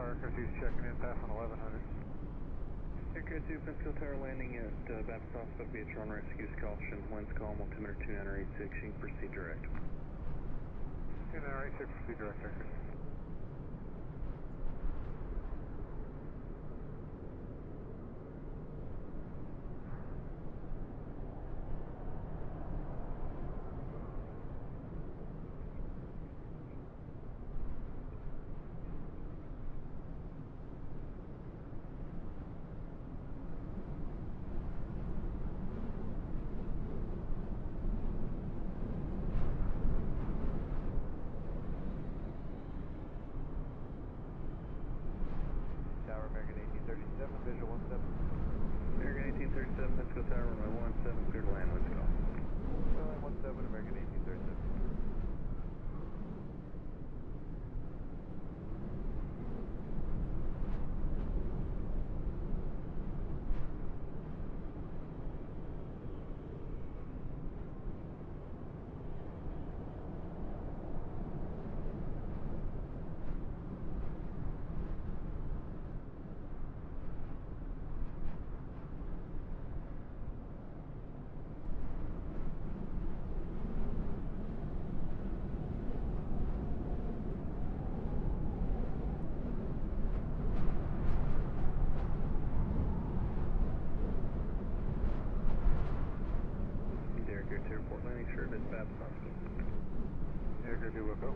Aircraft 2's checking in, pass on 1100. Aircraft 2, Pensacola Tower landing at Baptist Hospital, VH run rescues caution, winds calm, altimeter 2986, you can proceed direct. 2986, proceed direct, Aircraft. Tower, American 1837, visual 17. American 1837, Pensacola Tower, runway 17, clear to land, winds calm. Runway 17, American 1837. Aircraft 2 report landing service, Baptist Hospital. Aircraft 2 will go.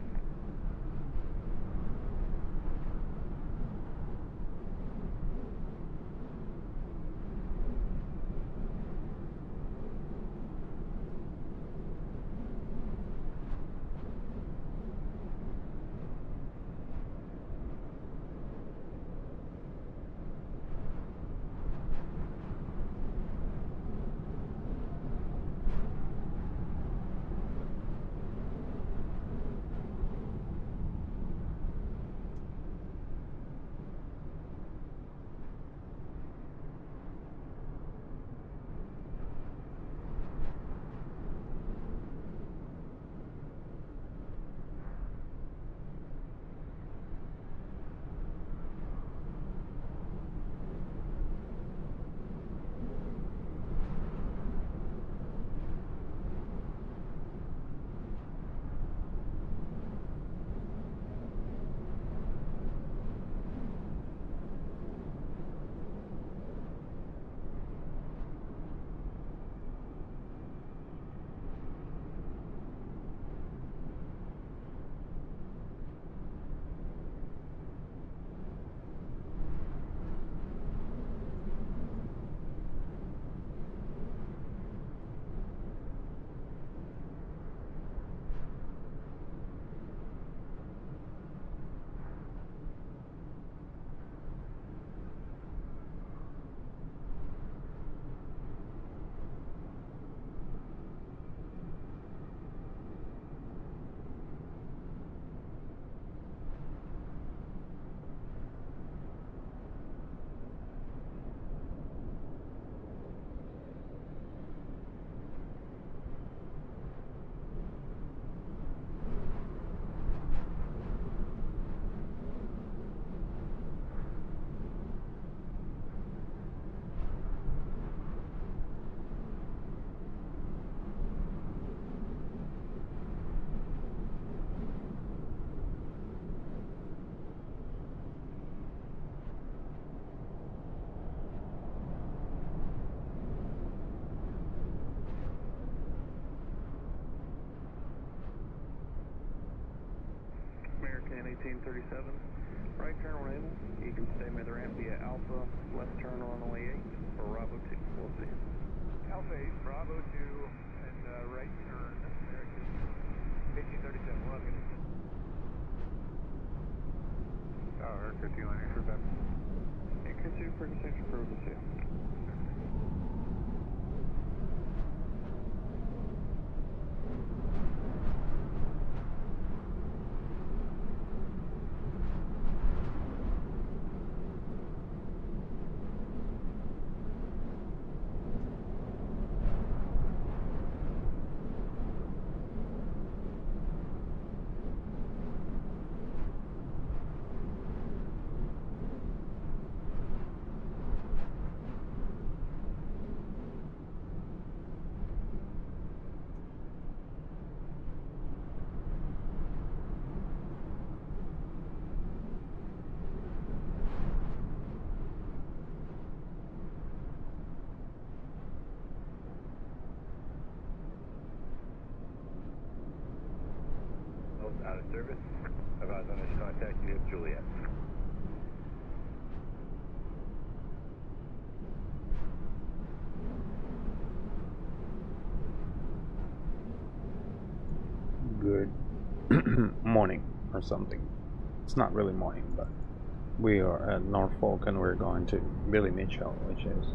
American 1837, right turn on able. You can stay mid ramp via Alpha, left turn runway 8, or Bravo 2. We'll see. Alpha 8, Bravo 2, and right turn, American 1837. We'll have a good day. Aircraft 2 landing for Baptist. Aircraft 2, Perkins Sector, approval, see you. out of service. Advise on this contact you have Juliet. Good morning or something. It's not really morning, but we are at Norfolk and we're going to Billy Mitchell, which is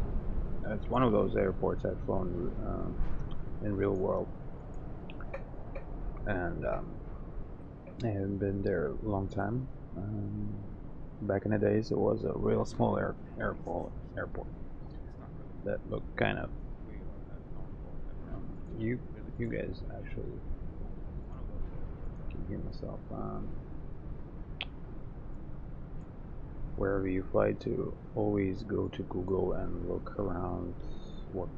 it's one of those airports I've flown in real world, and I haven't been there a long time. Back in the days, it was a real small airport that looked kind of. You guys actually can hear myself. Wherever you fly to, always go to Google and look around what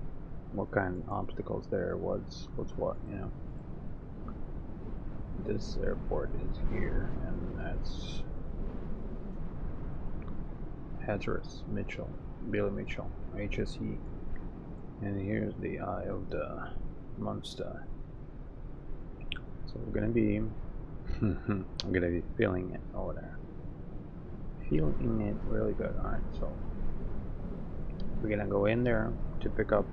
kind of obstacles there, what's what, you know. This airport is here, and that's Hatteras Mitchell, Billy Mitchell, HSE, and here's the eye of the monster. So we're gonna be I'm gonna be feeling it over there. Feeling it really good. Alright, so we're gonna go in there to pick up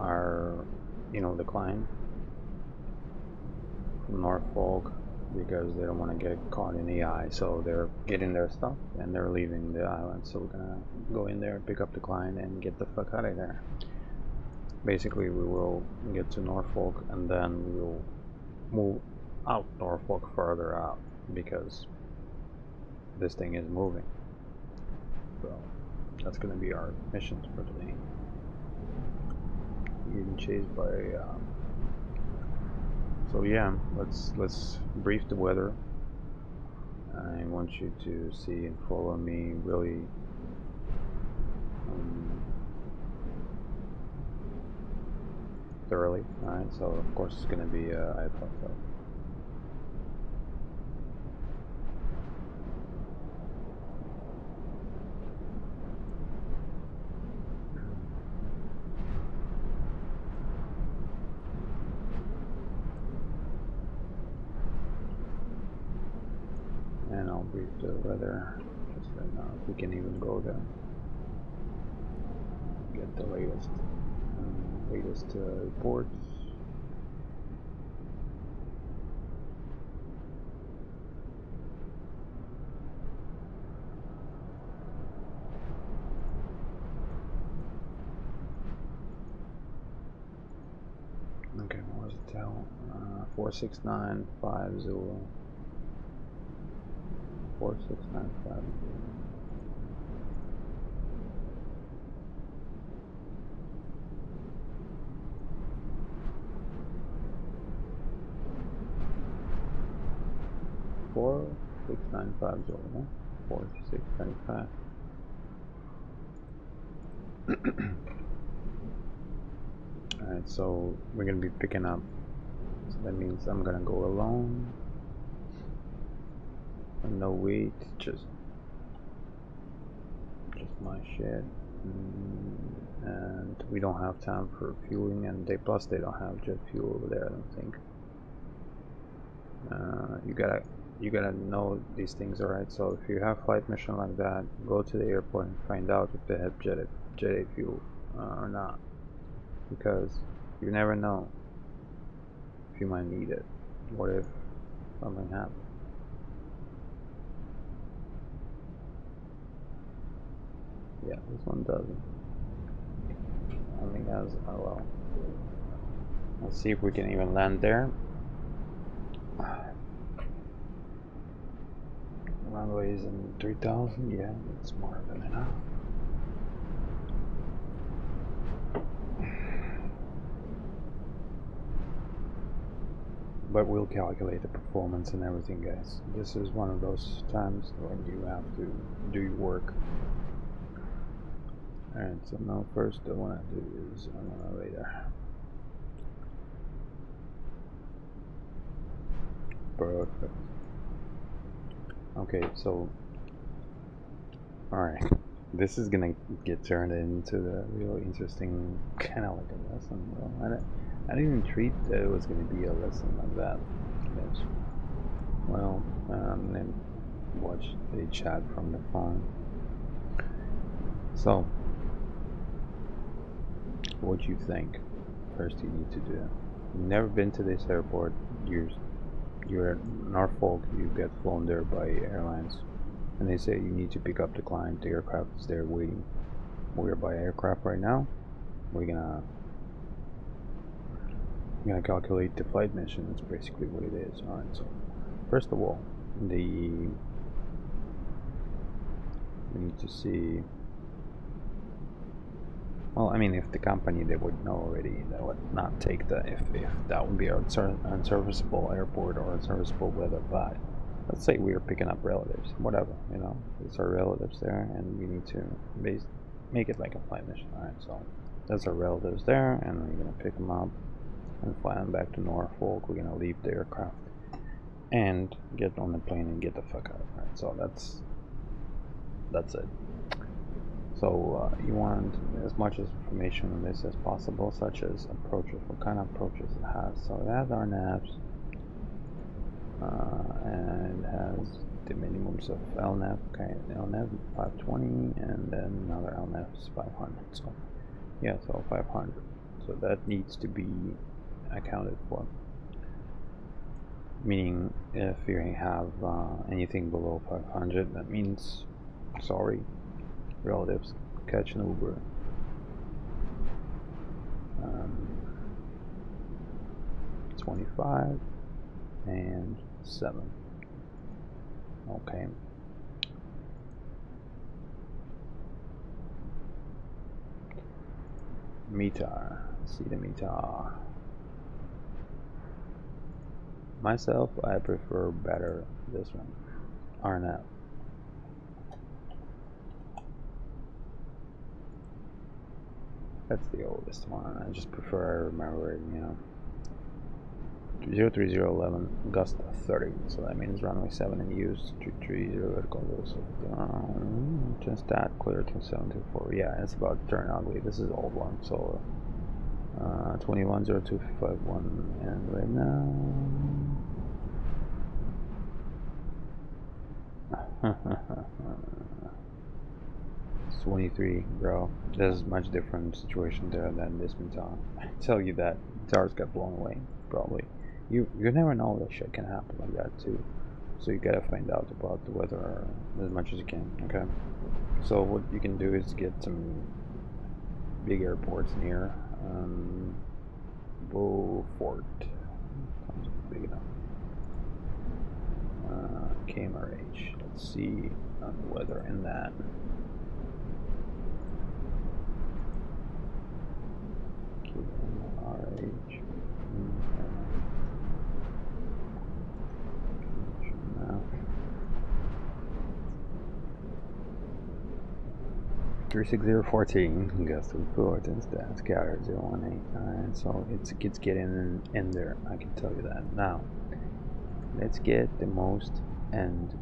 our, the client from Norfolk, because they don't want to get caught in the eye, so they're getting their stuff and they're leaving the island. So we're gonna go in there, pick up the client, and get the fuck out of there. Basically, we will get to Norfolk and then we'll move out Norfolk further out, because this thing is moving. So that's gonna be our missions for today. Getting chased by so yeah, let's brief the weather. I want you to see and follow me really thoroughly. Alright, so of course it's gonna be iPod. And I'll brief the weather just right now, if we can even go there. Get the latest reports. Okay, what was the tell? 46950. 46950. Four 6950, 4695. Alright, so we're gonna be picking up. So that means I'm gonna go alone. No wait, just my shit. And we don't have time for fueling, and they don't have jet fuel over there, I don't think. You gotta know these things, alright? So if you have flight mission like that, go to the airport and find out if they have jet fuel or not, because you never know if you might need it. What if something happens? Yeah, this one doesn't. Only has, oh well. Let's see if we can even land there. Runway is in 3000, yeah, that's more than enough. But we'll calculate the performance and everything, guys. This is one of those times when you have to do your work. Alright, so now first I want to do is I want to radar. Perfect. Okay, so alright, this is gonna get turned into the really interesting kind of like a lesson. Well, I didn't even treat that it was gonna be a lesson like that. Yes. Well, let me watch the chat from the phone. So, what you think? First, you need to do. You've never been to this airport. You're at Norfolk. You get flown there by airlines, and they say you need to pick up the client. The aircraft is there waiting. We're by aircraft right now. We're gonna calculate the flight mission. That's basically what it is. All right. So, first of all, we need to see. Well, I mean, if the company, they would know already, they would not take the if that would be an unserviceable airport or unserviceable weather. But let's say we are picking up relatives, whatever, you know, it's our relatives there, and we need to make it like a flight mission. All right, so that's our relatives there, and we're gonna pick them up and fly them back to Norfolk. We're gonna leave the aircraft and get on the plane and get the fuck out. All right, so that's it. So you want as much information on this as possible, such as approaches, what kind of approaches it has. So it has RNAVs, and it has the minimums of LNAV, okay, LNAV 520, and then another LNAV is 500. So yeah, so 500. So that needs to be accounted for. Meaning, if you have anything below 500, that means, sorry, relatives, catch an Uber. 25 and 7. Okay. METAR. See the METAR. Myself, I prefer better this one. RNAV. That's the oldest one. I just prefer, I remember it, you know. 03011 gust 30, so that means runway 7 in use, 230 vertical goes down, just that, clear 2724. Yeah, it's about to turn ugly. This is old one, so 210251, and right now it's 23, bro. There's much different situation there than this METAR. I tell you that METARs got blown away, probably. You never know that shit can happen like that too. So you gotta find out about the weather as much as you can, okay? So what you can do is get some big airports near Beaufort. Sounds big enough. KMRH. Let's see the weather in that. KMRH. 36014, gust of forward and stats, scatter 018. Alright, so it's getting in there, I can tell you that. Now, let's get the most, and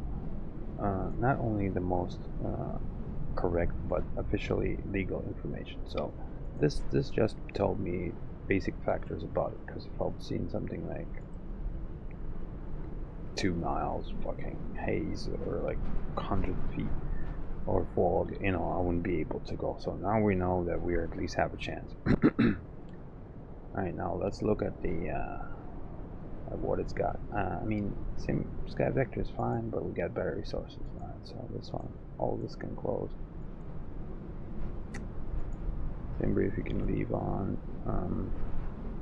not only the most correct, but officially legal information. So, this just told me basic factors about it, because if I was seeing something like 2 miles fucking haze, or like 100 feet, or fog, you know, I wouldn't be able to go. So now we know that we at least have a chance. Alright, now let's look at the at what it's got. I mean, Sky Vector is fine, but we got better resources. Alright, so this one, all this can close. Simbrief you can leave on.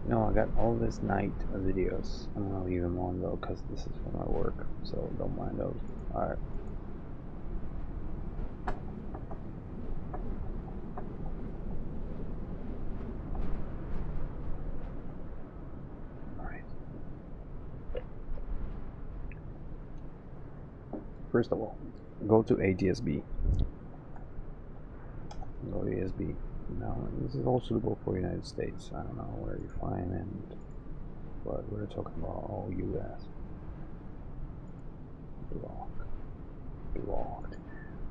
You know, I got all this night videos. I'm gonna leave them on though, because this is for my work, so don't mind those. Alright. First of all, go to ATSB. Go to ATSB. Now, this is all suitable for the United States. I don't know where you find it, but we're talking about all US. Blocked.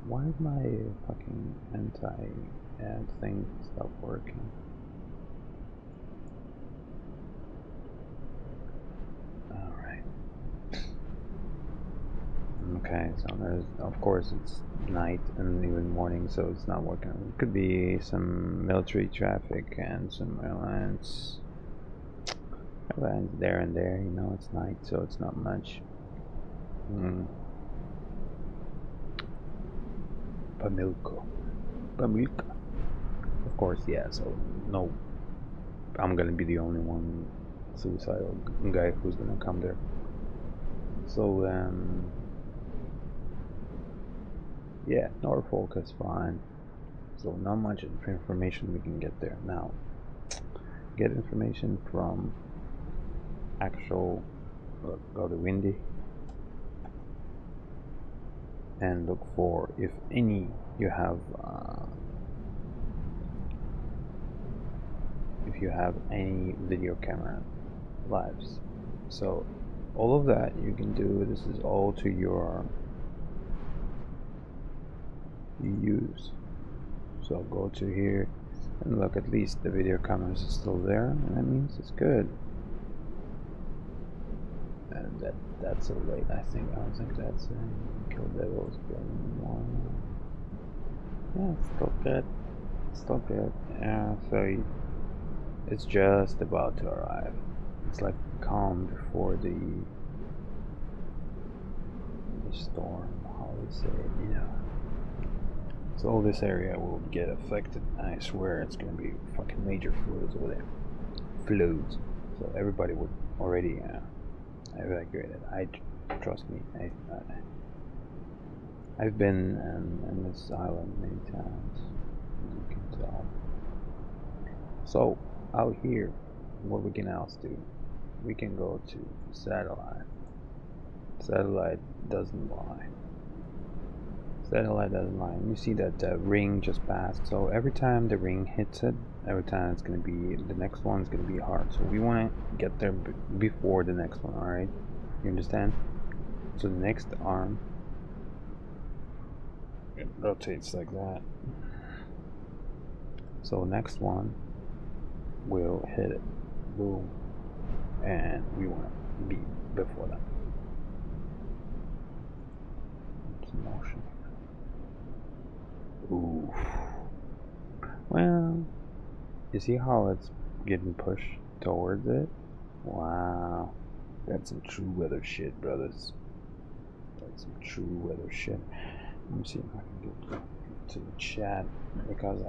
Why is my fucking anti-ad thing stop working? Alright. Okay, so there's, of course, it's night and even morning, so it's not working. It could be some military traffic and some airlines there and there. You know, it's night, so it's not much. Pamilco. Of course, yeah. So no, I'm gonna be the only one suicidal guy who's gonna come there. So yeah, Norfolk is fine. So not much information we can get there now. Get information from actual. Go to Windy and look for if any you have any video camera lives. So all of that you can do. This is all to your use. So go to here and look, at least the video cameras is still there, and that means it's good. And that's a late, I don't think that's Kill Devils Building 1. Yeah, it's still good. Still good. Yeah, so it's just about to arrive. It's like calm before the storm, how we say it, you know. So all this area will get affected. I swear it's gonna be fucking major floods over there. Floods. So everybody would already evacuated. Trust me. I've been in this island many times, as you can tell. So out here, what we can else do? We can go to satellite. Satellite doesn't lie. Satellite doesn't lie. You see that ring just passed. So every time the ring hits it, every time it's gonna be, the next one's gonna be hard. So we want to get there before the next one. All right, you understand? So the next arm, it rotates like that. So next one will hit it, boom, and we want to be before that. It's motion. Ooh. Well, you see how it's getting pushed towards it? Wow. That's some true weather shit, brothers. That's some true weather shit. Let me see if I can get to the chat, because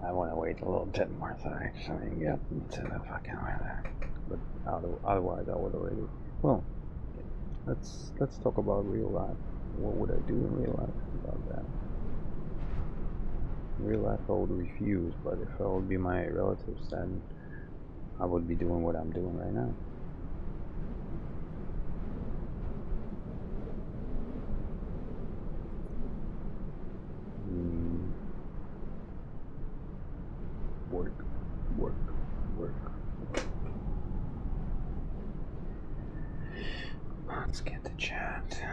I want to wait a little bit more so I actually get into the fucking weather. But otherwise I would already. Well, let's talk about real life. What would I do in real life about that? In real life I would refuse, but if I would be my relatives, then I would be doing what I'm doing right now. Work. Let's get the chat.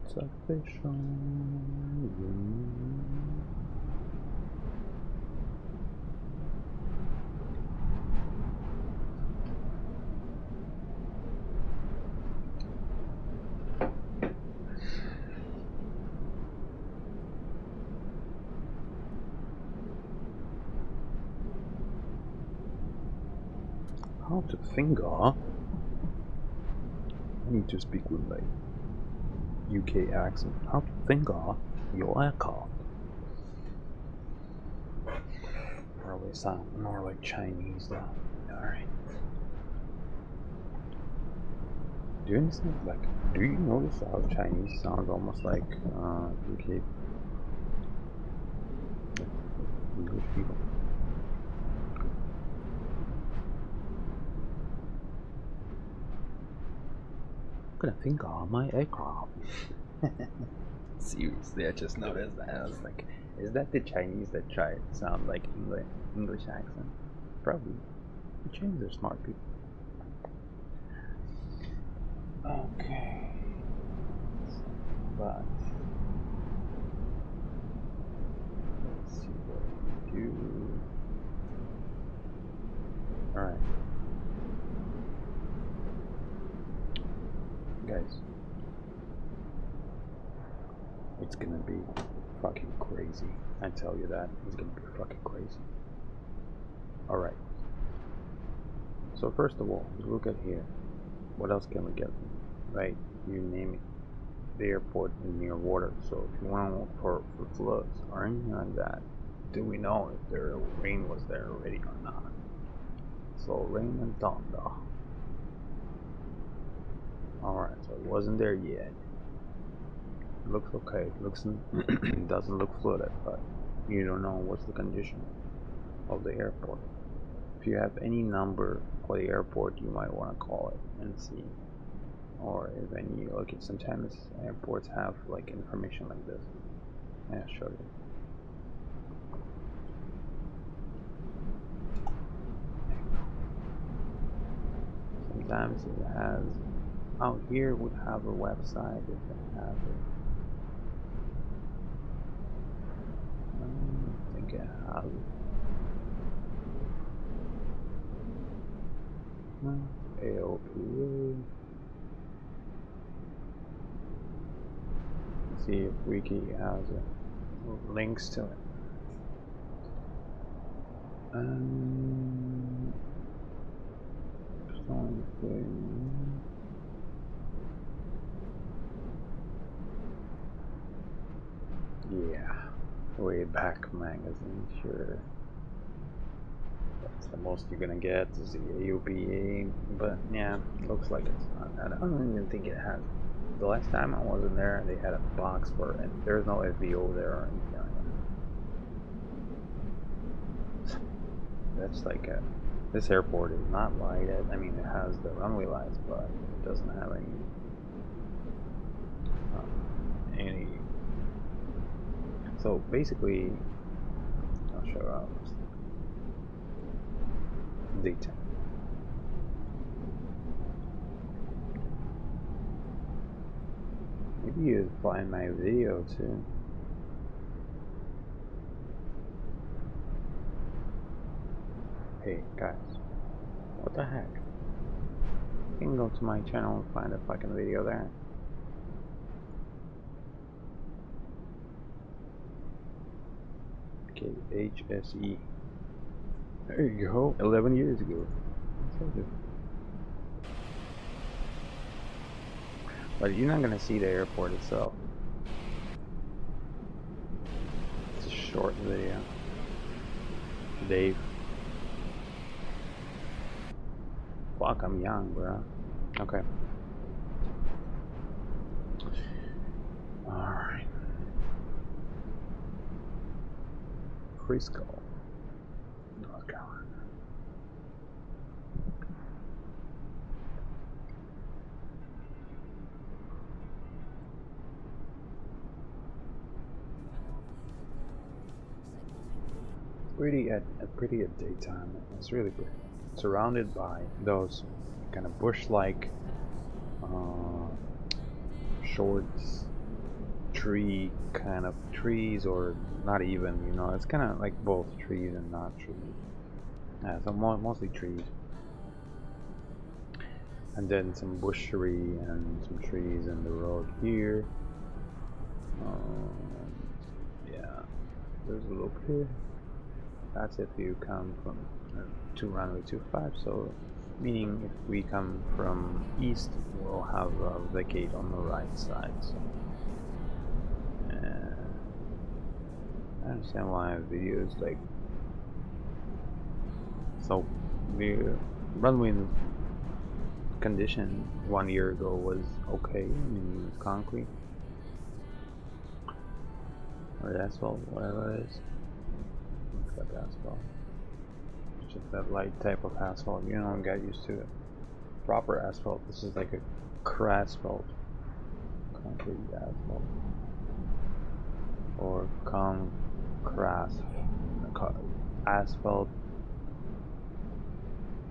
It's official. How to finger? I need to speak with like UK accent. How to finger your aircraft? Probably sound more like Chinese though. Alright. Do you understand? Like, do you notice how Chinese sounds almost like UK English people? I'm gonna finger my aircraft. Seriously, I just noticed that. I was like, is that the Chinese that try to sound like English accent? Probably. The Chinese are smart people. Okay. But let's see what we do. Alright. Guys. It's gonna be fucking crazy. I tell you that. It's gonna be fucking crazy. Alright. So first of all, look at here. What else can we get? Right? You name it. The airport is near water, so if you want to look for floods or anything like that, do we know if there rain was there already or not? So rain and thunder. Alright, so it wasn't there yet. It looks okay. It looks doesn't look flooded, but you don't know what's the condition of the airport. If you have any number for the airport, you might want to call it and see. Or if any, like sometimes airports have like information like this. Yeah, show you. Sometimes it has. Out here would have a website if they have it. I think it has it. AOPA. See if Wiki has links to it. Yeah, way back magazine, sure. That's the most you're gonna get is the AOPA, but yeah, looks like it's not. I don't even think it has. The last time I wasn't there, they had a box for it, and there's no FBO there or anything like that. That's like a. This airport is not lighted. I mean, it has the runway lights, but it doesn't have any. So basically, I'll show you daytime. Maybe you find my video too. Hey guys, what the heck? You can go to my channel and find a fucking video there. Okay, HSE. There you go, 11 years ago. But you're not gonna see the airport itself. It's a short video. Dave. Fuck, I'm young, bro. Okay. Alright. Frisco, North Carolina. Pretty at daytime. It's really pretty. Surrounded by those kind of bush-like short tree kind of trees, or not even, you know, it's kind of like both trees and not trees. Yeah, so mostly trees, and then some bushery and some trees in the road here. Yeah, there's a loop here. That's if you come from to runway 25, so meaning if we come from east, we'll have the gate on the right side. So. I understand why video is like so. The runway condition 1 year ago was okay. I mean, it was concrete or asphalt, whatever it is. Looks like asphalt. It's just that light type of asphalt. You know, got used to it. Proper asphalt. This is like a crasphalt, concrete asphalt, or asphalt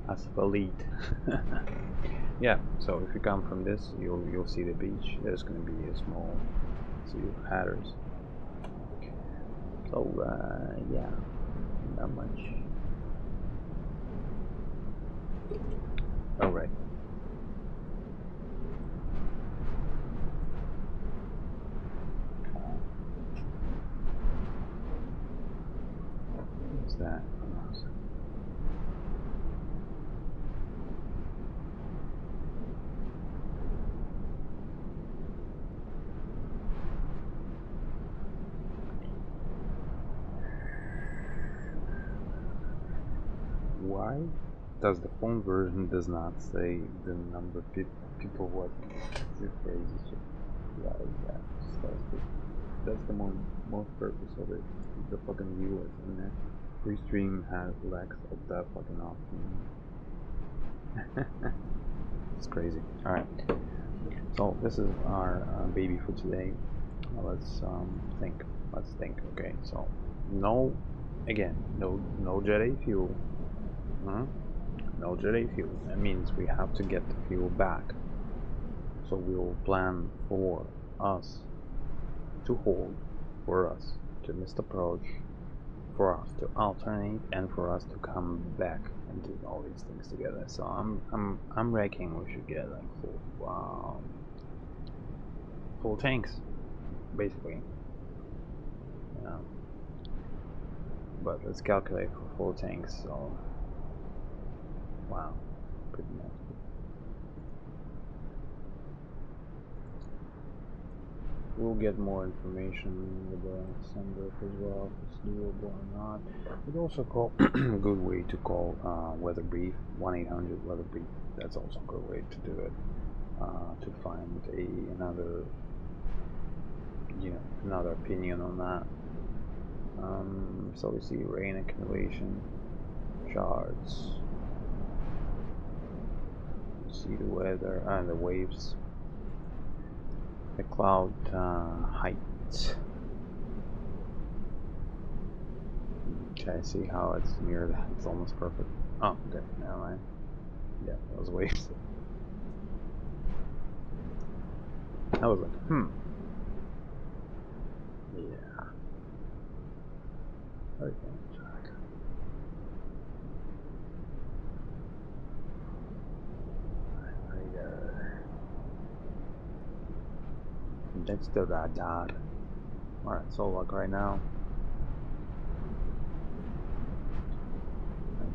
Asphalt. Yeah, so if you come from this, you'll see the beach. There's gonna be a small sea of hatters. So yeah, not much. All right. What's that? Why does the phone version does not say the number of people watching? It's crazy shit. Why is that? That's the most purpose of it. The fucking viewers, and that free stream has lacks of that fucking option. It's crazy. All right. So this is our baby for today. Now let's think. Let's think. Okay. So no, again, no jet A fuel. No jet A fuel. That means we have to get the fuel back. So we'll plan for us to hold, for us to miss approach, for us to alternate, and for us to come back and do all these things together. So I'm reckoning we should get like full tanks, basically. But let's calculate for full tanks. So wow, pretty much. We'll get more information with the Sunbird as well, if it's doable or not. We'd also call a good way to call weather brief, 1-800 weather brief. That's also a good way to do it, to find another opinion on that. So we see rain accumulation charts. You see the weather and the waves. The cloud height. Okay, see how it's near that. It's almost perfect. Oh, okay, never mind. Yeah, those waves. I was like, yeah. Okay, track. That's the radar. Alright, so like right now,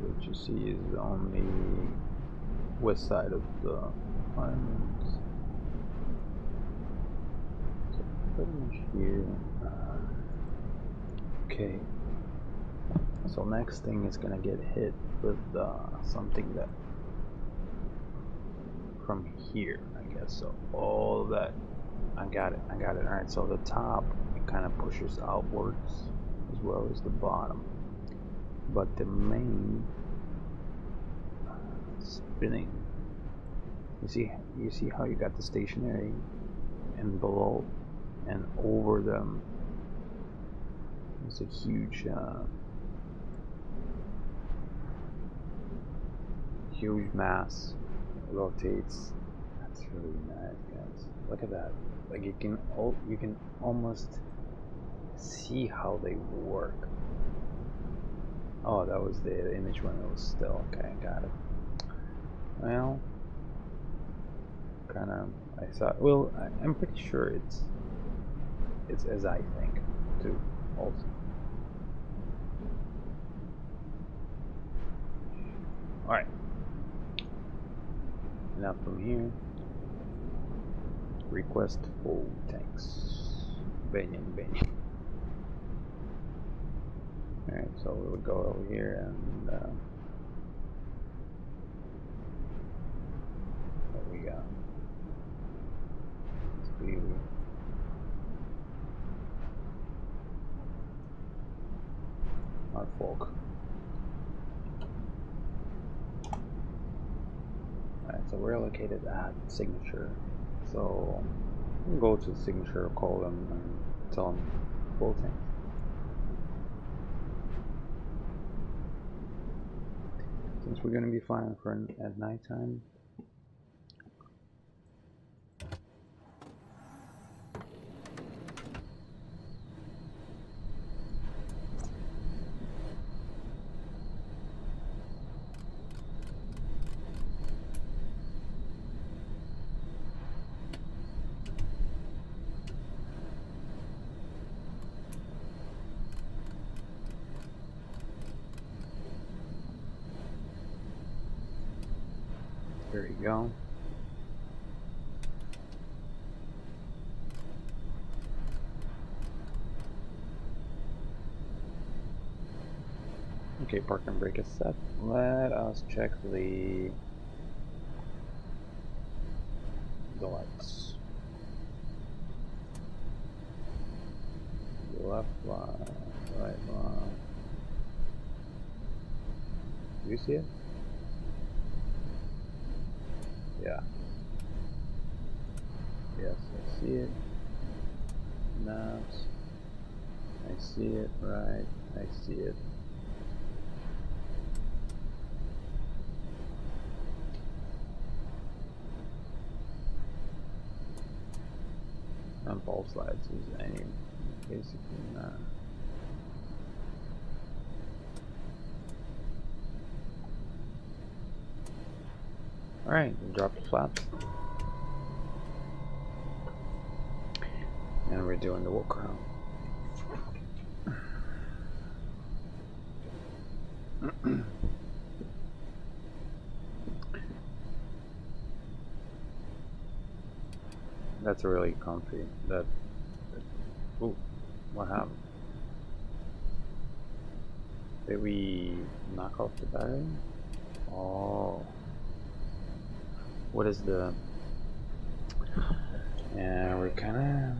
what you see is on the west side of the island. So pretty much here. Okay. So next thing is gonna get hit with something that from here, I guess. So all of that. I got it. Alright, so the top, it kind of pushes outwards as well as the bottom. But the main spinning, you see how you got the stationary and below and over them. It's a huge mass rotates. That's really nice, guys. Look at that. Like you can almost see how they work. Oh, that was the image when it was still. Okay, got it. Well, kind of. I thought. Well, I'm pretty sure it's as I think too. Also. All right. Now from here. Request full tanks. Banyan. Alright, so we would go over here and what we got? Speed. Norfolk. Alright, so we're located at Signature. So we'll go to Signature, call them, and tell them full tank. So Since we're gonna be flying for at nighttime. There you go. Okay, park and brake is set. Let us check the lights. Left line, right line. Do you see it? Yeah. Yes, I see it. Maps. I see it, right. I see it. And pulse lights is any basically not. Alright, drop the flaps. And we're doing the walk around. That's really comfy. Ooh, what happened? Did we knock off the battery? Oh. What is the... Yeah, we're kinda...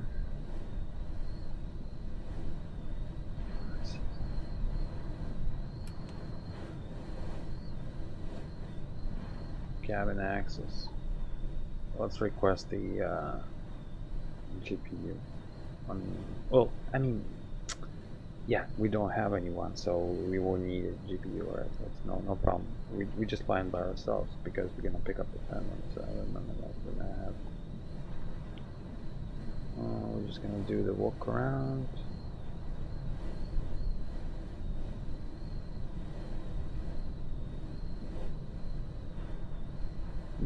Cabin access. Let's request the GPU. Well, I mean, yeah, we don't have anyone, so we will need a GPU, right? That's no problem. We just flying by ourselves because we're gonna pick up the 10 ones. So I remember that we're gonna have. We're just gonna do the walk around.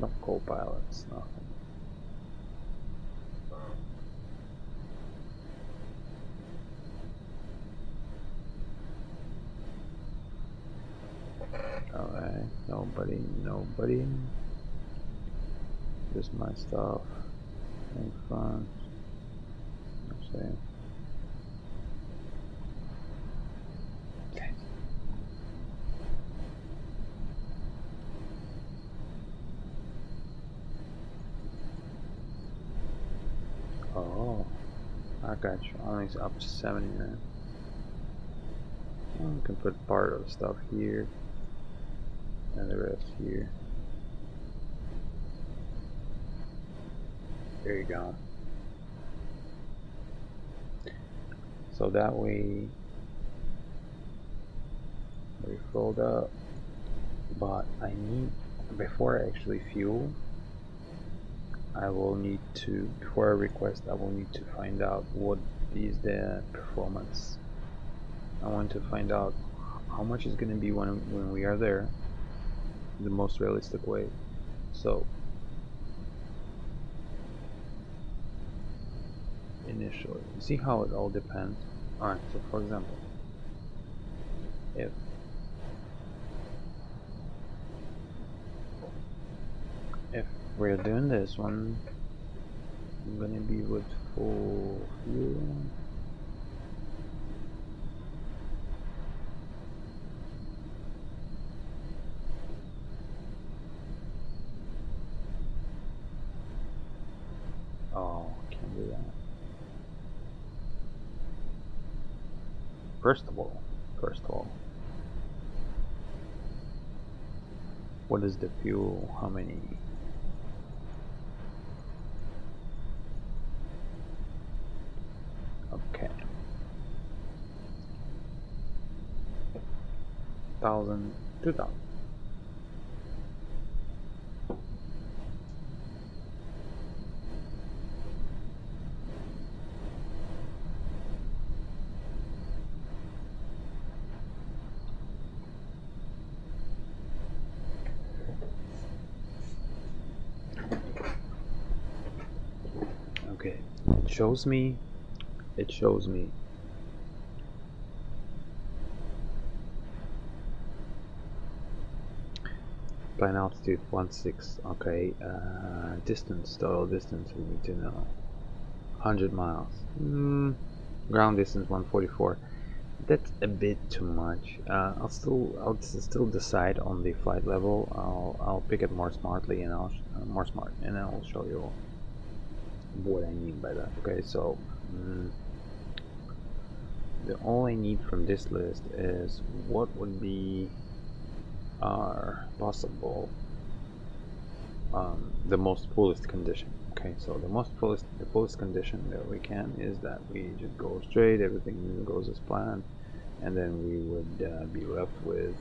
No co-pilots, nothing. Alright, nobody. Just my stuff. Having fun. Actually. Oh, I got you. Only up to 70 then. Well, we can put part of the stuff here and the rest here. There you go. So that way we filled up, but I need, before I actually fuel, I will need to, before I request, I will need to find out what is the performance. I want to find out how much is going to be when we are there, the most realistic way. So initially, you see how it all depends. Alright, so for example, if we're doing this one, I'm gonna be with full fuel. Oh, can't do that. First of all, what is the fuel? How many? Okay. 1,000, 2,000. It shows me. Plane altitude 16. Okay. Distance, total distance we need to know. 100 miles. Ground distance 144. That's a bit too much. I'll still decide on the flight level. I'll pick it more smartly and I'll show you what I mean by that. Okay, so all I need from this list is what would be our possible the most fullest condition. Okay, so the fullest condition that we can is that we just go straight, everything goes as planned, and then we would be left with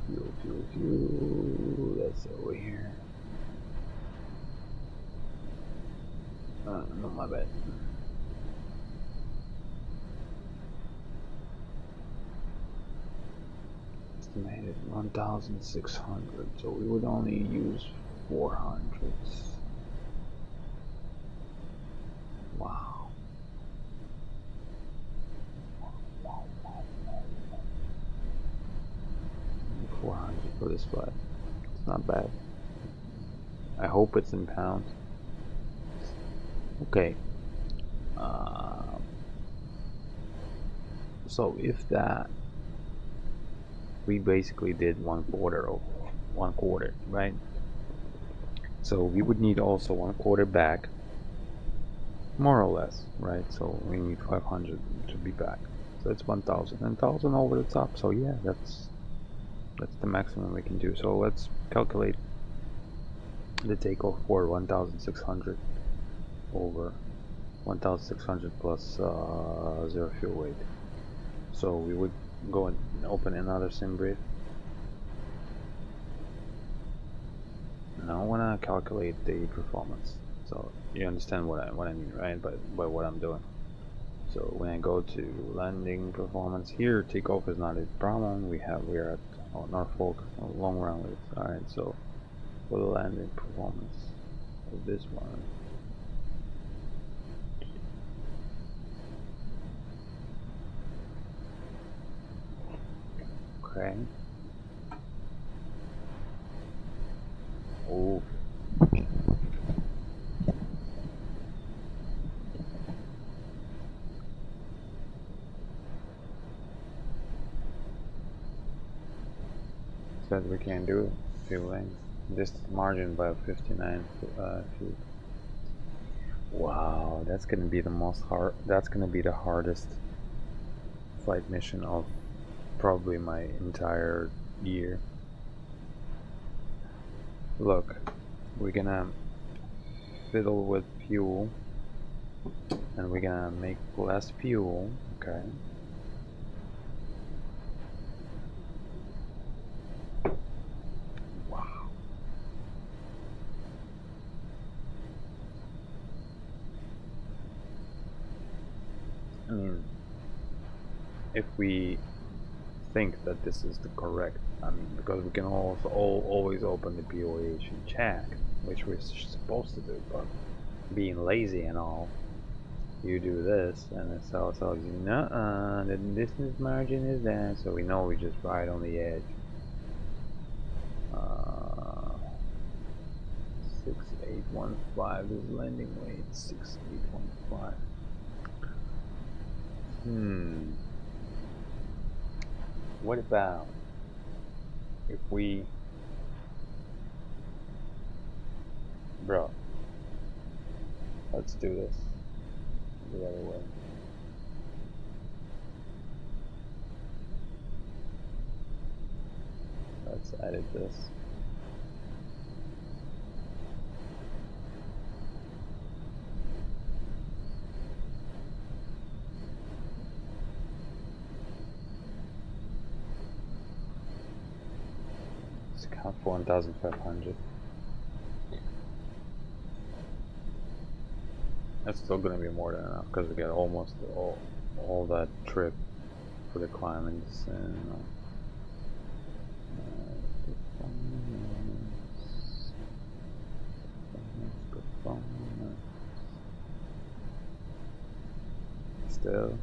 fuel. That's over here. No, my bad. Estimated 1,600, so we would only use 400. Wow. 400 for this flight. It's not bad. I hope it's in pounds. Okay. So if that, we basically did one quarter, right? So we would need also 1/4 back, more or less, right? So we need 500 to be back. So it's 1,000 and 1,000 over the top. So yeah, that's the maximum we can do. So let's calculate the takeoff for 1,600 over 1,600 plus 0 fuel weight. So we would go and open another SimBrief. Now I want to calculate the performance. So you understand what I mean, right? By what I'm doing. So when I go to landing performance here, takeoff is not a problem. We're at Norfolk long runways. All right. So for the landing performance of this one. Okay. Oh. Said we can do fuel length. Distance margin by 59 feet. Wow, that's gonna be the hardest flight mission of probably my entire year. Look, we're gonna fiddle with fuel and we're gonna make less fuel, okay? Wow. I mean, if we think that this is the correct, because we can also always open the POH and check, which we're supposed to do, but being lazy and all, you do this and it tells you, nuh-uh, the distance margin is that, so we know we just right on the edge. 6815 is landing weight, 6815. What about if we, bro, let's do this the other way. Let's edit this. Count for 1,500. That's still gonna be more than enough because we get almost all that trip for the climb and descent. still.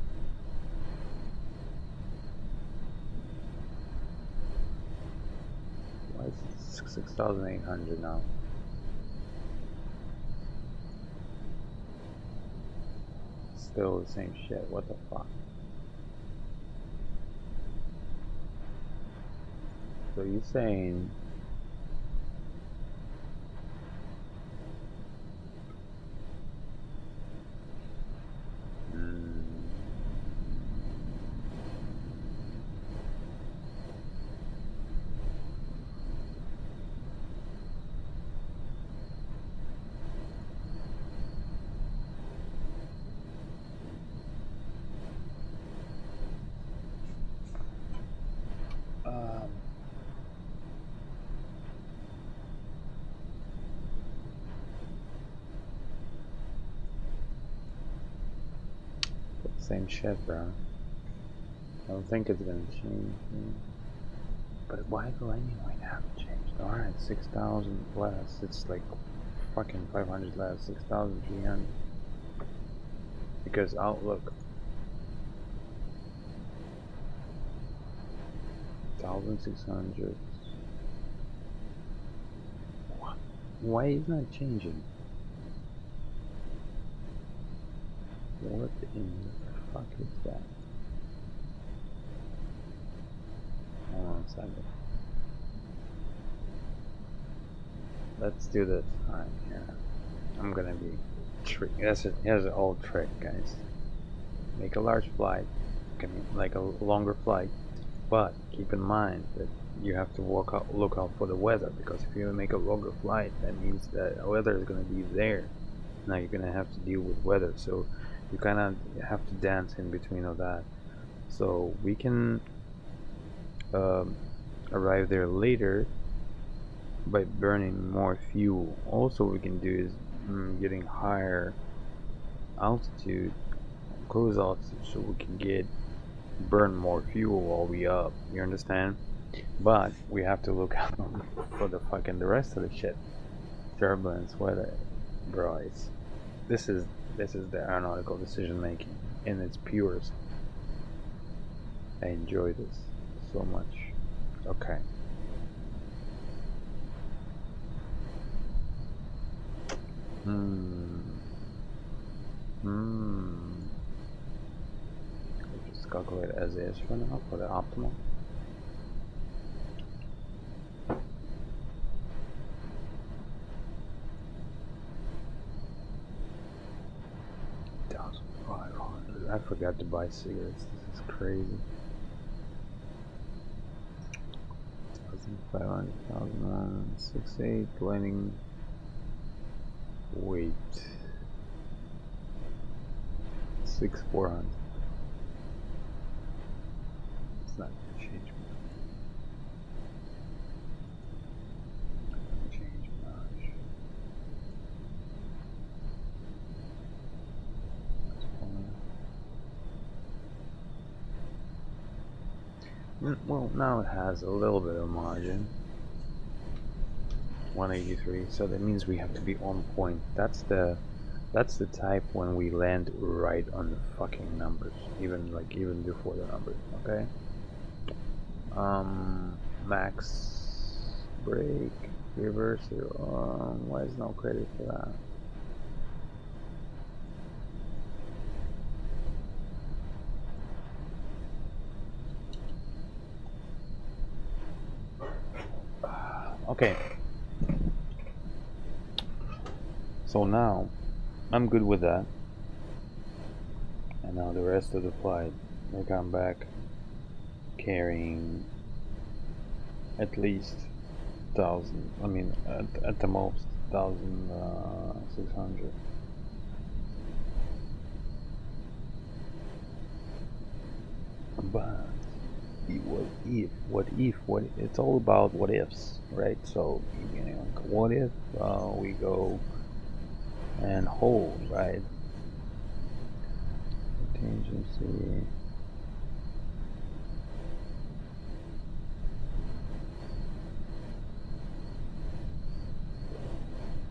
Why is it 6,800 now? Still the same shit, what the fuck? So you're saying same shit, bro. I don't think it's gonna change. But why do anyway have changed? Alright, 6,000 less. It's like fucking 500 less. 6,300. Because Outlook 1,600. What? Why is that changing? What in the fuck is that? Hold on a second. Let's do this. Alright, here. I'm gonna be trick. Here's an old trick, guys. Make a large flight, like a longer flight, but keep in mind that you have to look out for the weather, because if you make a longer flight, that means that the weather is gonna be there. Now you're gonna have to deal with weather, so you kind of have to dance in between of that. So we can arrive there later by burning more fuel. Also, we can do is getting higher altitude, cruise altitude, so we can burn more fuel while we up. You understand? But we have to look out for the rest of the shit. Turbulence, weather, bro. This is the aeronautical decision making in its purest. I enjoy this so much. Okay. Just calculate as is for now for the optimal. I forgot to buy cigarettes. This is crazy. 1,500, 1,068 landing weight 6,400. It's not gonna change much. Well, now it has a little bit of margin. 183, so that means we have to be on point. That's the type when we land right on the fucking numbers, even before the numbers. Okay. Max brake, reverse. Why is no credit for that? Okay, so now I'm good with that, and now the rest of the flight, we come back carrying at least 1,000. I mean, at the most 1,600. But what if? It's all about what ifs, right? So, you know, what if we go and hold, right? Contingency.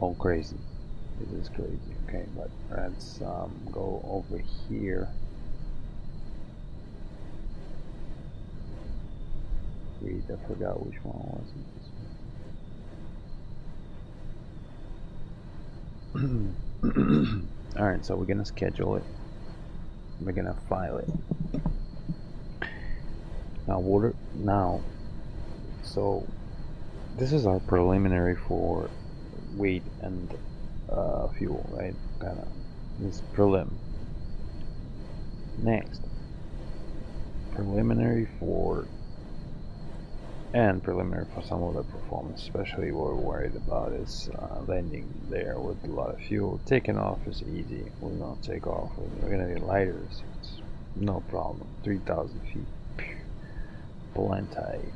Oh, crazy. It is crazy. Okay, but let's go over here. Wait, I forgot which one was it. Alright, so we're gonna schedule it. We're gonna file it. Now, so this is our preliminary for weight and fuel, right? Kinda. This prelim. Next, preliminary for some of the performance, especially what we're worried about is landing there with a lot of fuel. Taking off is easy. We're gonna take off. We're gonna get lighter. It's no problem. 3,000 feet. Plenty.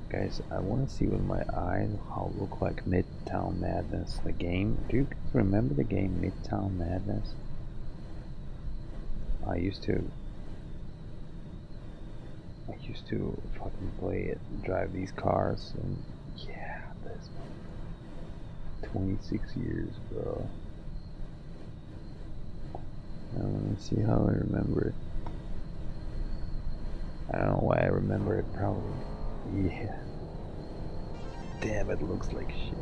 Guys, I want to see with my eyes how it look like Midtown Madness, the game. Do you remember the game Midtown Madness? I used to fucking play it, drive these cars, and yeah, this 26 years, bro. Let me see how I remember it. I don't know why I remember it, probably. Yeah. Damn, it looks like shit.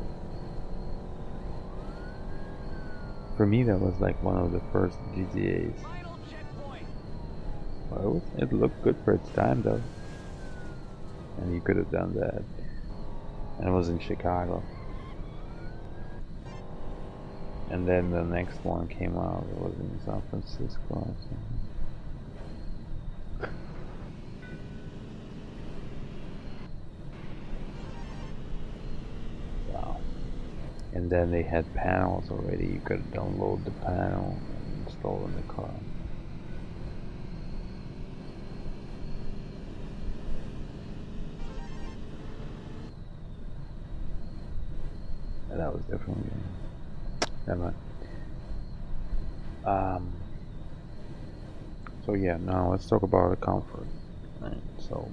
For me, that was like one of the first GTAs. Well, it looked good for its time, though. And you could have done that. And it was in Chicago. And then the next one came out. It was in San Francisco. Wow. And then they had panels already. You could download the panel and install in the car. And that was definitely. Never mind. So yeah, now let's talk about the comfort. Right, so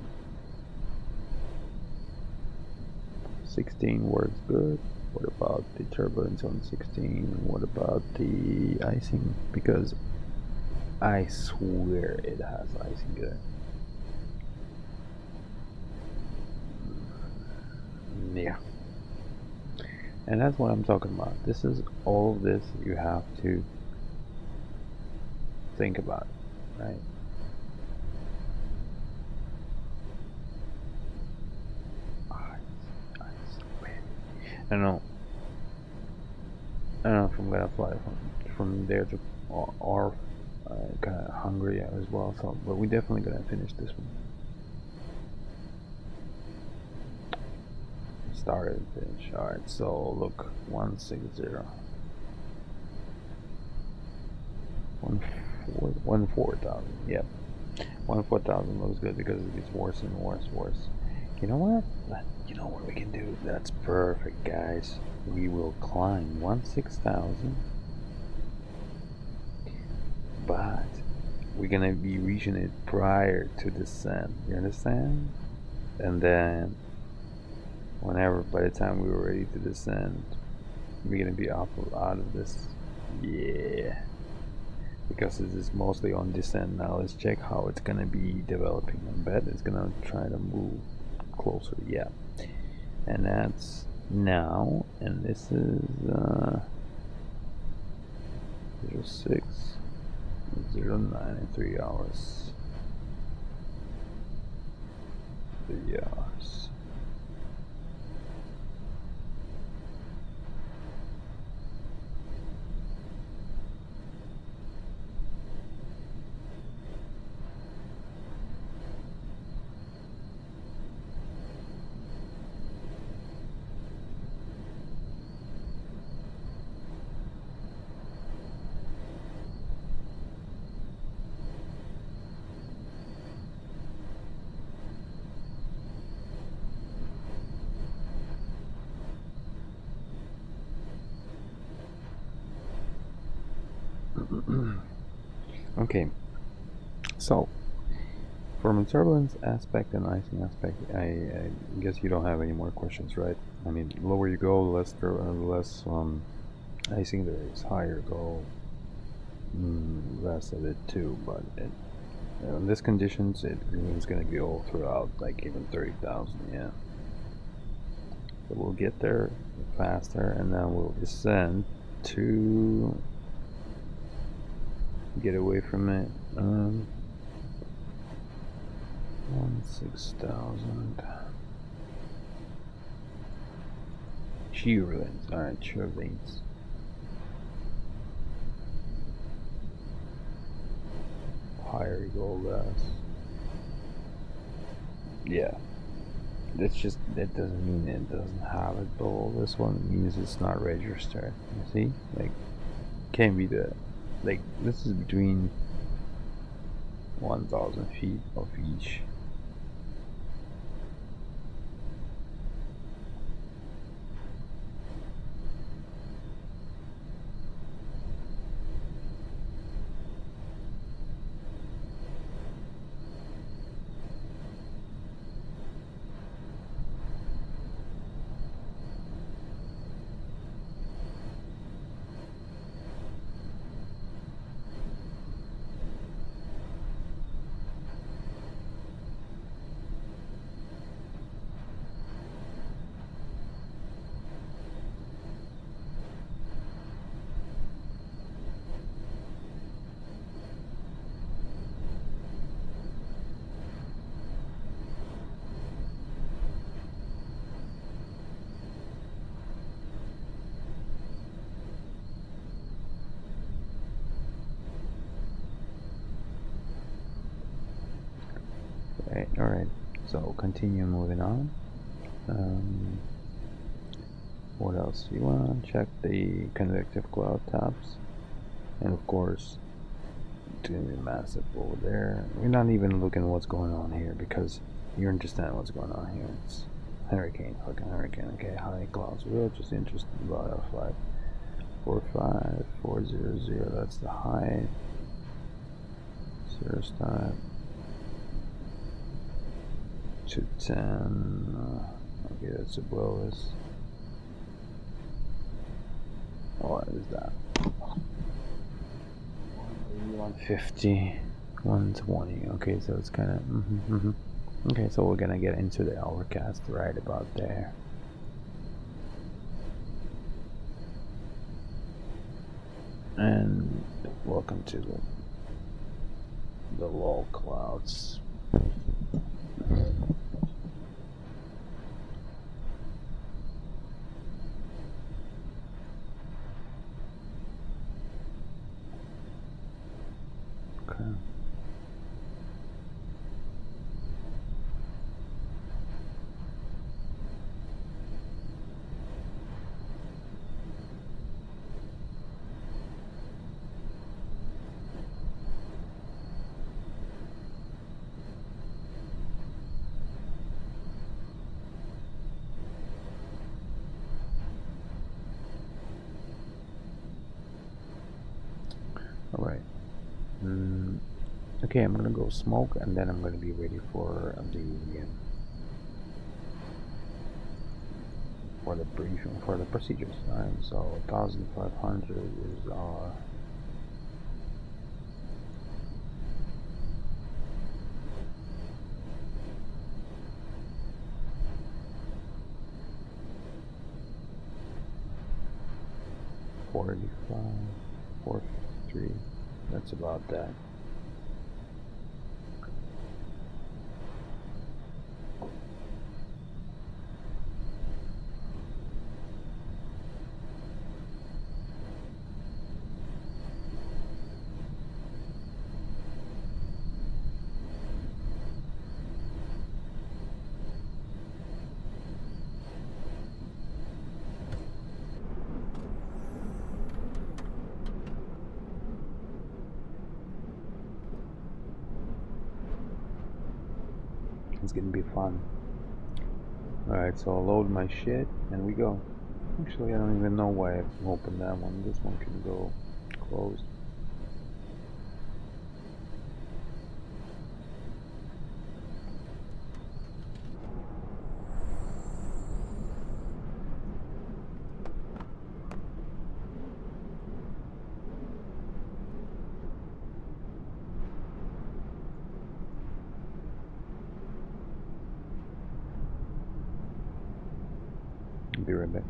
16 works good. What about the turbulence on 16? What about the icing? Because I swear it has icing there. Yeah. And that's what I'm talking about. This is all of this you have to think about, right? I don't know if I'm gonna fly from there to or kind of hungry as well. So, but we're definitely gonna finish this one. Started and finish. Alright, so look, 160. 14,000. Yep. 14,000 looks good because it gets worse and worse. You know what? You know what we can do? That's perfect, guys. We will climb 16,000, but we're gonna be reaching it prior to descent. You understand? And then whenever, by the time we were ready to descend, we're gonna be out of this. Yeah, because this is mostly on descent now. Let's check how it's gonna be developing. I bet it's gonna try to move closer. Yeah, and that's now, and this is 06, 09 in 3 hours. 3 hours. Okay, so from a turbulence aspect and icing aspect, I guess you don't have any more questions, right? I mean, lower you go, less icing there is. Higher go, rest of it too, but in these conditions it's gonna be all throughout, like even 30,000, yeah. So we'll get there faster and then we'll descend to get away from it. 6,000. Cheerlands, alright, Cheerlands. Higher gold gas. Yeah. That's just, that doesn't mean it doesn't have it, but all this one means it's not registered. You see? Like, can't be the, like, this is between 1,000 feet of each. Alright, so continue moving on. What else? You want to check the convective cloud tabs, and of course it's going to be massive over there. We're not even looking at what's going on here because you understand what's going on here. It's hurricane, fucking hurricane. Okay, high clouds. We're just interested about our flight. 45400, that's the high. Cirrus time. 210. Okay, that's above us. What is that? 150, 120. Okay, so it's kind of. Okay, so we're gonna get into the overcast right about there. And welcome to the low clouds. Okay. All right. Okay, I'm gonna go smoke, and then I'm gonna be ready for the briefing for the procedures. Alright, so 1,500 is our $45.43. That's about that. It's gonna be fun. Alright, so I'll load my shit and we go. Actually, I don't even know why I opened that one. This one can go closed. Be right back.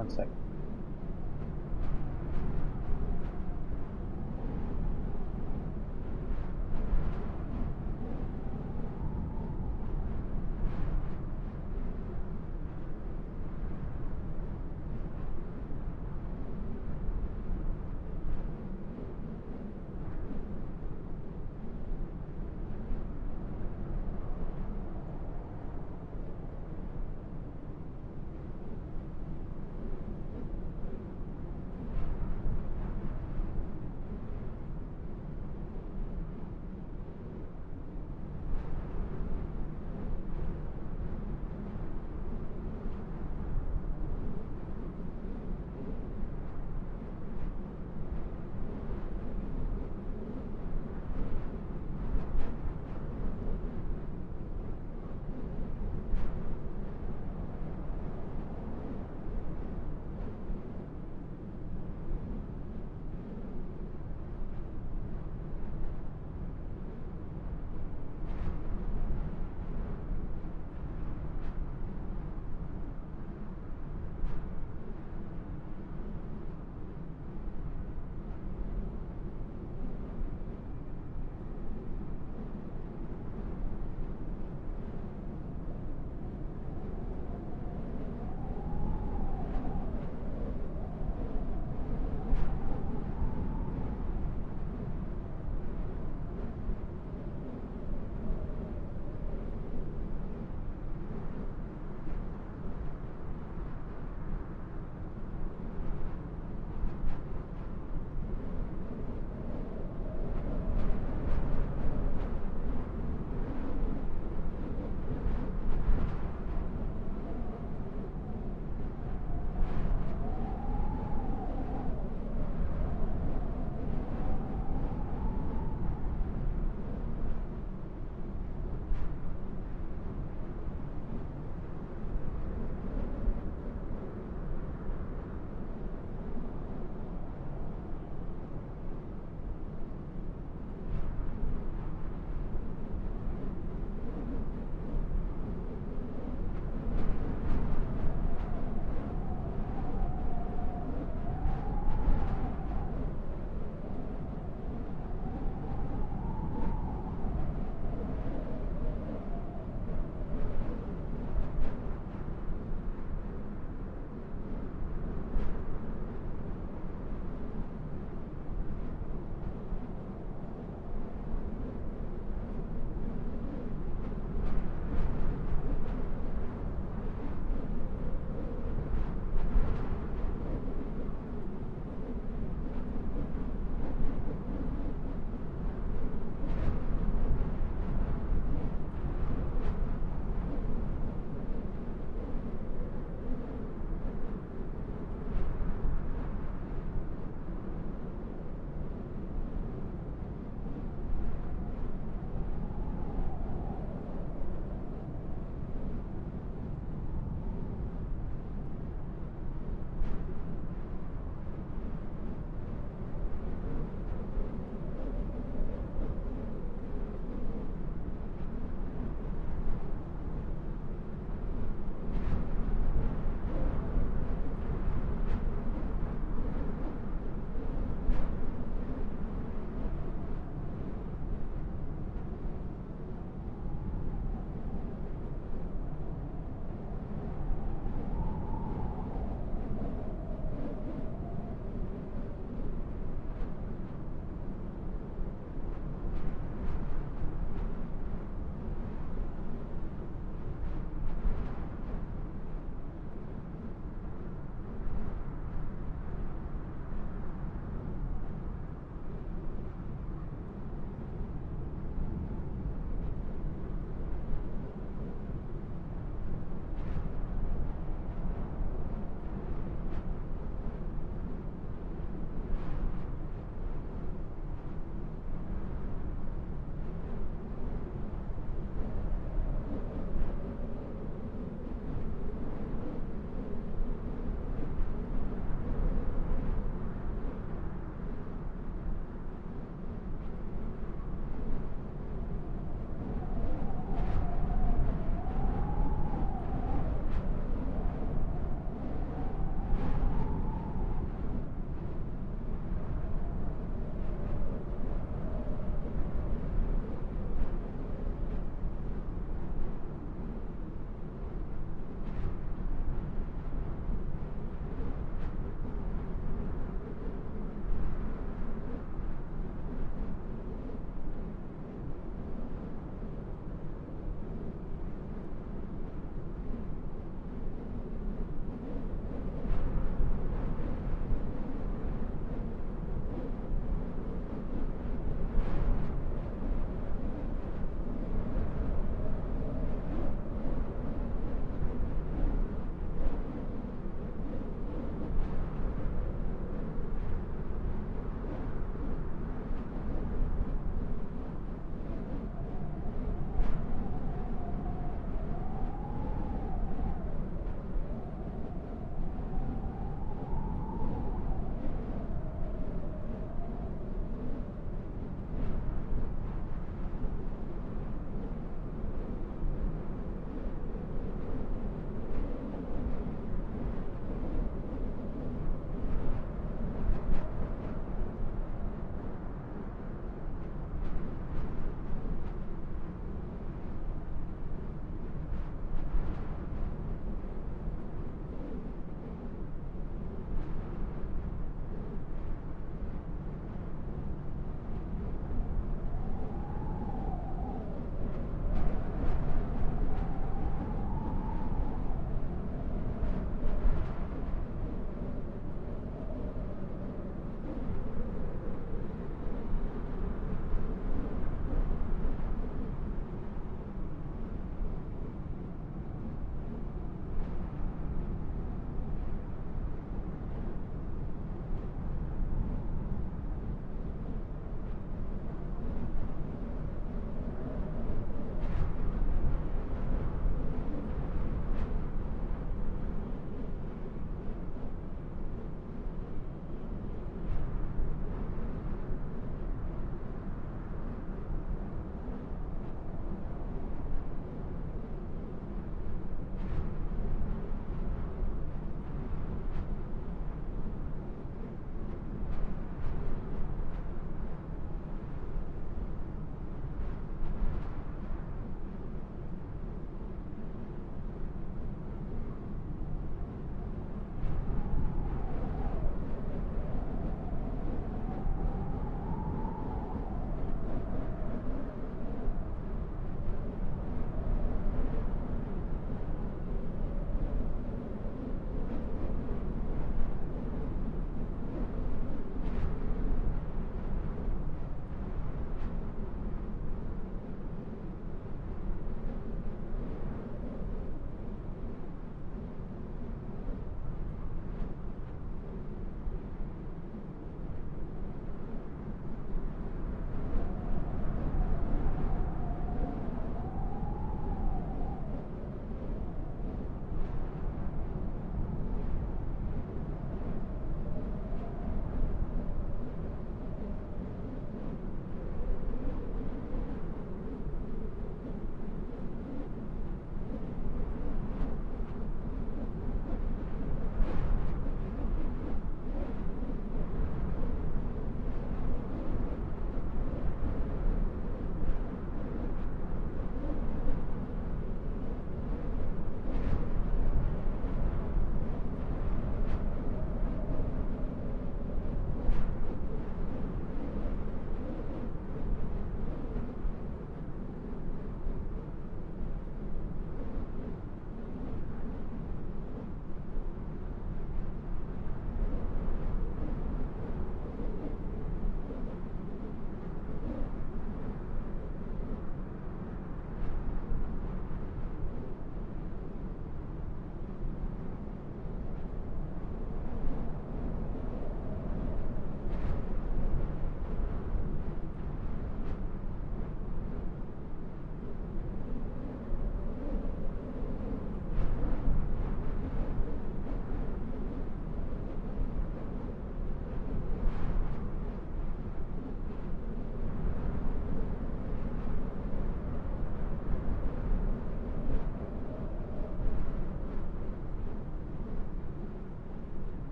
One sec.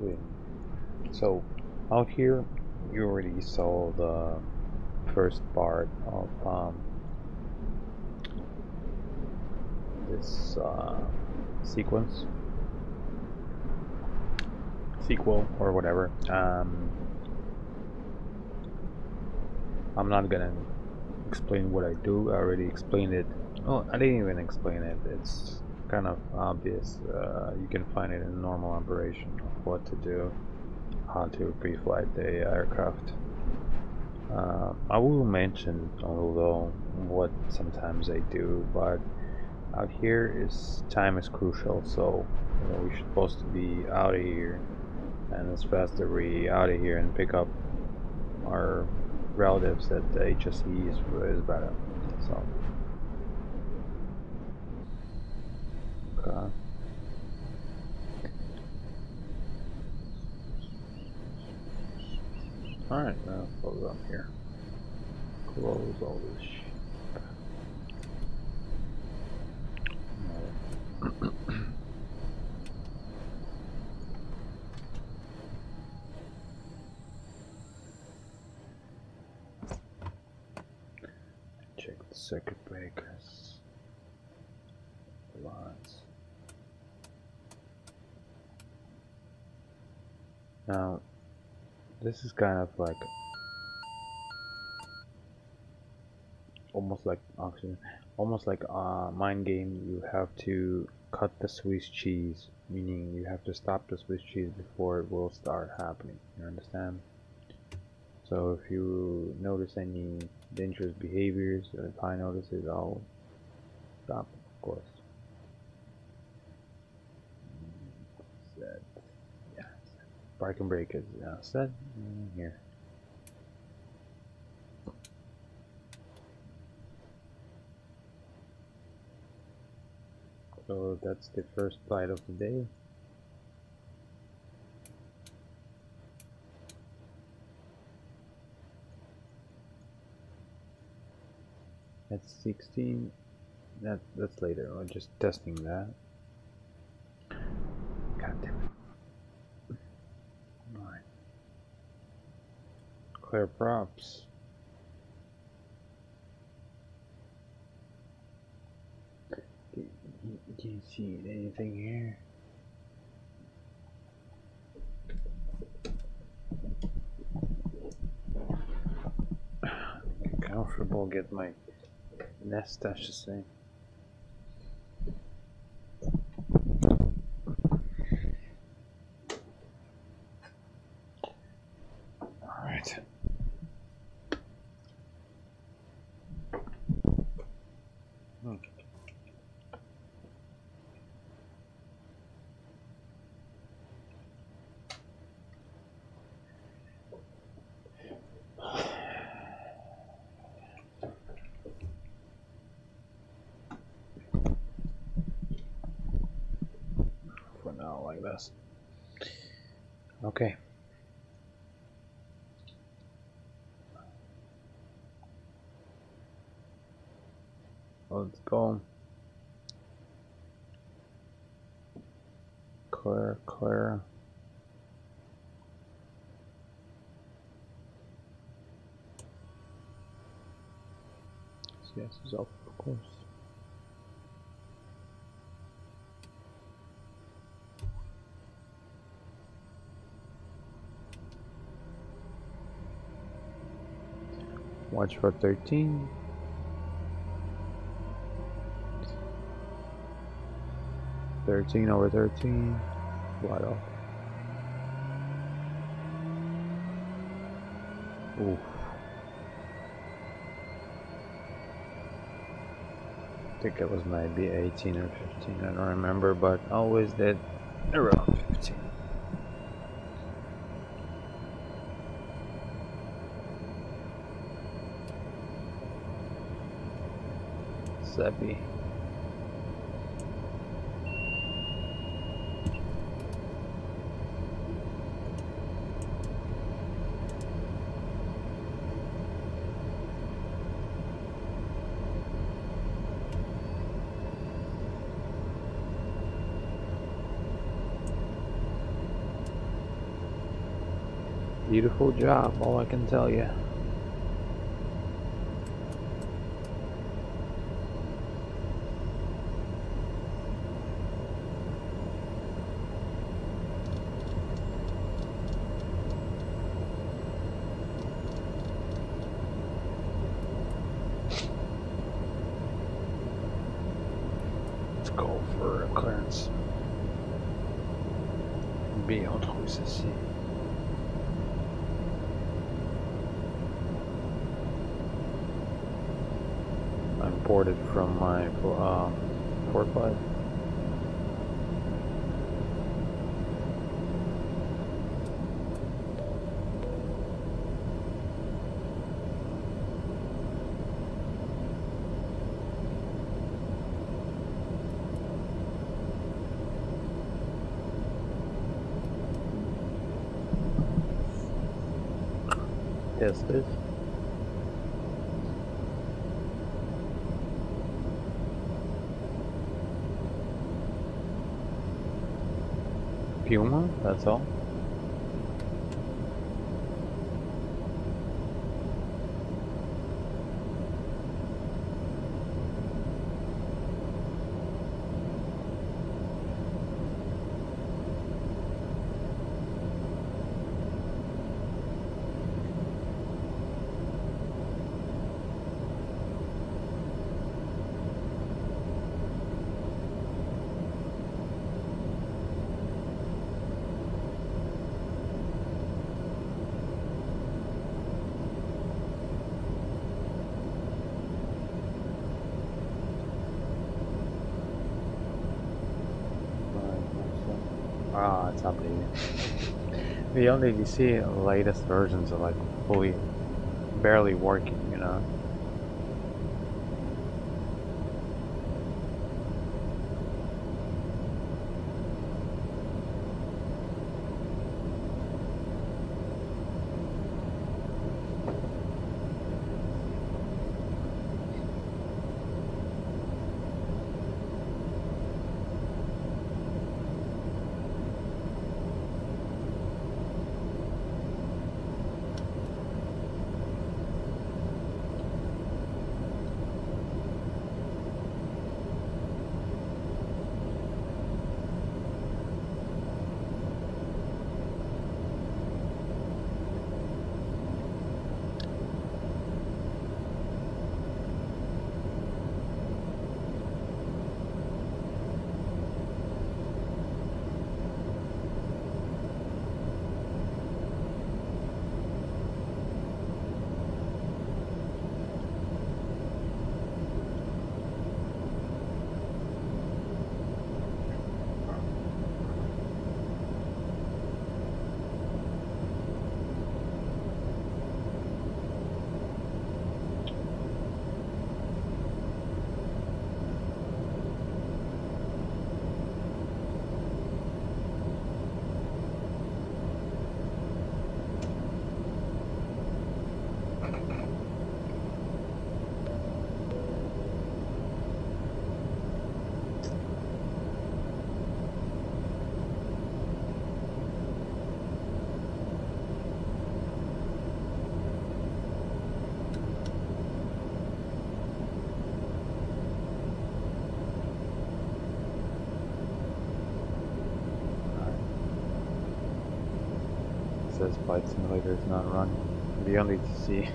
in. So out here you already saw the first part of this sequel or whatever. I'm not gonna explain what I do. I already explained it. Oh, I didn't even explain it. It's kind of obvious. You can find it in normal operation of what to do, how to pre-flight the aircraft. I will mention, although, what sometimes I do, but out here time is crucial, so we're supposed to be out of here, and as fast as we out of here and pick up our relatives at the HSE is better. So okay. Alright, now close up here. Close all this shit. Check the circuit breakers. Lots. Now, this is kind of like almost like oxygen, almost like a mind game. You have to cut the Swiss cheese, meaning you have to stop the Swiss cheese before it will start happening. You understand? So if you notice any dangerous behaviors, or if I notice it, I'll stop, of course. Set. Yeah. Parking brake is set. Here. So that's the first flight of the day. That's 16. That's later. I'm just testing that. God damn it. Alright. Clear props. Do you see anything here? Comfortable, get my nest, I should say. Alright. For now, like this. Okay. Let's go. Clear. CS is off, of course. Watch for 13. Over 13. Wide off. Oof. I think it was maybe 18 or 15, I don't remember, but always did around 15. Seppi. Beautiful job, all I can tell you. Let's go for a clearance. Bien entre ceci. I'm boarded from my 4-5. Yes, this. Puma, that's all. Ah, it's updated. The only you see latest versions are like fully, barely working, you know. Says Flight Simulator is not running. The only to see.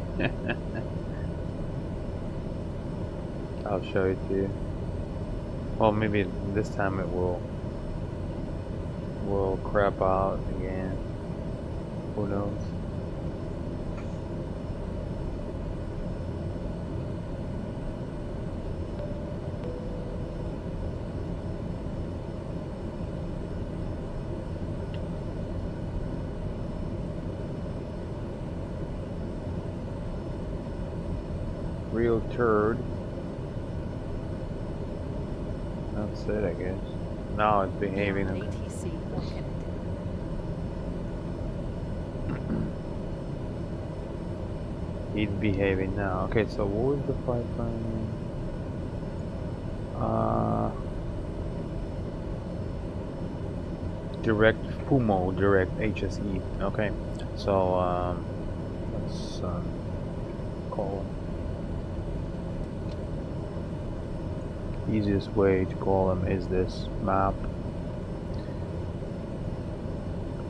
I'll show it to you. Well, maybe this time it will crap out again. Who knows? Real turd. That's it, I guess. Now it's behaving. ATC located. He's behaving now. Okay, so what was the pipeline? Direct Pumo Direct HSE. Okay, so let's call him. Easiest way to call him is this map.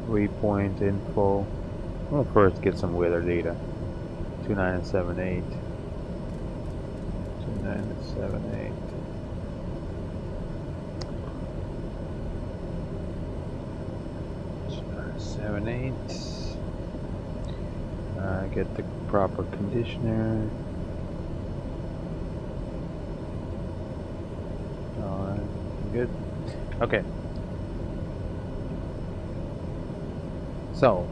Waypoint info. We'll first get some weather data. 2978. 2978. Get the proper conditioner. Alright, good. Okay. So,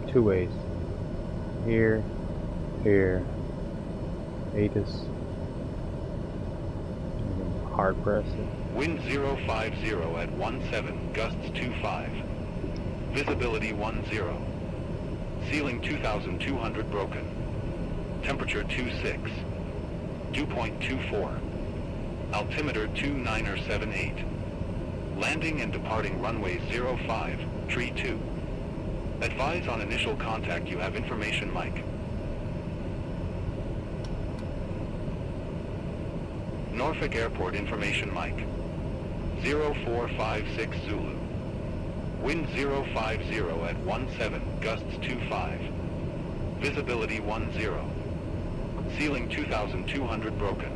two ways. Here, ATIS. Hard press it. Wind 050 at 17, gusts 25. Visibility 10. Ceiling 2,200 broken. Temperature 26. Dew point 24. Altimeter 2978. Landing and departing runway 05, tree 2. Advise on initial contact you have information, Mike. Norfolk Airport information, Mike. 0456 Zulu. Wind 050 at 17, gusts 25. Visibility 10. Ceiling 2,200 broken.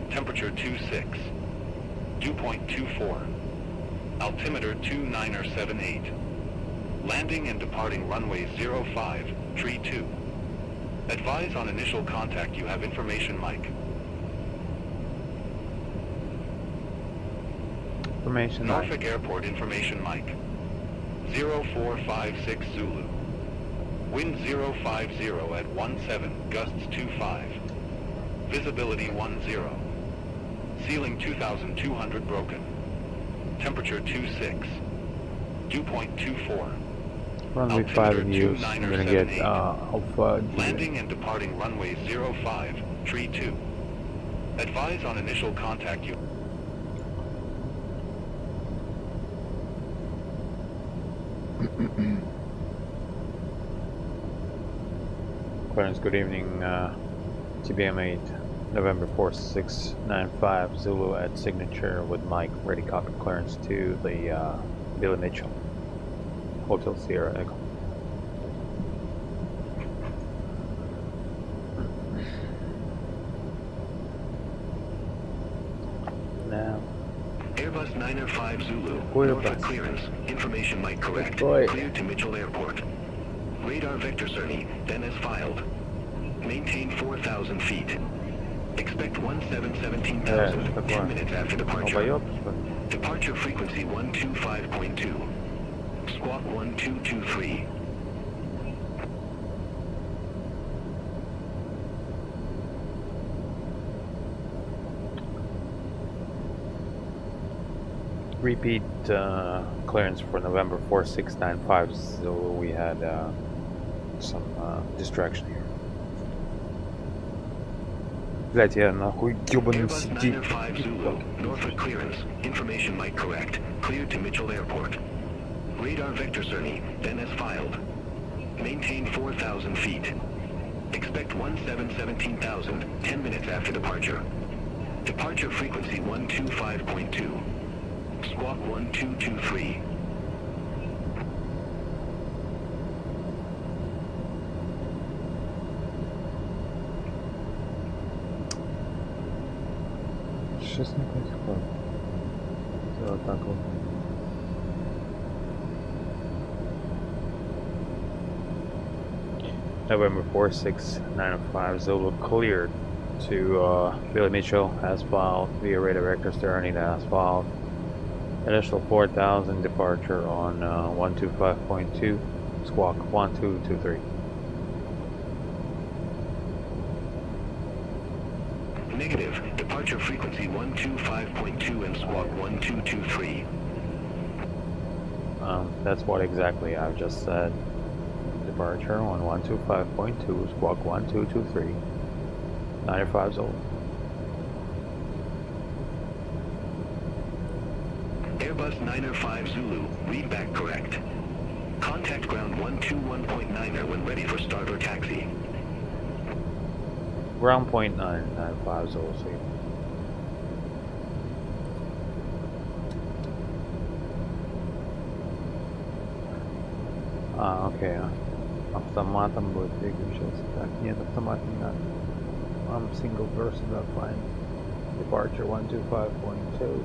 Temperature 26. Dew point 24. Altimeter 2978. Landing and departing runway 05, tree 2. Advise on initial contact you have information, Mike. Information Norfolk Airport information, Mike. 0456 Zulu. Wind 050 at 17, gusts 25. Visibility 10. Ceiling 2,200 broken. Temperature 26. Dew point 24. Runway 5 in use. I'm gonna get Alpha. Landing and departing runway 05, tree 2. Advise on initial contact you. Clarence, good evening. TBM 8, November 4695, Zulu at signature with Mike. Ready, copy. Clearance to the Billy Mitchell, Hotel Sierra Echo. Now, Airbus 905 Zulu, Airbus. Norfolk clearance. Information Mike correct. Deploy. Cleared to Mitchell Airport. Radar vector survey, then as filed. Maintain 4,000 feet. Expect 17,000, 10 minutes after departure. Departure frequency 125.2. Squawk 1223. repeat clearance for November 4695, so we had some distraction here. Блять, я нахуй ёбаный Airbus сети. 905 Zulu, Norfolk clearance. Information Mike correct. Cleared to Mitchell Airport. Radar vector survey, then as filed. Maintain 4,000 feet. Expect 17,000, 10 minutes after departure. Departure frequency 125.2. Squawk 1223. Сейчас не происходит. Вот так вот. November 4695, Zulu cleared to Billy Mitchell, asphalt, via radar vector turning to asphalt. Initial 4,000 departure on 125.2, squawk 1223. Negative. Departure frequency 125.2 and squawk 1223. That's what exactly I've just said. Departure on 125.2, squawk 1223. 95 Zulu. Airbus 905 Zulu, read back correct. Contact ground 121.9er when ready for start or taxi. Ground point 995 Zulu. Окей. Автоматом будет переключаться. Так, нет, автомат не надо. I'm single person, that's fine. Departure 125.2.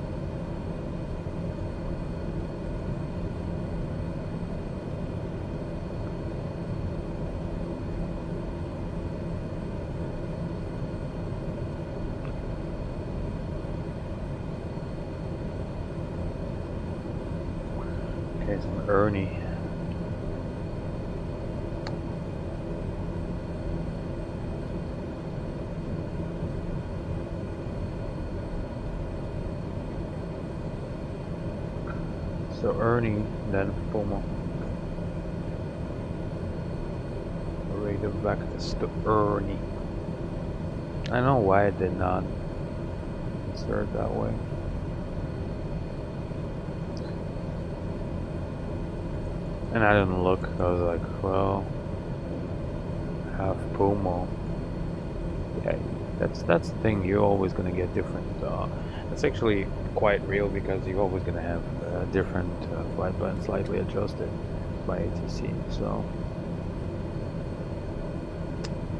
Okay, some Ernie. So Ernie, then Puma. Radio vectors to Ernie. I know why I did not insert that way. And I didn't look. I was like, well, have Puma. Yeah, that's the thing. You're always gonna get different. It's actually quite real because you're always gonna have different flight plan slightly adjusted by ATC. So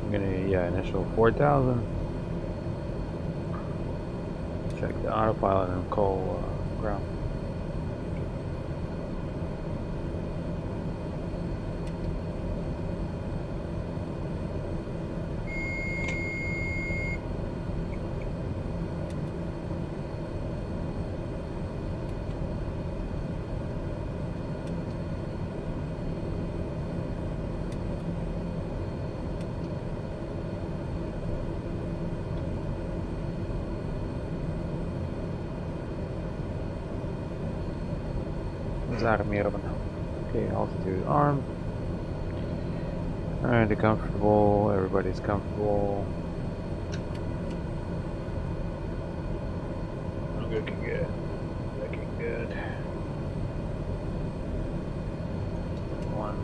I'm gonna initial 4,000. Check the autopilot and call ground. Zarmировано. Okay, altitude armed. Alright, they're comfortable, everybody's comfortable. Looking good. Looking good. One.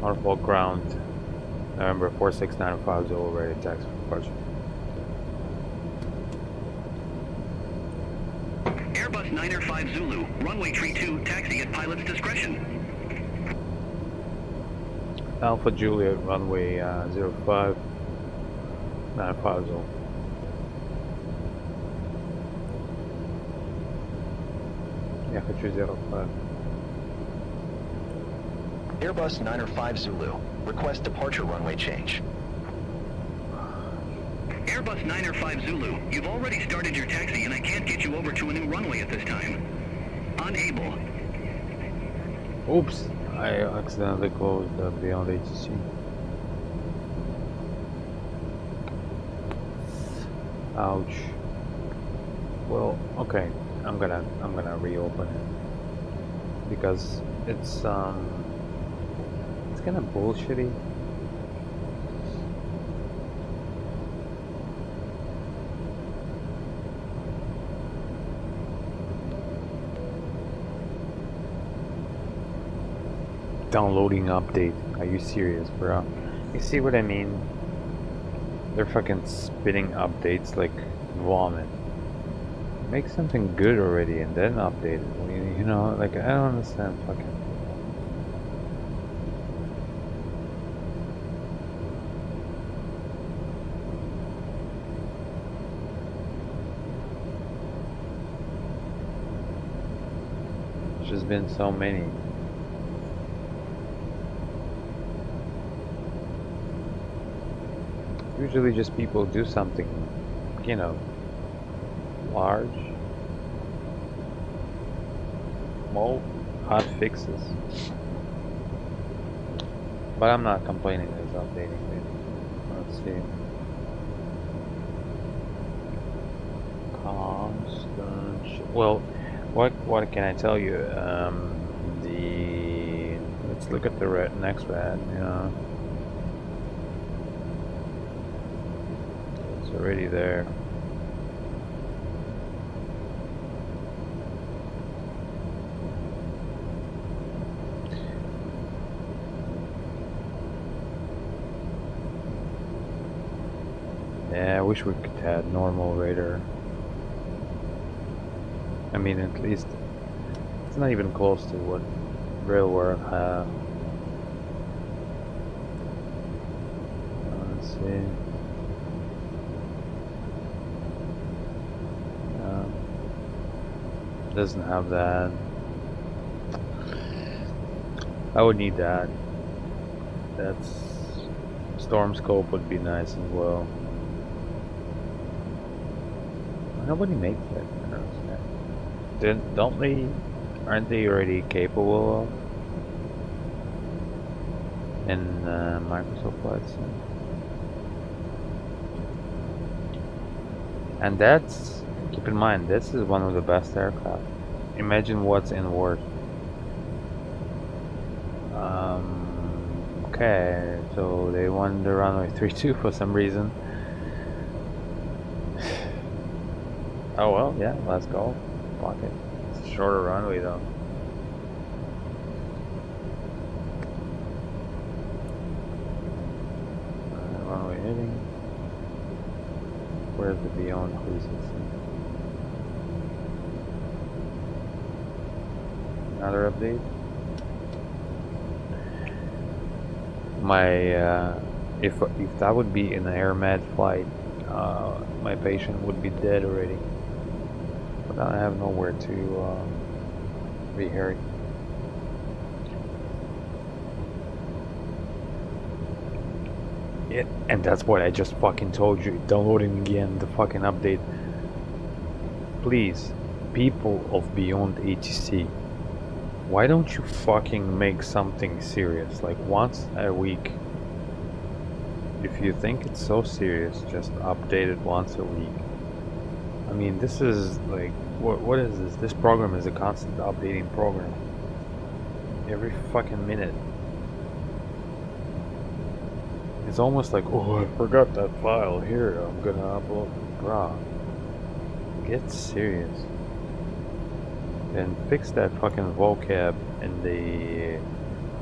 Norfolk ground. November 46950 ready taxi for departure. Airbus 905 Zulu, runway tree 2, taxi at pilot's discretion. Alpha Juliet, runway 05 950. Я хочу 05. Airbus 905 Zulu, request departure runway change. Airbus 905 Zulu, you've already started your taxi and I can't get you over to a new runway at this time. Unable. Oops, I accidentally closed beyond ATC. Ouch. Well, okay, I'm gonna reopen it because it's kind of bullshitty. Downloading update. Are you serious, bro? You see what I mean? They're fucking spitting updates like vomit. Make something good already and then update it. You know, like I don't understand fucking. There's been so many. Usually just people do something, you know, large, small, hot fixes. But I'm not complaining that it's updating it. Let's see. Constant. Well, what can I tell you? Let's look at the next red. You know. It's already there. Yeah, I wish we could have normal radar. I mean, at least it's not even close to what real world have. Let's see. Doesn't have that. I would need that. That's storm scope would be nice as well. Nobody makes it. Don't they? Aren't they already capable of? In Microsoft Flight Sim? And that's, keep in mind, this is one of the best aircraft. Imagine what's in worse. Okay, so they won the runway 32 for some reason. Oh well, yeah, let's go. Fuck it. It's a shorter runway though. Runway hitting. Where's the beyond cruises? Another update. My if that would be an AirMed flight, my patient would be dead already. But I have nowhere to be hurried. Yeah, and that's what I just fucking told you. Downloading again the fucking update. Please, people of Beyond ATC, why don't you fucking make something serious? Like once a week. If you think it's so serious, just update it once a week. I mean, this is like, what is this? This program is a constant updating program. Every fucking minute. It's almost like, oh, I forgot that file. Here, I'm gonna upload. Bruh. Get serious. And fix that fucking vocab in the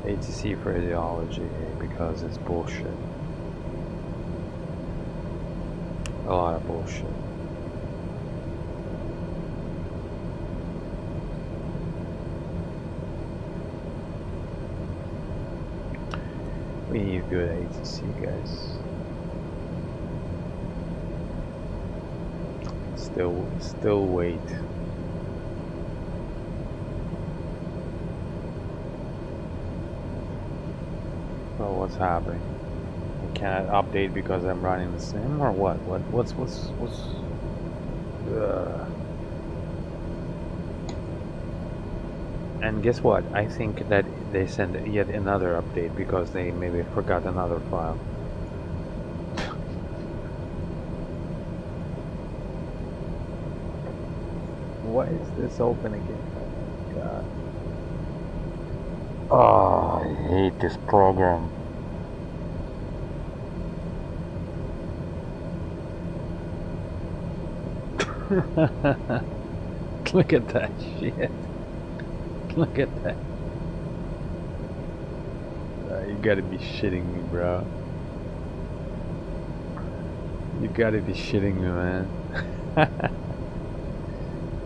ATC phraseology because it's bullshit. A lot of bullshit. We need good ATC, guys. Still wait. So what's happening? I cannot update because I'm running the sim, or what? What's And guess what? I think that they sent yet another update because they maybe forgot another file. Why is this open again? Oh, God. Oh, I hate this program. Look at that shit. Look at that. You gotta be shitting me, bro. You gotta be shitting me, man.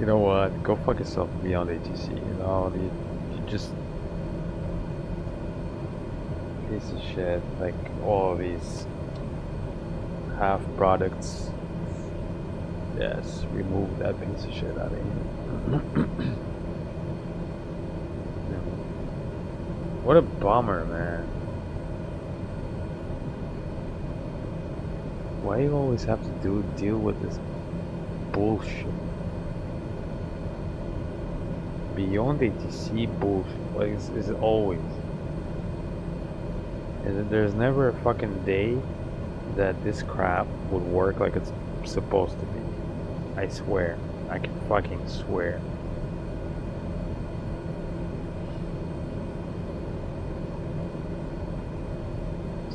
You know what? Go fuck yourself Beyond ATC. You know, you just piece of shit. Like all of these half products. Yes, remove that piece of shit out of here. What a bummer, man. Why do you always have to deal with this bullshit? Beyond ATC bullshit, like is it always? There's never a fucking day that this crap would work like it's supposed to be. I swear. I can fucking swear.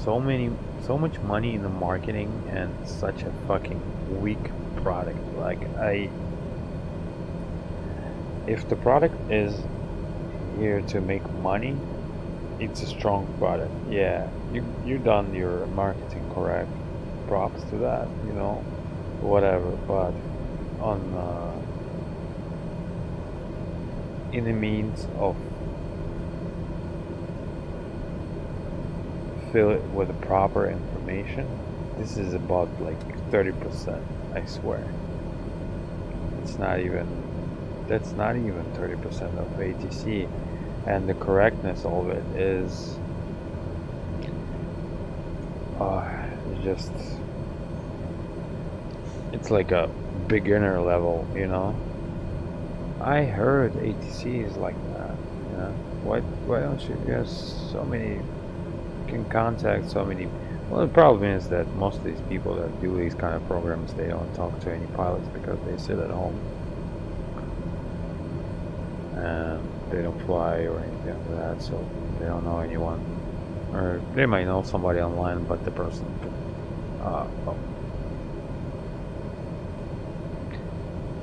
So many so much money in the marketing and such a fucking weak product. Like if the product is here to make money, it's a strong product. Yeah, you done your marketing correct. Props to that, you know, whatever. But on in the means of fill it with the proper information, this is about like 30%, I swear. It's not even, that's not even 30% of ATC, and the correctness of it is just, it's like a beginner level, you know. I heard ATC is like that, you know. Why don't you guys, so many can contact so many. Well, the problem is that most of these people that do these kind of programs, they don't talk to any pilots because they sit at home and they don't fly or anything like that, so they don't know anyone, or they might know somebody online, but the person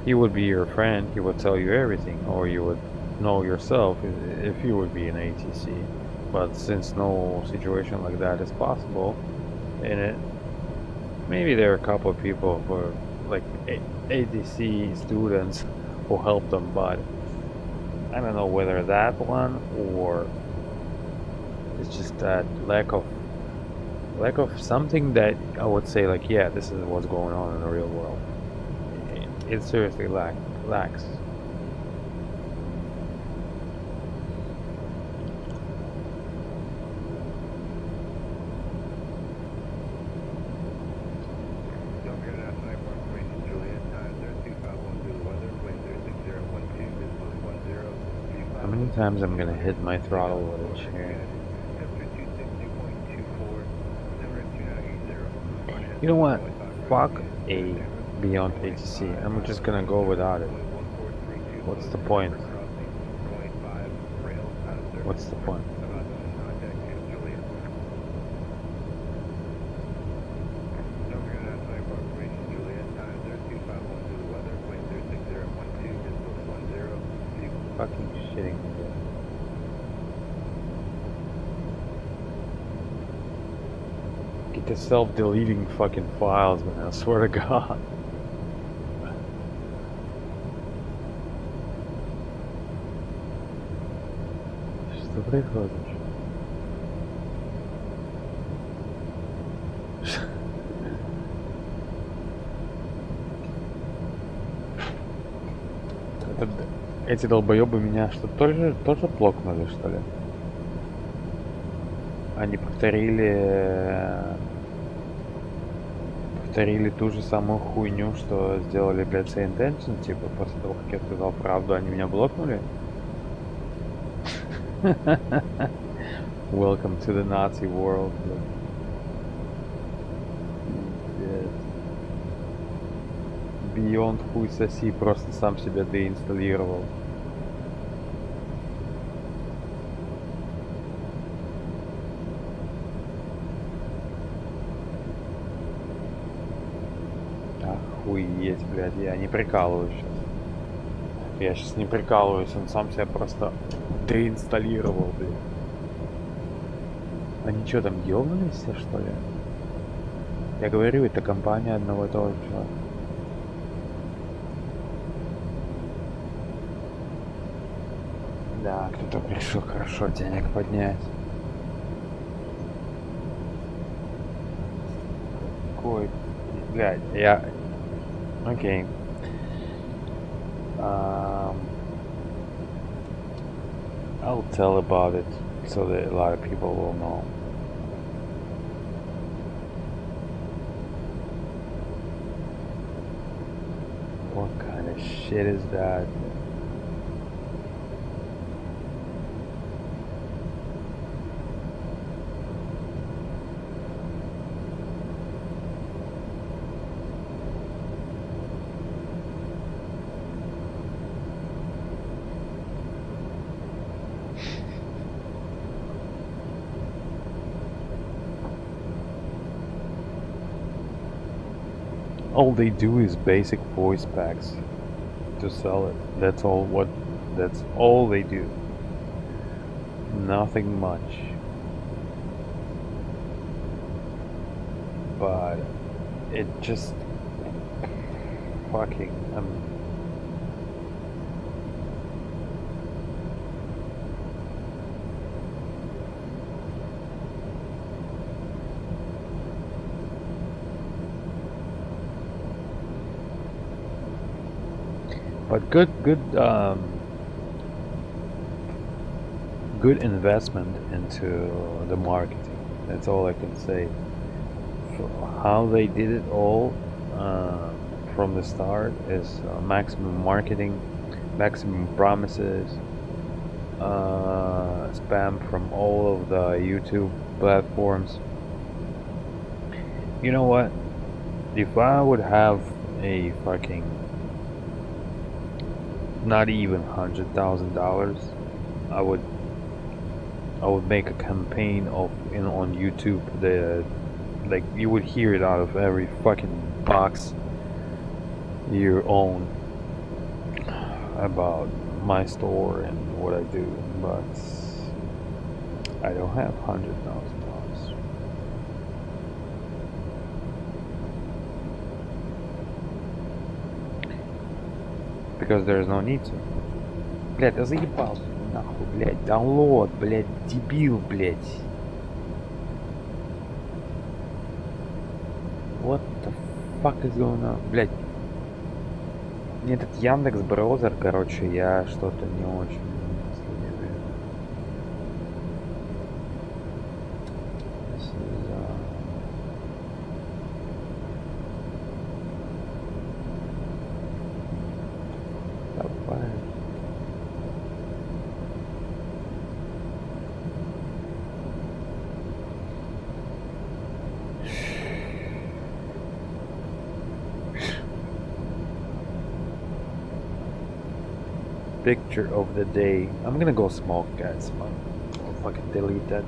he would be your friend, he would tell you everything, or you would know yourself if you would be an ATC. But since no situation like that is possible in it, maybe there are a couple of people who are like ATC students who help them, but I don't know whether that one or it's just that lack of something that I would say like, yeah, this is what's going on in the real world. It seriously lacks. How many times I'm gonna hit my throttle with it here? You know what? Fuck a Beyond ATC. I'm just gonna go without it. What's the point? What's the point? Fucking shitting me. Get the self-deleting fucking files, man, I swear to God. Что происходит? Эти долбоебы меня что, тоже блокнули, что ли? Они повторили ту же самую хуйню, что сделали, блядь, с Intention, типа, после того, как я сказал правду, они меня блокнули? Welcome to the Nazi world. Beyond хуй соси, просто сам себя деинсталлировал. Охуеть, блядь, я не прикалываюсь сейчас. Я сейчас не прикалываюсь, он сам себя просто деинсталлировал, блядь. Они что там, ёбнулись все, что ли? Я говорю, это компания одного и того же человека. Да, кто-то решил хорошо денег поднять. Какой, блядь, я... Окей. I'll tell about it so that a lot of people will know. What kind of shit is that? all they do is basic voice packs to sell it. That's all they do. Nothing much. But it just fucking but good investment into the marketing. That's all I can say. How they did it all from the start is maximum marketing, maximum promises, spam from all of the YouTube platforms. You know what? If I would have a fucking not even $100,000, I would make a campaign on YouTube that, like, you would hear it out of every fucking box you own about my store and what I do, but I don't have $100,000. Because there's no need to. Блядь, я заебался нахуй, блядь, download, блядь, дебил, блядь. What the fuck is going on? Блядь. Этот Яндекс браузер, короче, я что-то не очень следую. Давай. Picture of the day. I'm gonna go smoke, guys. I'll fucking delete that.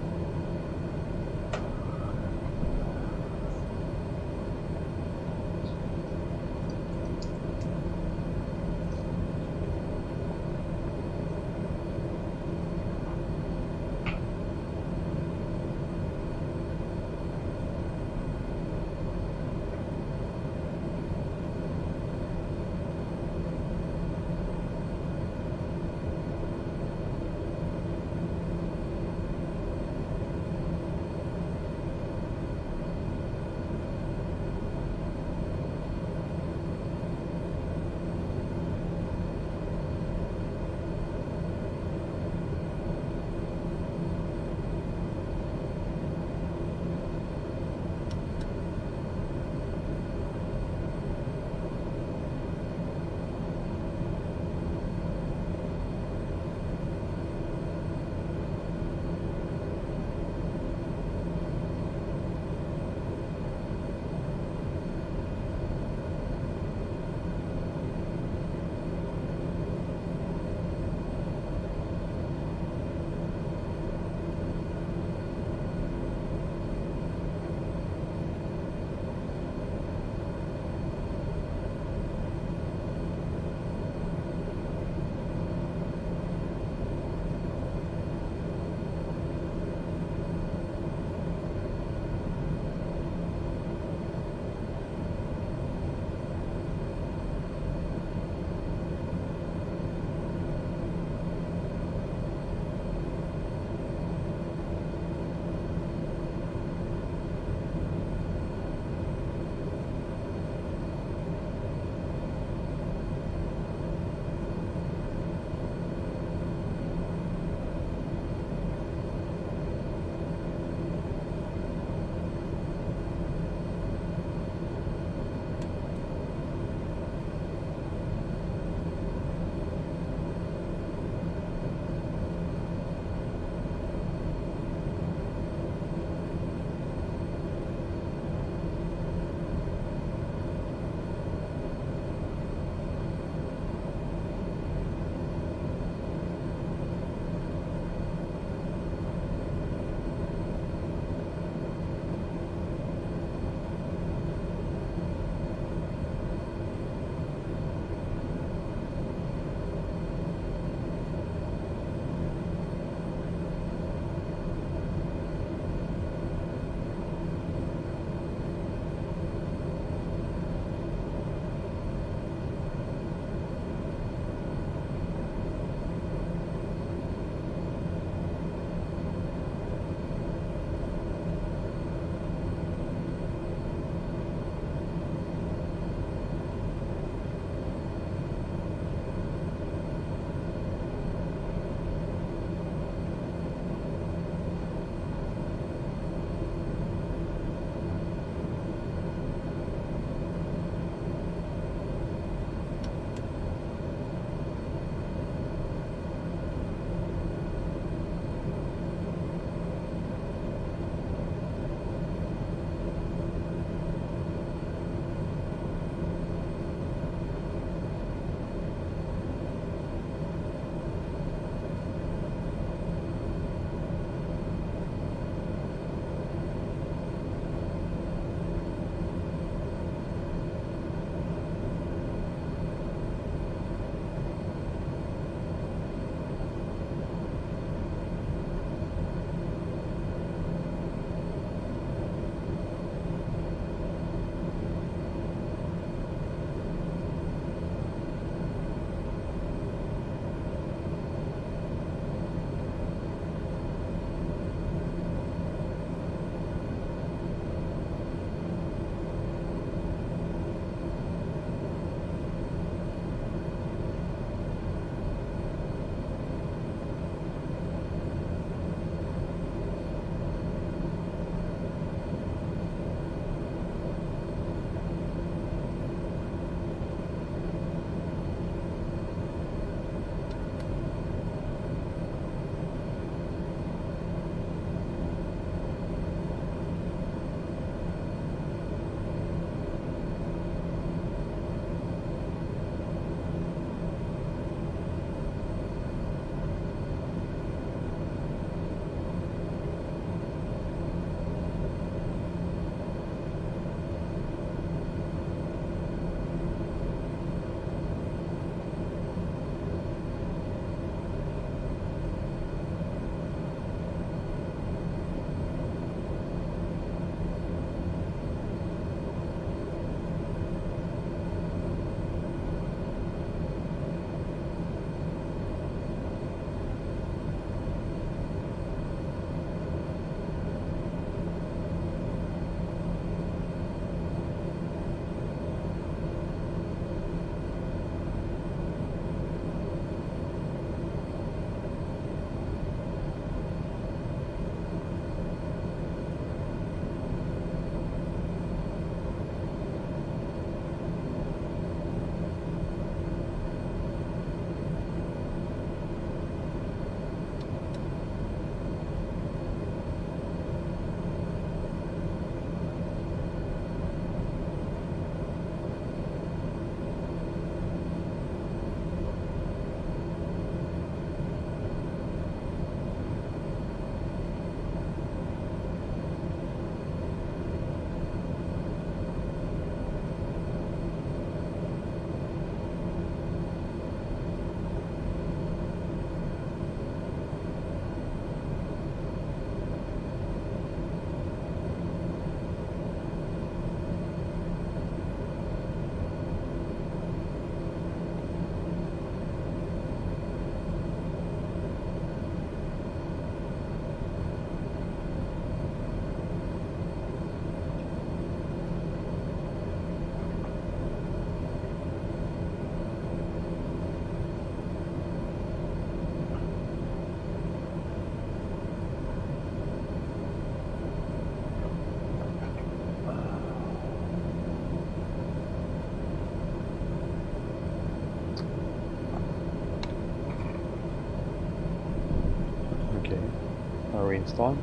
install.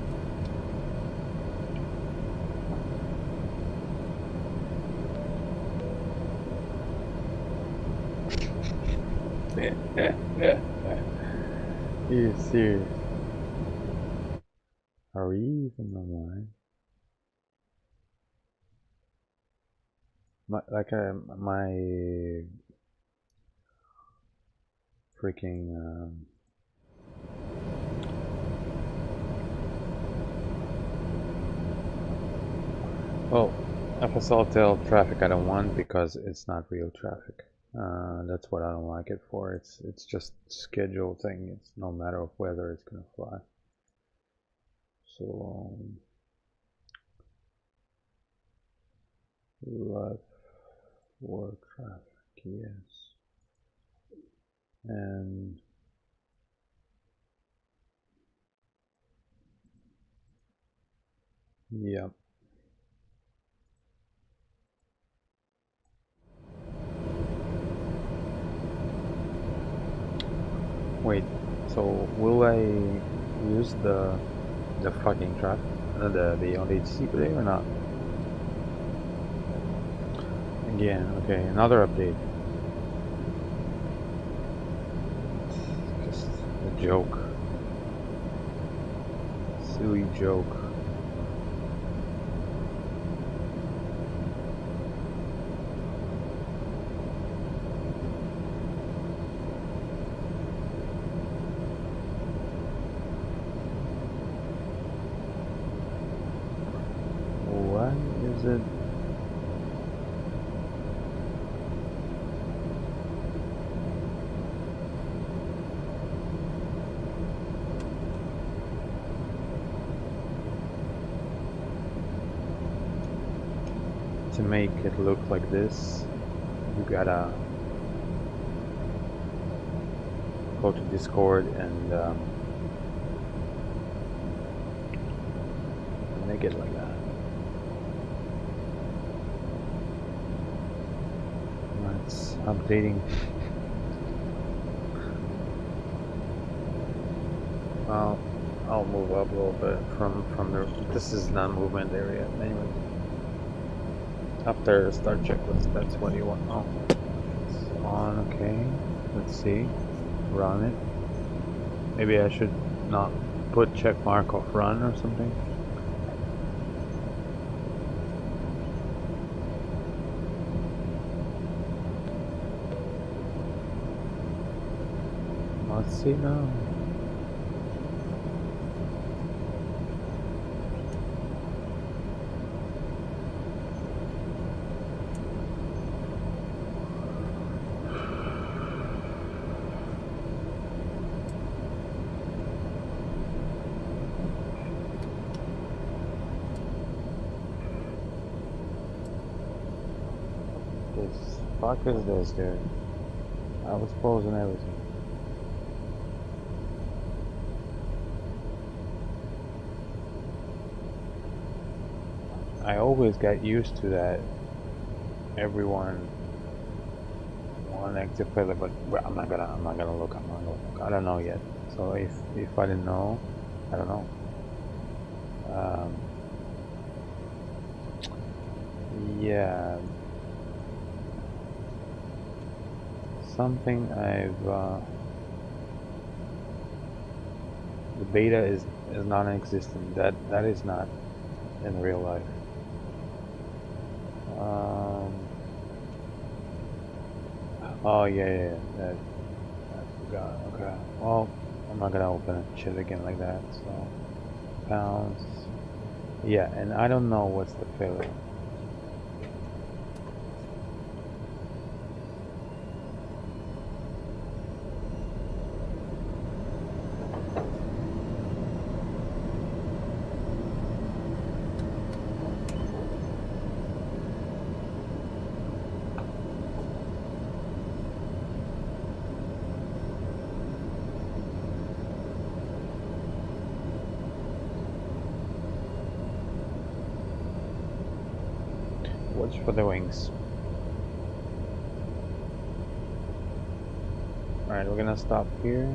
You serious? Are we even online? My freaking well, FSL tell traffic I don't want because it's not real traffic. That's what I don't like it for. It's just schedule thing. It's no matter of whether it's gonna fly. So left for traffic, yes, and yep. Wait, so will I use the fucking traffic, the ODC today or not? Again, okay, another update. It's just a joke, silly joke. What is it? To make it look like this, you gotta go to Discord and make it like that. It's updating. Well, I'll move up a little bit from the. This is non-movement area anyway. After start checklist, that's what you want. Oh, it's on. Okay, let's see. Run it. Maybe I should not put check mark of run or something. Let's see now. Fuck is this, dude? I was posing everything. I always get used to that. Everyone one active player, but I'm not gonna look. I don't know yet. So if I didn't know, I don't know. Yeah. Something I've the beta is non-existent. That is not in real life. Oh yeah, that I forgot. Okay, well, I'm not gonna open shit again like that. So pounds, yeah, and I don't know what's the failure. Watch for the wings. Alright, we're gonna stop here.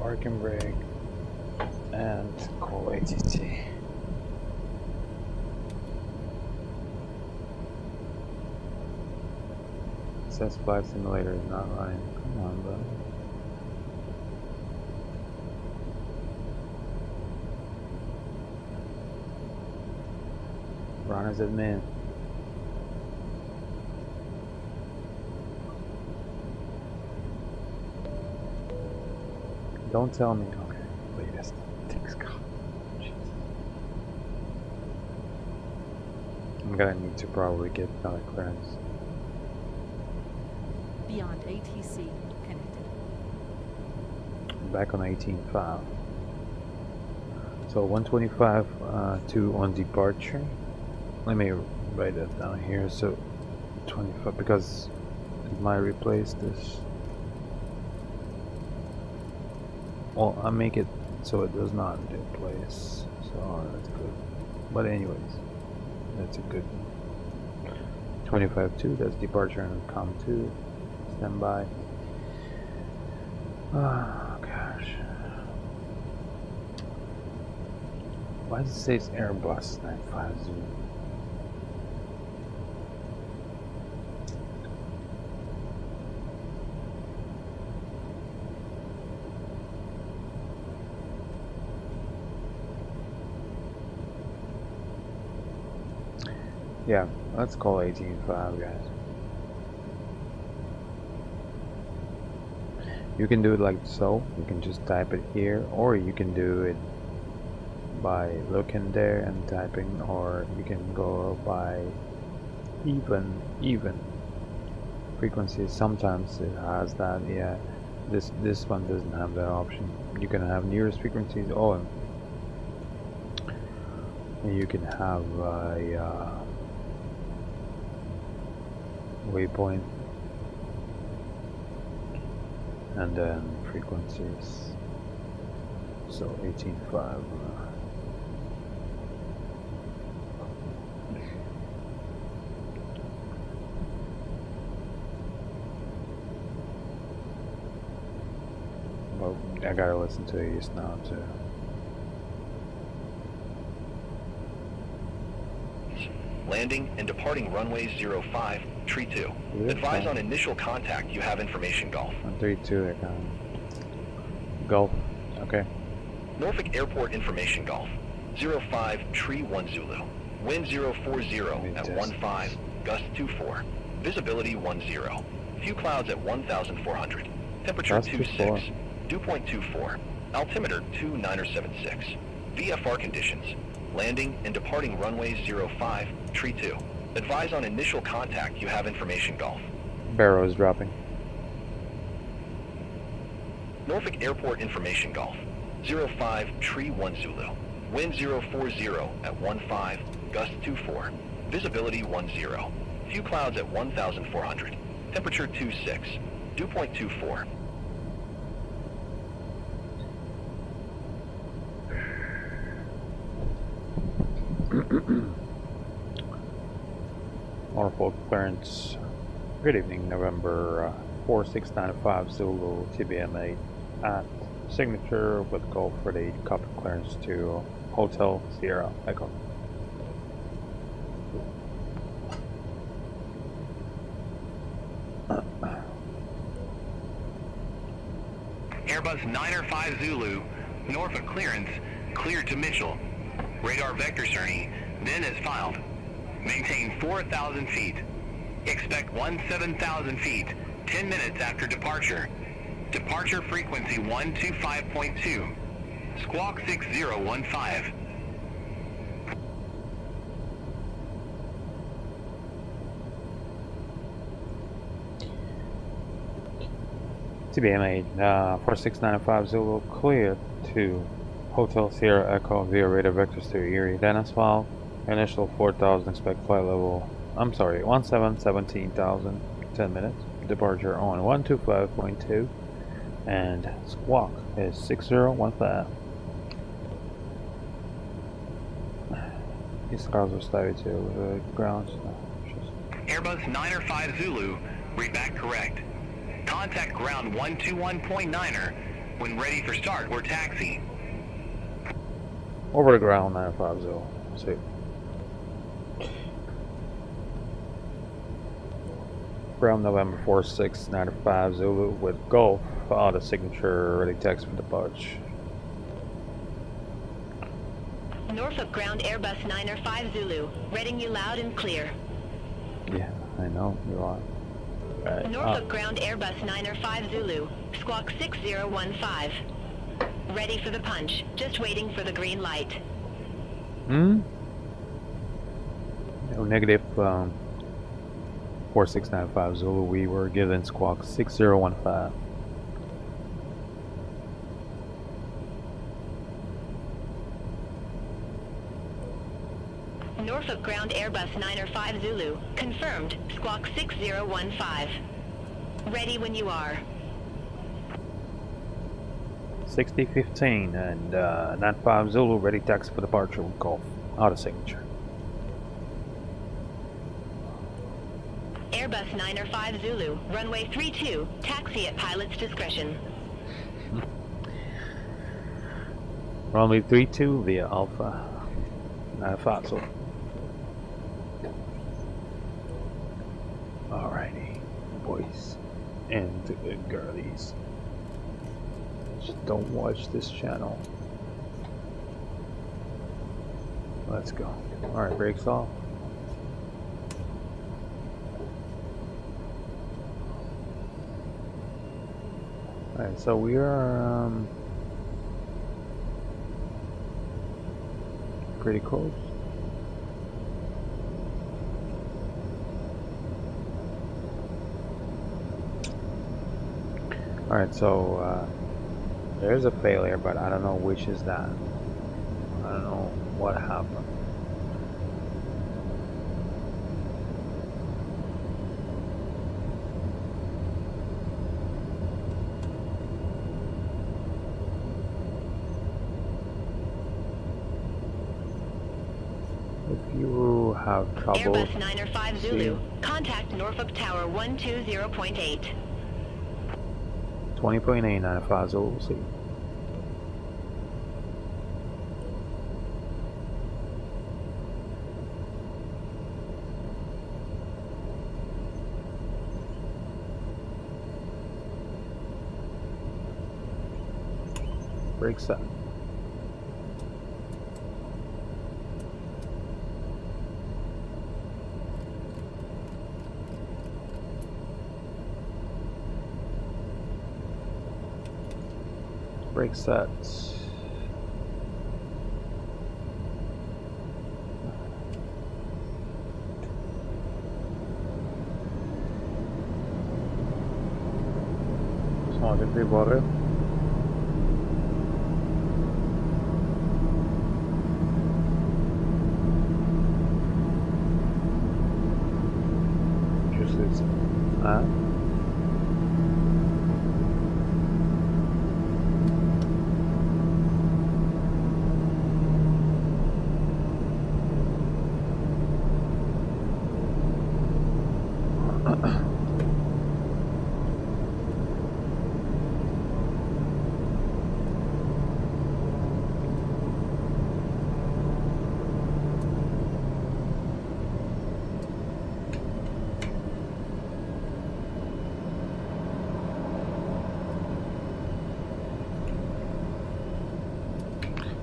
parking brake and call ATC. Says flight simulator is not running. Come on, buddy. Run as admin. Don't tell me. Okay, latest. Things go. Jesus. I'm gonna need to probably get another clearance. Beyond ATC connected. Back on 18.5. So 125 to on departure. Let me write that down here. So 25 because it might replace this. Well, I make it so it does not replace. So that's good. But anyways, that's a good one. 25.2. That's departure and COM 2. Stand by. Oh gosh. Why does it say it's Airbus 950? Yeah, let's call 18.5, guys. You can do it like so. You can just type it here, or you can do it by looking there and typing, or you can go by even frequencies. Sometimes it has that. Yeah, this one doesn't have that option. You can have nearest frequencies, and you can have a waypoint, and then frequencies. So 18.5. Well, I gotta listen to these now too. Landing and departing runway 05, tree 2. Advise on initial contact you have information, Golf. On 3-2, they're coming. Golf. Okay. Norfolk Airport information, Golf. 05, tree 1 Zulu. Wind 040 at 15, gust 24. Visibility 10. Few clouds at 1,400. Temperature 26. Dew point 24. Altimeter 2976. VFR conditions. Landing and departing runway 05, tree 2. Advise on initial contact you have information, Golf. Barrow is dropping. Norfolk Airport information, Golf. 05, tree 1 Zulu. Wind 040 at 15, gust 24. Visibility 10. Few clouds at 1,400. Temperature 26. Dew point 24. Norfolk clearance. Good evening, November 4695 Zulu TBM 8 at signature with Gulf 48 copy clearance to Hotel Sierra Echo. Airbus 905 Zulu, Norfolk clearance, cleared to Mitchell. Radar vector journey, then is filed. Maintain 4,000 feet. Expect 17,000 feet, 10 minutes after departure. Departure frequency 125.2. Squawk 6015. TBM 8, 4695 Zulu, clear to Hotel Sierra Echo via radar vectors to Erie. Then as well, initial 4,000, expect flight level, 17,000, 10 minutes. Departure on 125.2, and squawk is 6015. These cars are started to the ground. Airbus 905 Zulu, read back correct. Contact ground 121.9er, When ready for start, we're taxiing. Over the ground 950. See. Ground November 4695 Zulu with Golf. Auto signature ready text for departure. Norfolk ground Airbus 905 Zulu, reading you loud and clear. Yeah, I know you are. Right. Norfolk ground Airbus 905 Zulu, squawk 6015. Ready for the punch, just waiting for the green light. No, negative 4695 Zulu, we were given squawk 6015. Norfolk ground Airbus 905 Zulu, confirmed, squawk 6015. Ready when you are. 6015 and 95 Zulu, ready text for departure with Golf. Auto signature. Airbus 905 Zulu, runway 32, taxi at pilot's discretion. Runway 32 via Alpha 95 Zulu. Alrighty, boys and girlies. Just don't watch this channel. Let's go. Alright, brakes off. Alright, so we are pretty close. Alright, so there's a failure, but I don't know which is that. I don't know what happened. If you have trouble... Airbus 905 Zulu, contact Norfolk Tower 120.8. 20.8, 95 Zulu, see. Brake set. Brake set. Smaller bit water. Just this.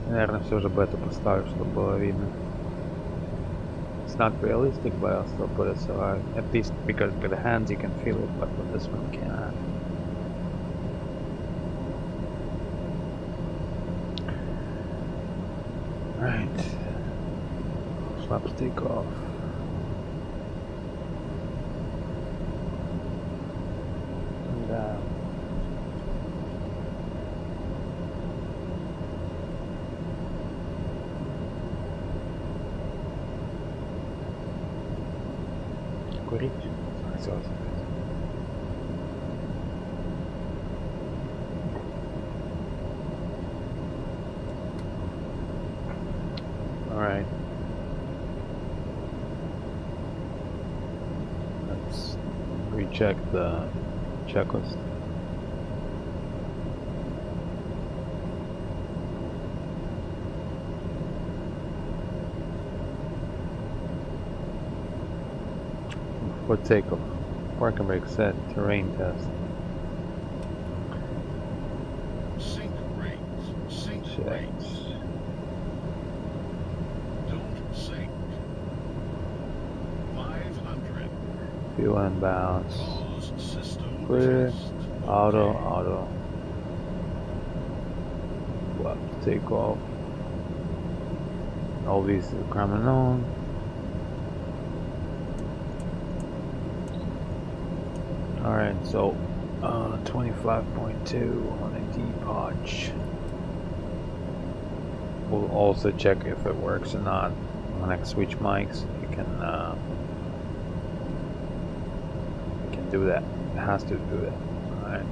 Наверное, все же бету поставлю, чтобы было видно. It's not realistic, but I'll still put it so at least because with the hands you can feel it, but with this one you can't. Right. Flaps take off. And курить. Хотелось. Alright. Let's recheck the checklist. For takeoff. Parking brake set. Terrain test. Sink brakes. Sink Checked. brakes. Don't sink. 500. Fuel and bounce. Cause system Clear. test. Auto. Well, take off. All these are coming on. Alright, so 25.2 on a D-Podge. We'll also check if it works or not. When I switch mics, you can do that. It has to do that. Alright.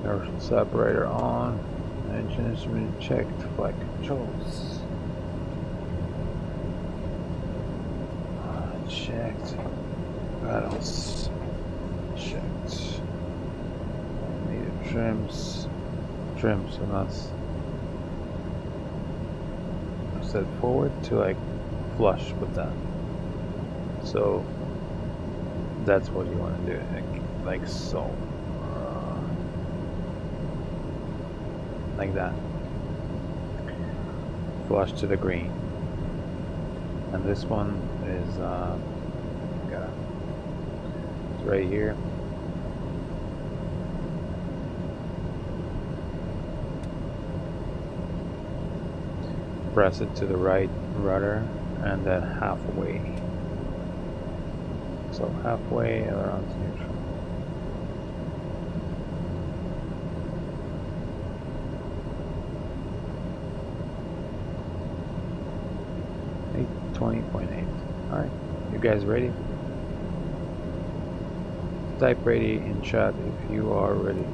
Inertial separator on. Engine instrument checked. Flight controls. Checked. Rattles. Checked. Needed trims. Trims, and that's set forward to like flush with that. So that's what you want to do, like so. Like that. Flush to the green. And this one is it's right here. Press it to the right rudder and then halfway. So halfway around neutral. Eight 20.8. Alright, you guys ready? Type ready in chat if you are ready.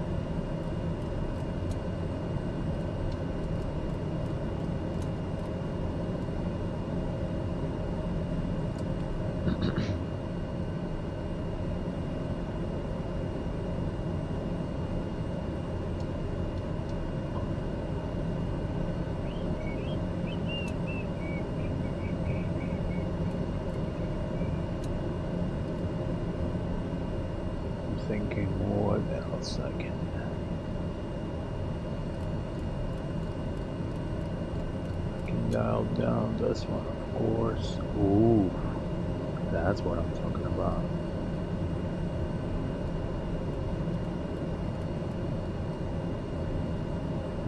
Thinking what else I can dial down this one, of course. Ooh, that's what I'm talking about.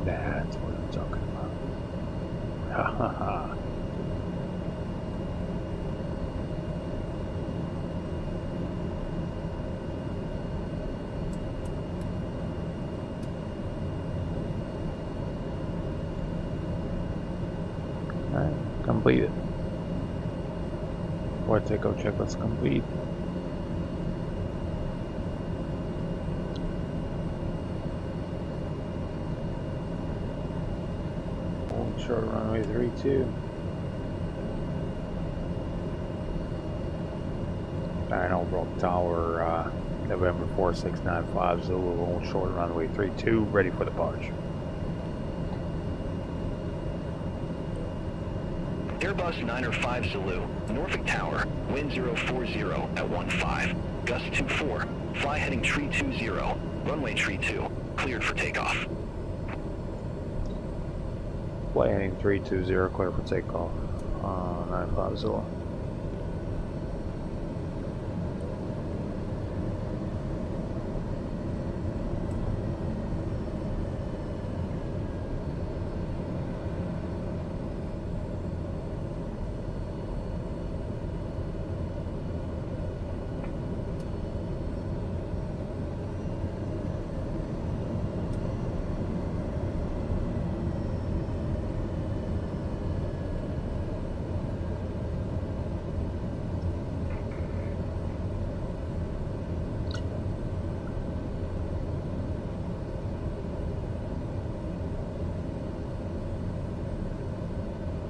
That's what I'm talking about. Ha ha ha. Completed. Port takeoff checklist complete. Hold short runway 32. Final Broke Tower, November 4695 Zulu, hold short runway 32, ready for departure. Airbus 905 Zulu, Norfolk Tower, wind 040 at 15, gust 24, fly heading tree 20, runway tree 2, cleared for takeoff. Fly heading 320, clear for takeoff, 95 Zulu.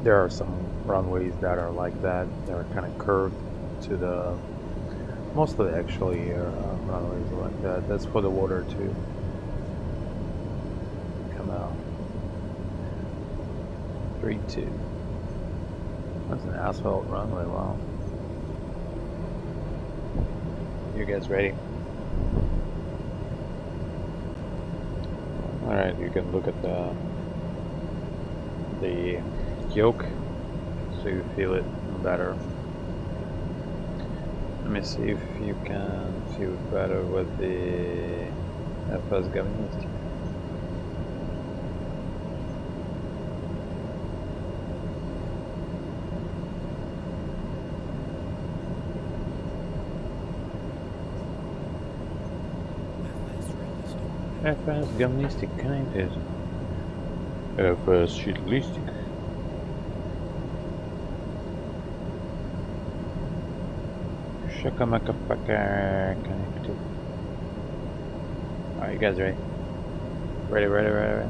There are some runways that are like that. They're kind of curved to the... Most of the actually runways are like that. That's for the water to come out. 3-2. That's an asphalt runway, wow. You guys ready? Alright, you can look at the yoke so you feel it better. Let me see if you can feel it better with the FS Governist. FS Gymnastic connected. FS Shitlistic. Shakamaka connected. Alright, you guys ready? Ready.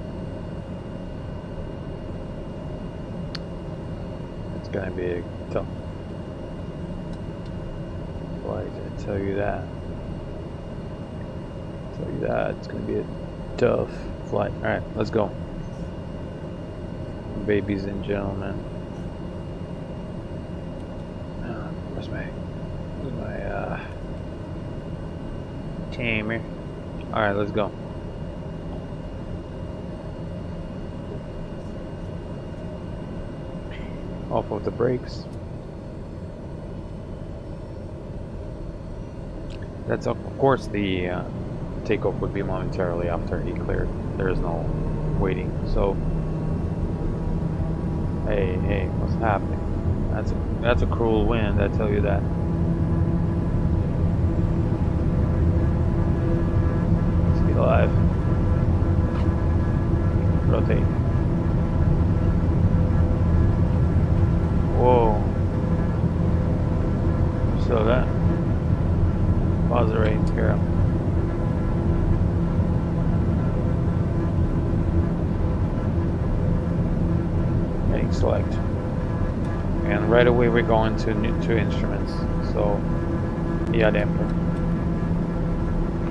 It's gonna be tough. Why did I tell you that? Tell you that it's gonna be a tough flight. Alright, let's go. Babies and gentlemen. Where's my timer? Alright, let's go. Off of the brakes. That's of course the takeoff would be momentarily after he cleared. There is no waiting. So, hey, what's happening? That's a cruel wind. I tell you that. Stay alive. Rotate. Whoa. So that. Pause the rain here. Select, and right away we're going to instruments. So, yeah, damper.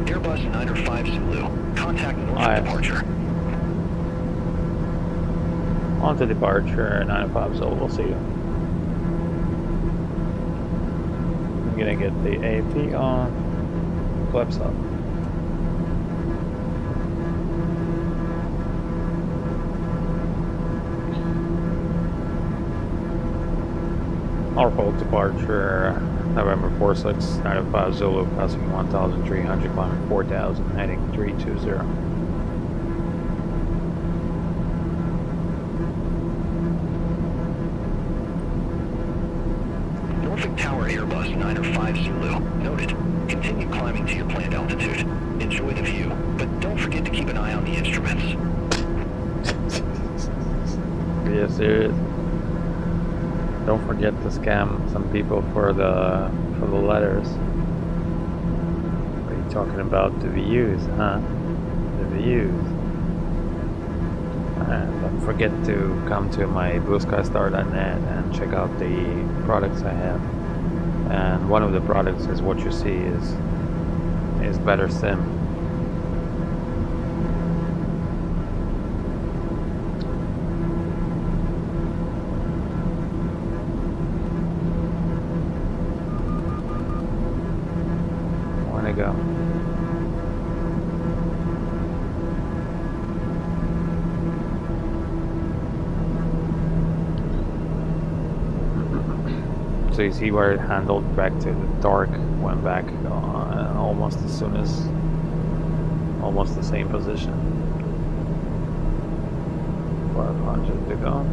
Airbus 905 Zulu. Contact Norfolk departure. On to departure 905 Zulu. We'll see you. I'm gonna get the AP on. Flaps up. Norfolk departure, November 46, 905 Zulu, passing 1,300, climbing 4,000, heading 320. Norfolk Tower Airbus 905 Zulu. Noted. Continue climbing to your planned altitude. Enjoy the view, but don't forget to keep an eye on the instruments. Yes, serious. Don't forget to scam some people for the letters. What are you talking about? The views, huh? The views. And don't forget to come to my blueskystar.net and check out the products I have. And one of the products is what you see is Better Sim. Go. So you see where it handled back to the dark, went back almost as soon as almost the same position. 500 to go.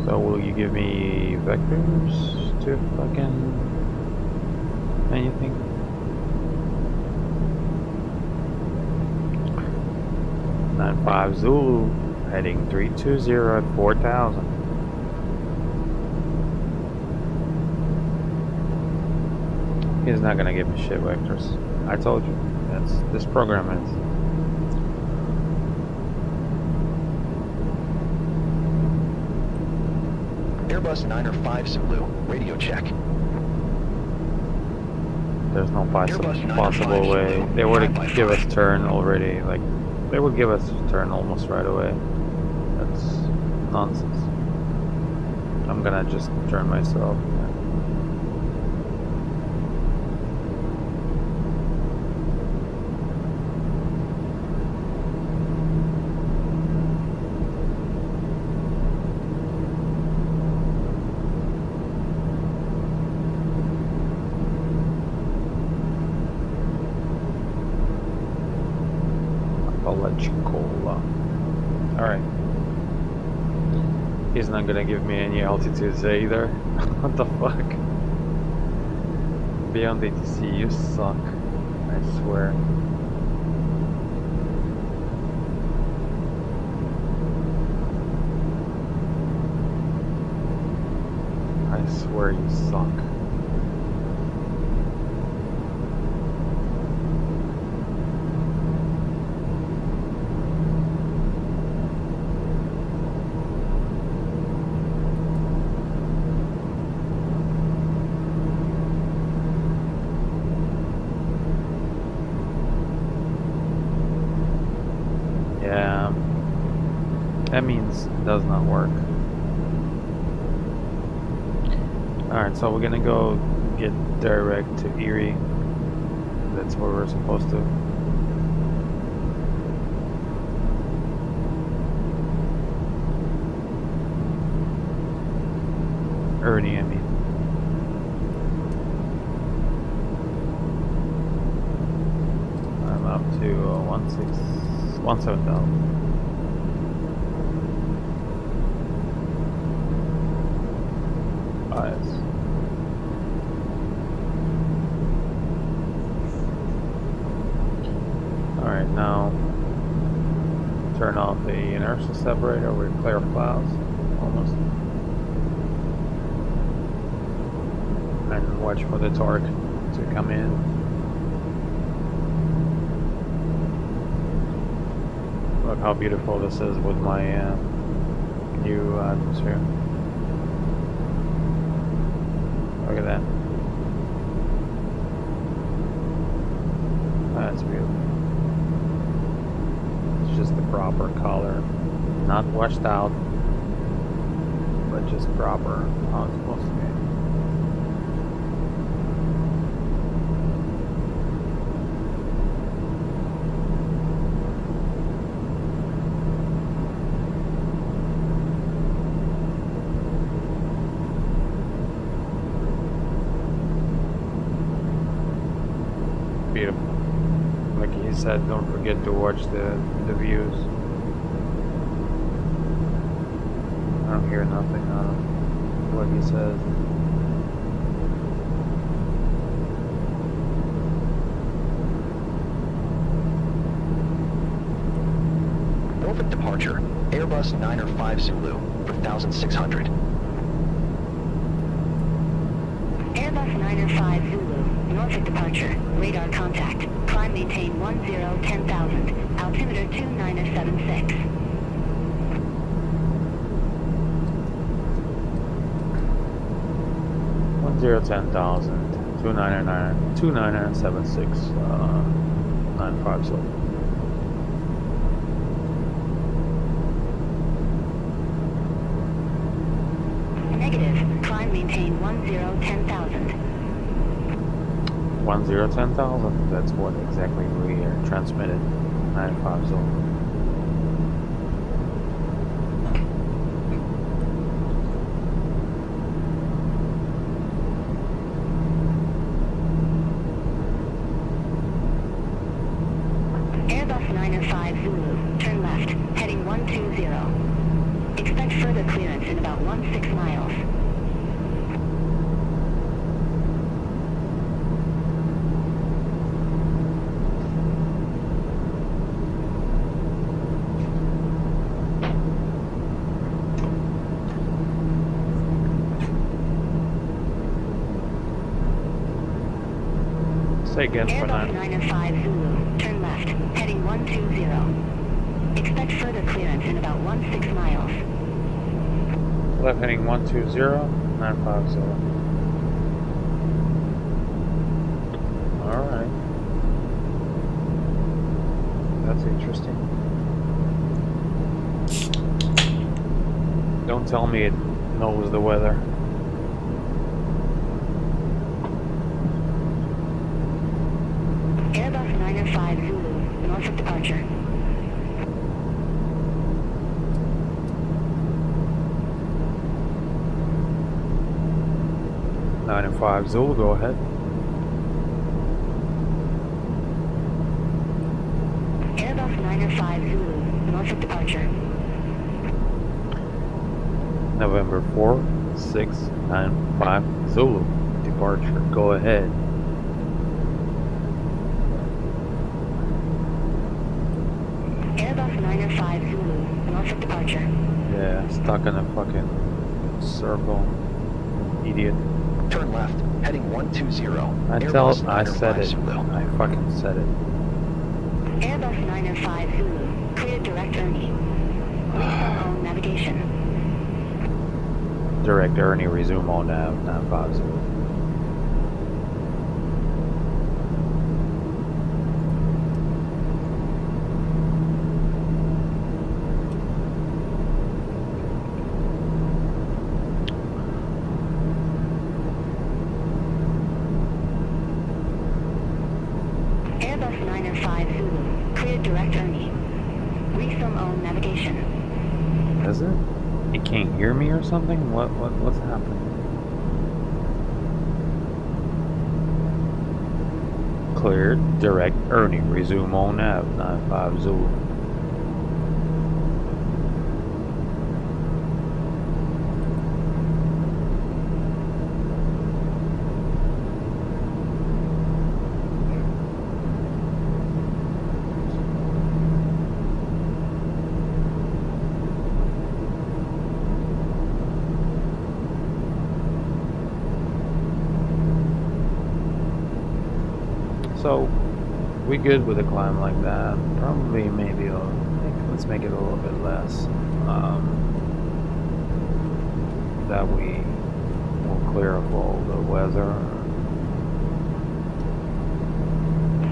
So will you give me vectors to fucking anything? Nine 5 Zulu, heading 320 at 4,000. He's not gonna give me shit vectors. I told you, that's this program is. Airbus 905 Zulu, radio check. There's no Airbus possible 905 way. Zulu, They would 5 by have give us 5. turn already. Like, they would give us turn almost right away. That's nonsense. I'm gonna just turn myself. Apalachicola. Alright. He's not gonna give me any altitudes either. What the fuck? Beyond ATC, you suck. I swear. I swear you suck. Yeah, that means it does not work. Alright, so we're gonna go get direct to Erie. That's where we're supposed to. Ernie, I mean. I'm up to 17,000. Alright, now turn off the inertial separator. We're clear of clouds, almost. And watch for the torque to come in. Look how beautiful this is with my new atmosphere. Look at that. That's beautiful. It's just the proper color. Not washed out, but just proper how it's supposed to be. Beautiful. Like he said, don't forget to watch the views. I don't hear nothing out of what he says. Norfolk departure, Airbus 905 Zulu, 1,600. Airbus 905 Zulu, Norfolk departure, radar contact. Climb maintain 10,000, altimeter 2976. Zero 10,000 2976 950. Negative. Climb maintain 10,000. 10,000. That's what exactly we transmitted. 950. Airbus 905 Zulu, turn left, heading 120. Expect further clearance in about 16 miles. Say again for Airbus 905 Zulu, turn left, heading 120. Expect further clearance in about 16 miles. left heading 120 950. Alright. That's interesting. Don't tell me it knows the weather. Airbus 905 Zulu, north of departure. Nine and 5 Zulu, go ahead. Airbus 905 Zulu, north of departure. November 4, 6, 9, 5 Zulu, departure, go ahead. Airbus 905 Zulu, north of departure. Yeah, stuck in a fucking circle. Idiot. Turn left, heading 120. I said it. I fucking said it. Airbus 905 Zulu, cleared direct Ernie. Resume on navigation. Direct Ernie, resume on nav, 950. Airbus 905 Zulu, cleared direct Ernie. Resume on navigation. Is it? It can't hear me or something? What's happening? Cleared, direct Ernie, resume on nav, 95 Zulu. So, we good with a climb like that? Probably, maybe, let's make it a little bit less. That we will clear of all the weather.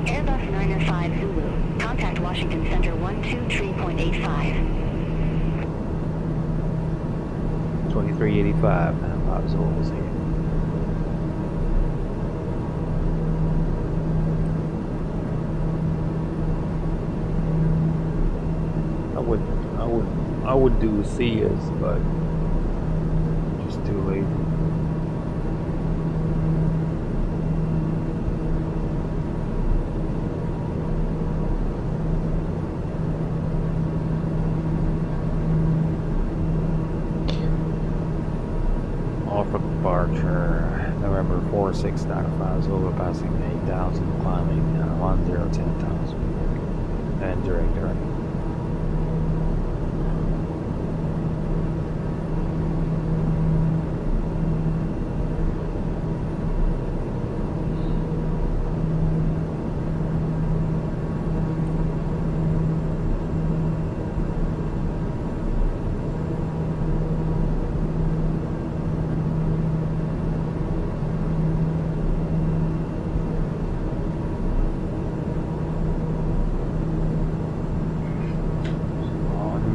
Airbus 905 Zulu, contact Washington Center 123.85. 2385, 95 Zulu is here. I would do Cias, but just too lazy. Off of departure, November 4695 Zulu, passing 8,000, climbing 10,000, and direct Ernie.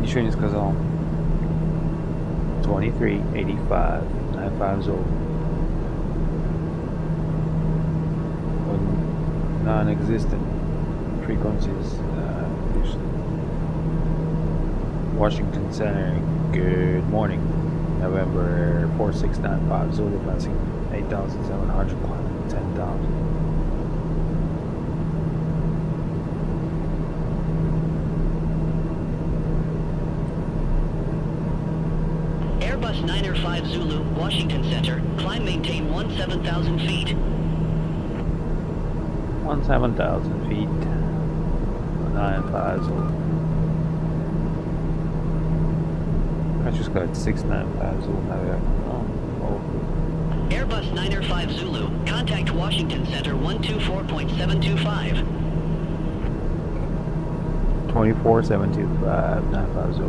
Ничего не сказал. 2385, 950. Non-existent frequencies. Washington Center. Good morning. November 4695 Zulu, passing 8,700, climbing 10,000. Airbus 905 Zulu, Washington Center. Climb maintain 17,000 feet. 17,000 feet. 950. I just got 695 now. Oh. Airbus 905 Zulu, contact Washington Center 124.725. 24725, 950.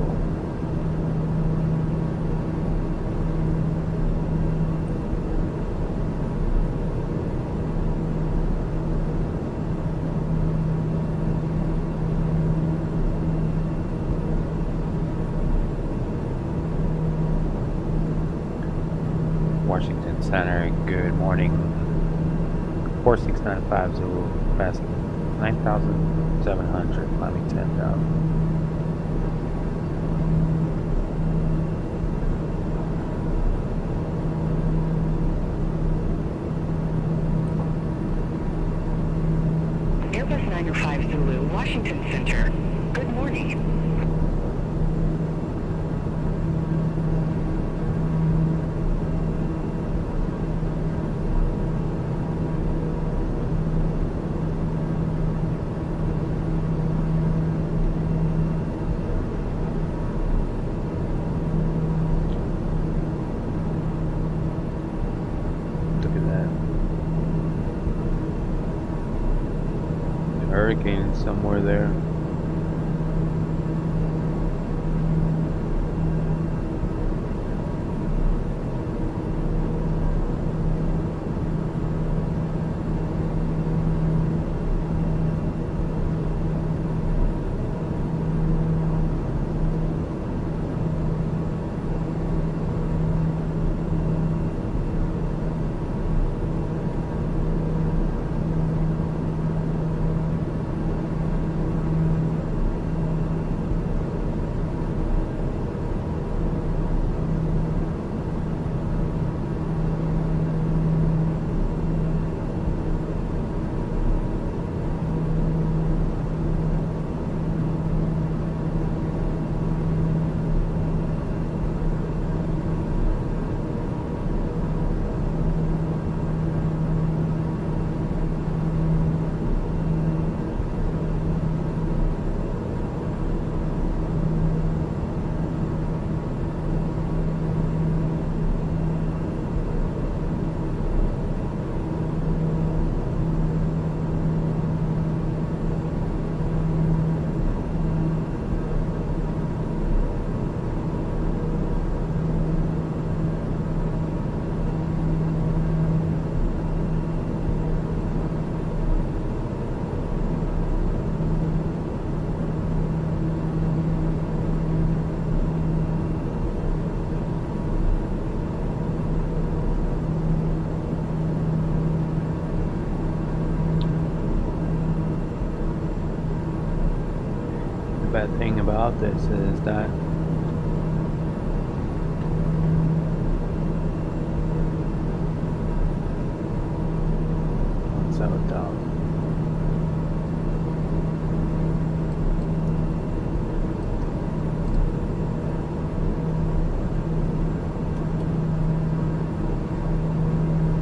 Center, good morning. 4695 Zulu, fast 9,700, climbing 10,000. Airbus 905 Zulu, Washington Center. Good morning. Look at that. Hurricane somewhere there. The bad thing about this is that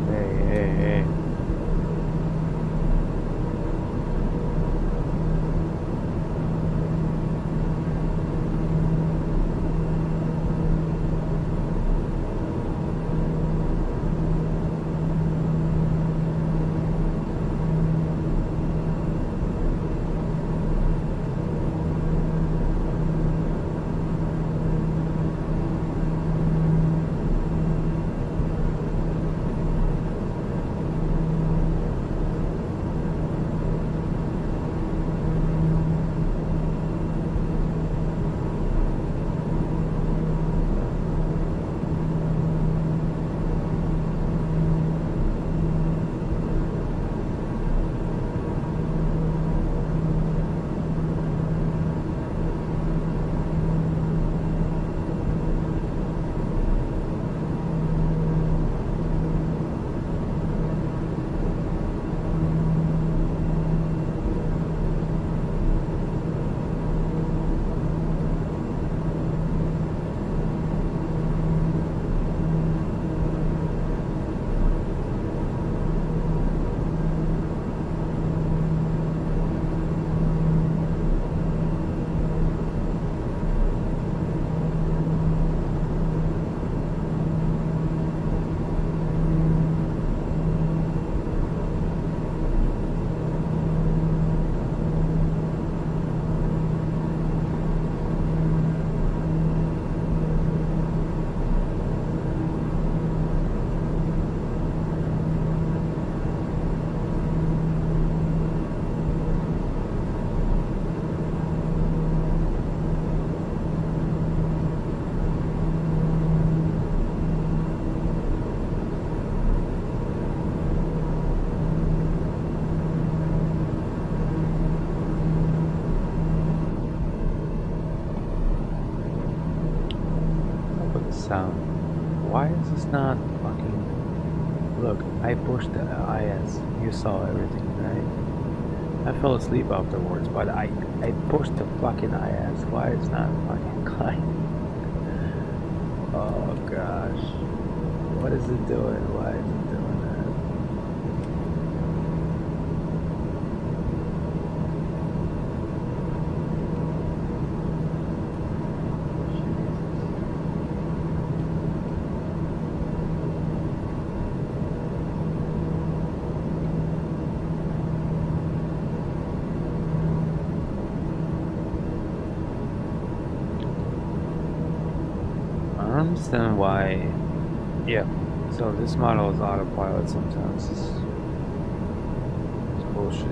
hey. pushed the IS. You saw everything, right? I fell asleep afterwards, but I pushed the fucking IS. Why it's not fucking climbing? Oh gosh. What is it doing? Why is it doing that? I don't understand why. Yeah, so this model is autopilot sometimes. It's bullshit.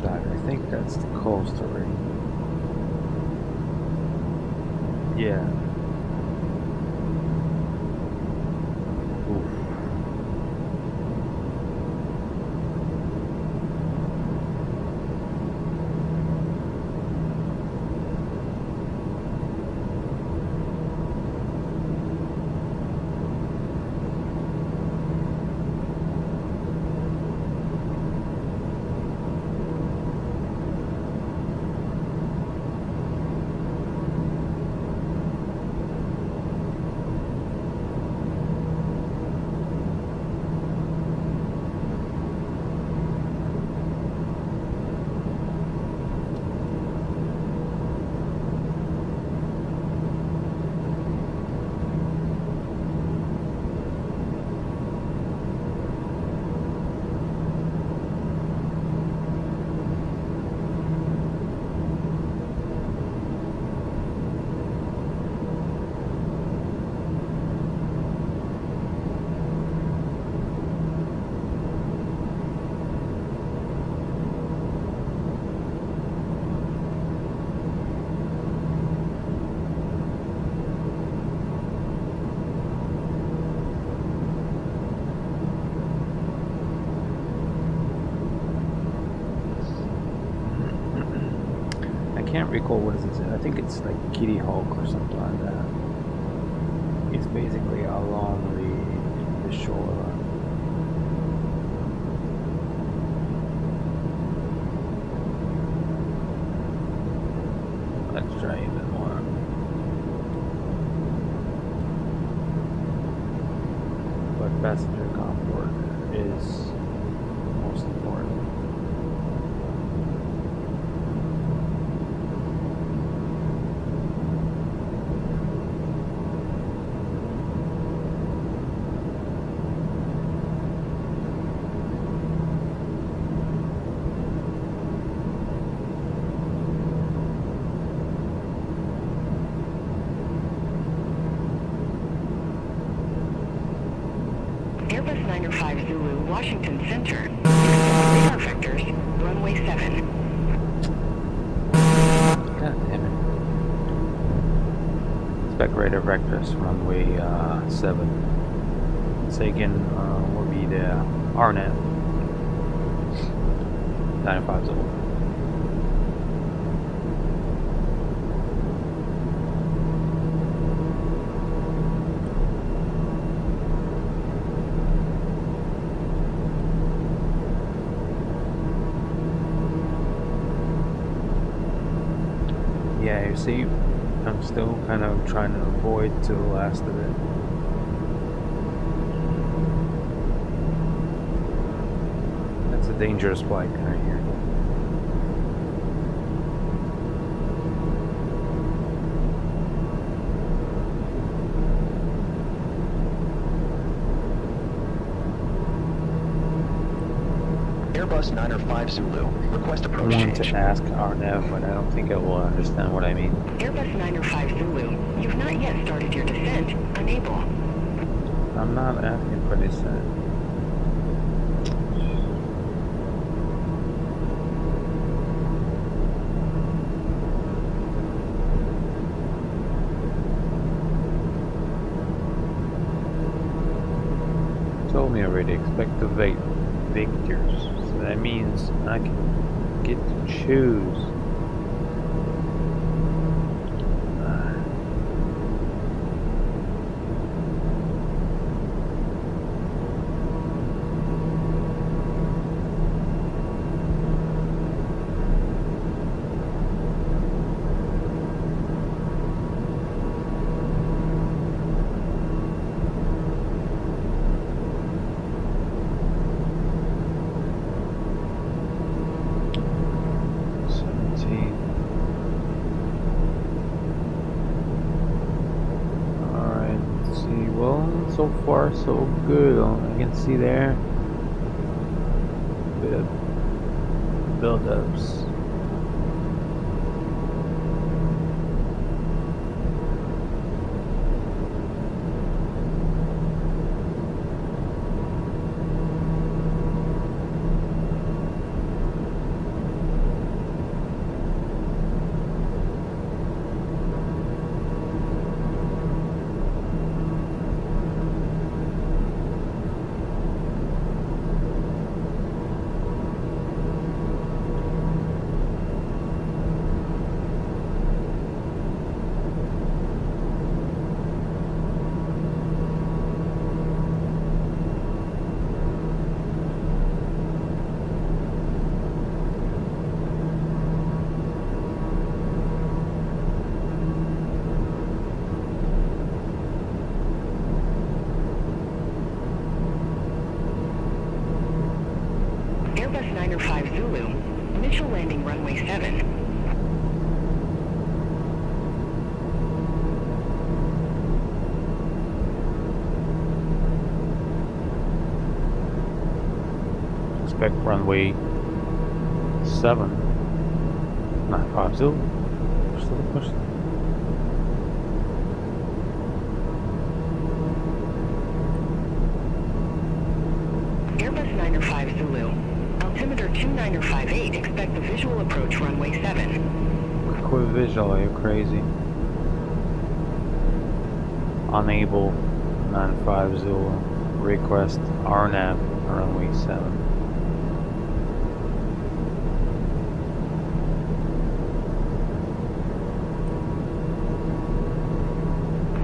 I think that's the coaster ring. Yeah. Oof. I can't recall what is it. I think it's like Kitty Hawk or something like that. It's basically along the shore. Let's try even more. But passenger comfort is most important. Airbus 905 Zulu, Washington Center. Radar vectors, runway 7. God damn it. Spec radar vectors, runway 7. Sagan will be the RNet 905 Zulu. Yeah, you see, I'm still kind of trying to avoid to the last of it. That's a dangerous flight right here. Airbus Airbus 905 Zulu. Request I approach want change. to ask Arnev, but I don't think it will understand what I mean. Airbus 905 Zulu, you've not yet started your descent. Unable. I'm not asking for this. Told me already, expect to victors. So that means I can get to choose. So far so good. I can see there a bit of build-ups. Airbus 905 Zulu, initial landing runway 7. Expect runway 7. 95 Zulu. Push. Airbus 905 Zulu, altimeter 2958, expect the visual approach runway 7. Quick visual, are you crazy? Unable 95 Zulu. Request RNAV runway 7.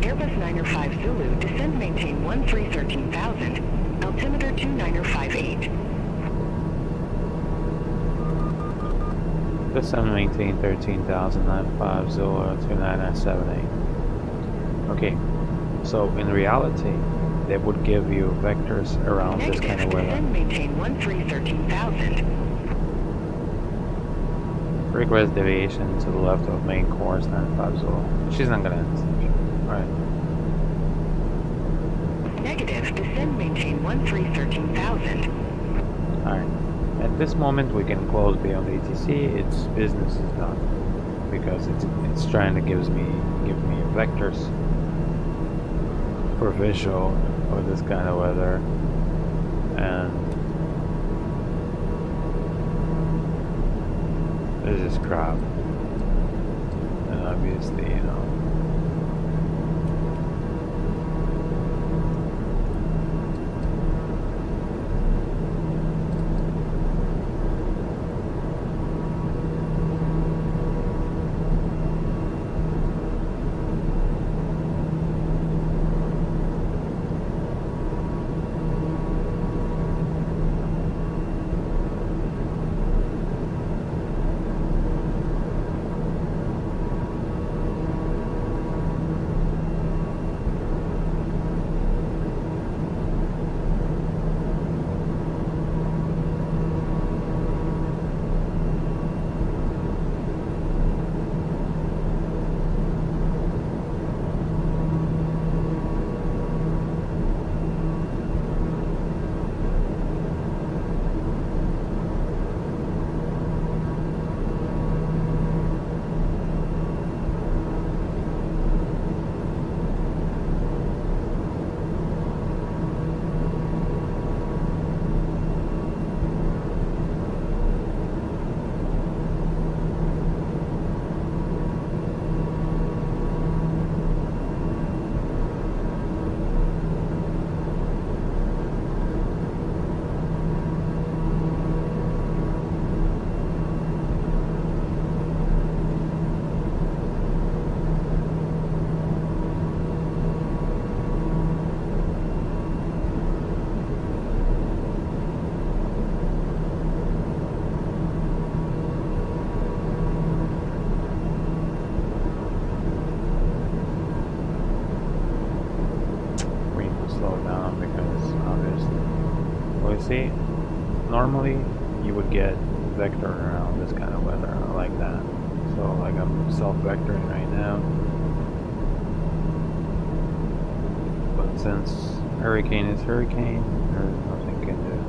Airbus 905 Zulu, descend maintain 1313,000, altimeter 2958. Descend maintain 13,095 Zulu 2978. Okay, so in reality, they would give you vectors around Negative, this kind of weather. descend maintain 1313,000. Request deviation to the left of main course 95 Zulu. She's not gonna answer. Alright. Negative, descend maintain 1313,000. Alright. At this moment we can close beyond ATC. Its business is done. Because it's trying to give me vectors for visual for this kind of weather. And this is crap. And obviously, you know, normally you would get vector around this kind of weather like that. So like I'm self-vectoring right now. But since hurricane is hurricane, there's nothing can do.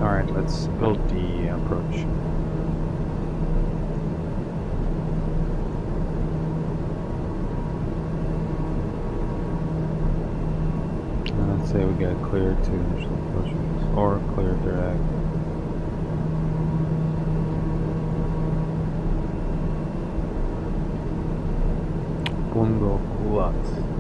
Alright, let's build the approach. Let's say we get clear to initial approaches, or clear direct. Bungo Kulat.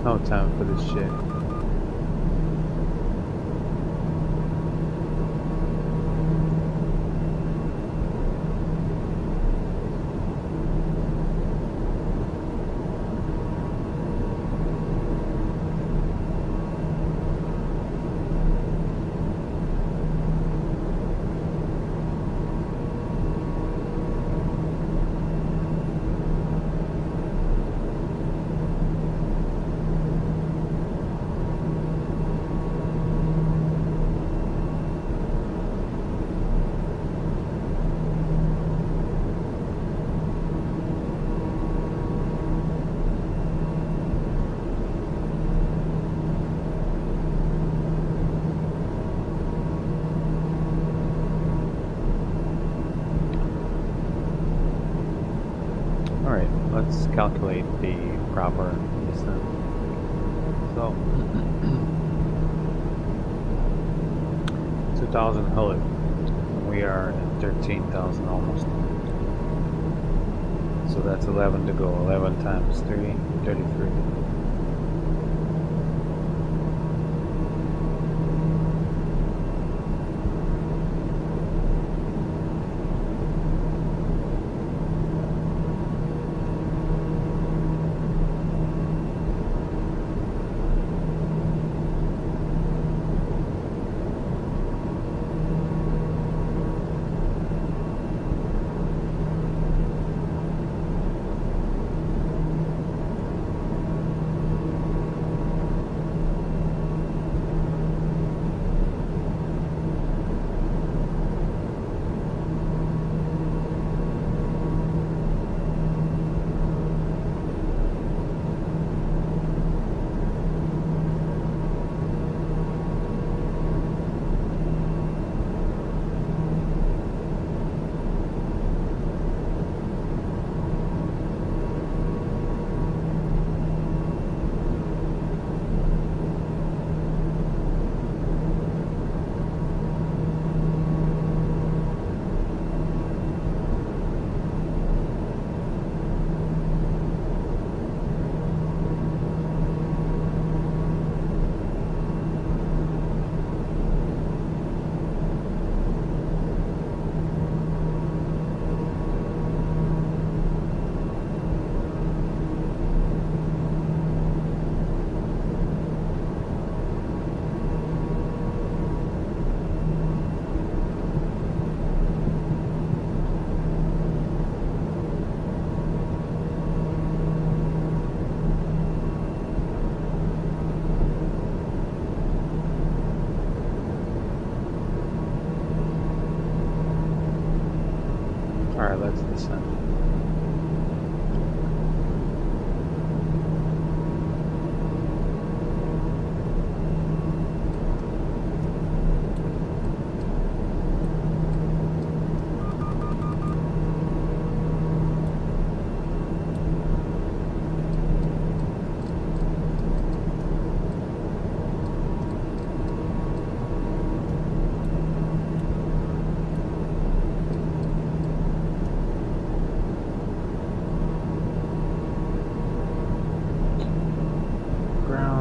No time for this shit. Alright, let's calculate the proper distance. So, 2,000 Hullet. We are at 13,000 almost. So that's 11 to go. 11 times 3, 33.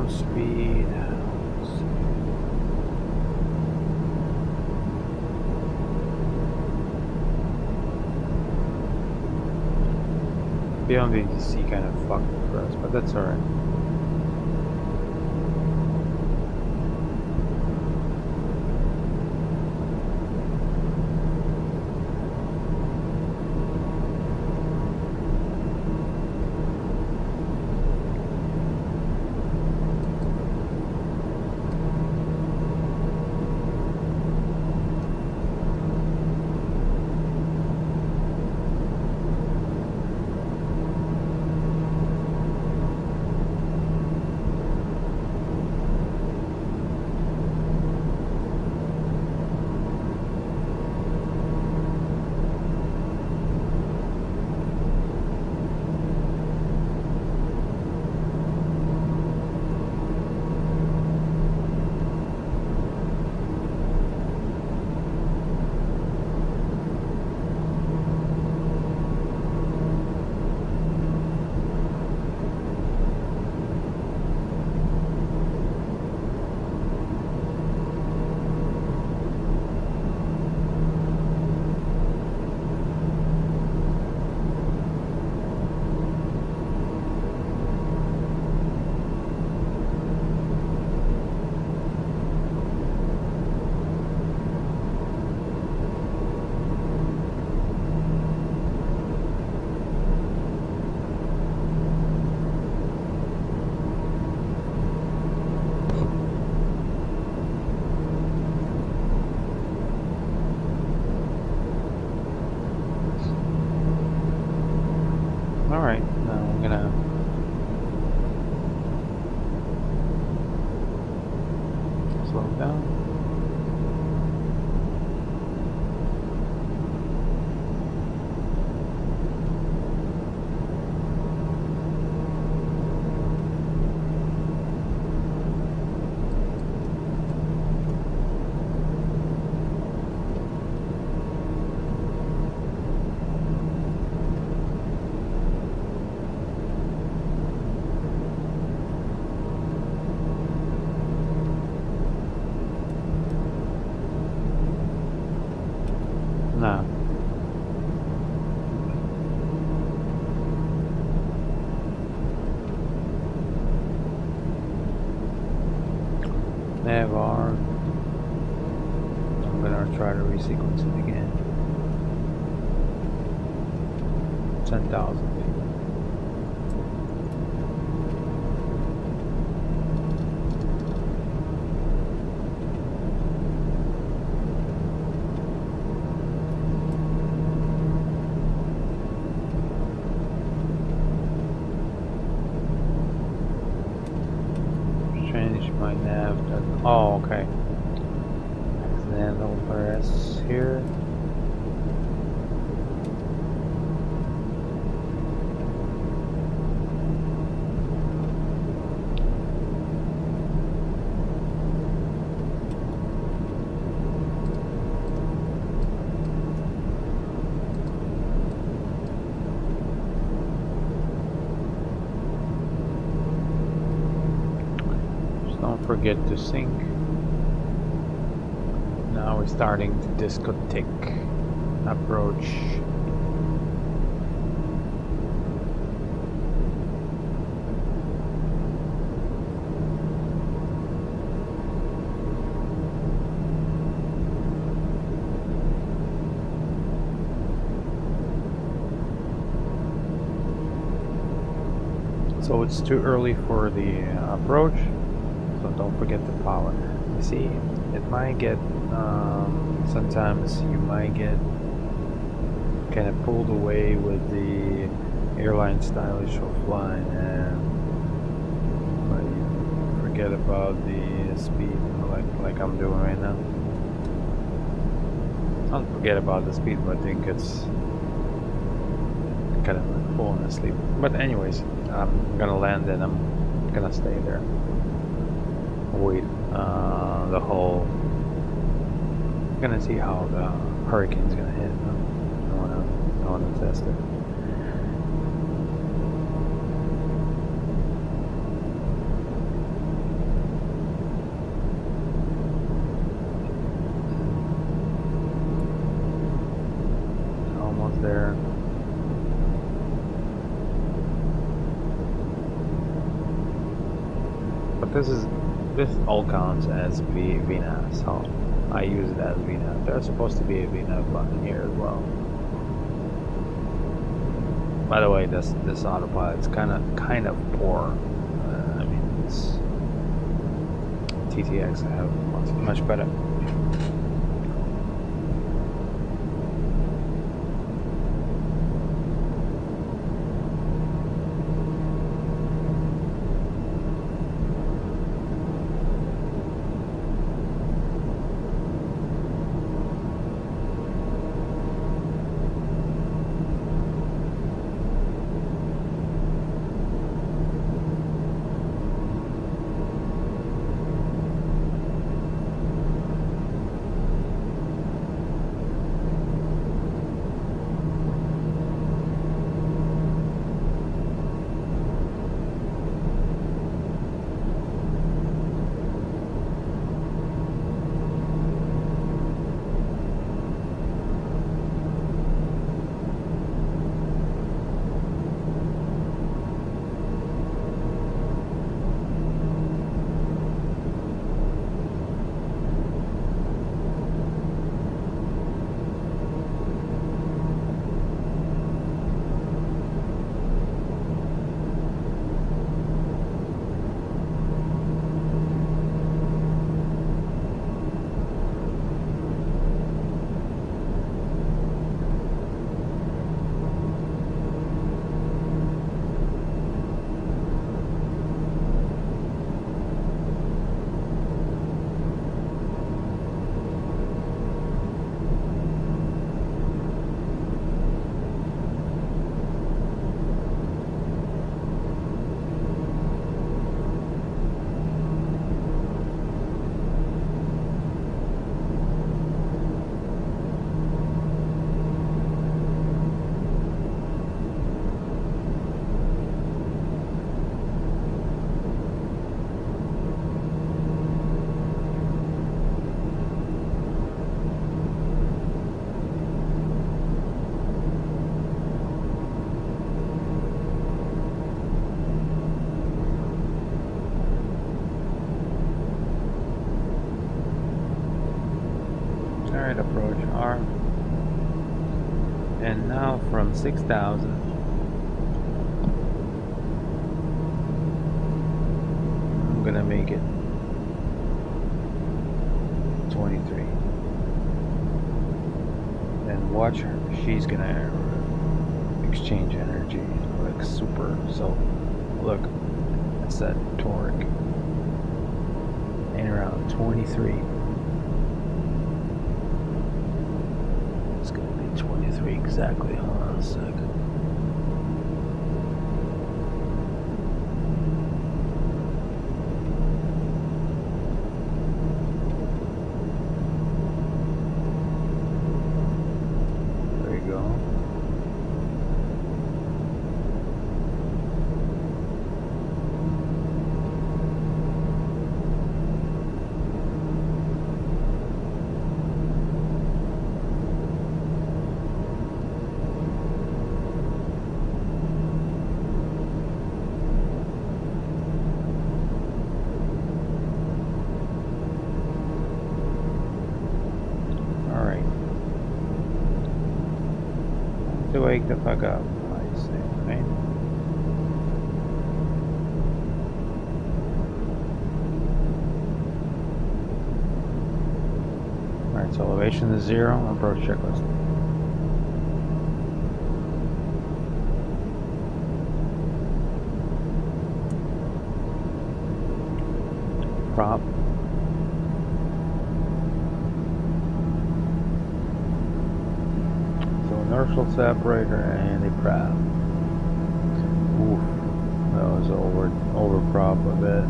Ground speed. Let's see. Beyond VTC kind of fucked it for us, but that's alright. Alright, now I'm gonna slow down. No. Nevar. I'm gonna try to resequence it again. 10,000 feet. My nav doesn't. Oh, okay. Accidental press here. Don't forget to sync. Now we're starting the discotheque approach. So it's too early for the approach. So don't forget the power. You see, it might get, sometimes you might get kind of pulled away with the airline stylish of flying, and but you forget about the speed, like I'm doing right now. Don't forget about the speed, but I think it's kind of like falling asleep. But anyways, I'm gonna land and I'm gonna stay there. Wait the whole. Gonna see how the hurricane's gonna hit. I wanna test it. This all counts as VNAV, so I use it as VNAV. There's supposed to be a VNAV button here as well. By the way, this autopilot's kind of poor. I mean, it's TTX have much better. Alright, approach R. And now from 6,000, I'm gonna make it 23. And watch her, she's gonna exchange energy like super. So look, that's that torque. And around 23. 23 exactly. Hold on a second. There you go. To wake the fuck up, I say, right? Alright, so elevation is 0, approach checklist. Prop. Inertial separator and a prop. Oof, that was over prop a bit.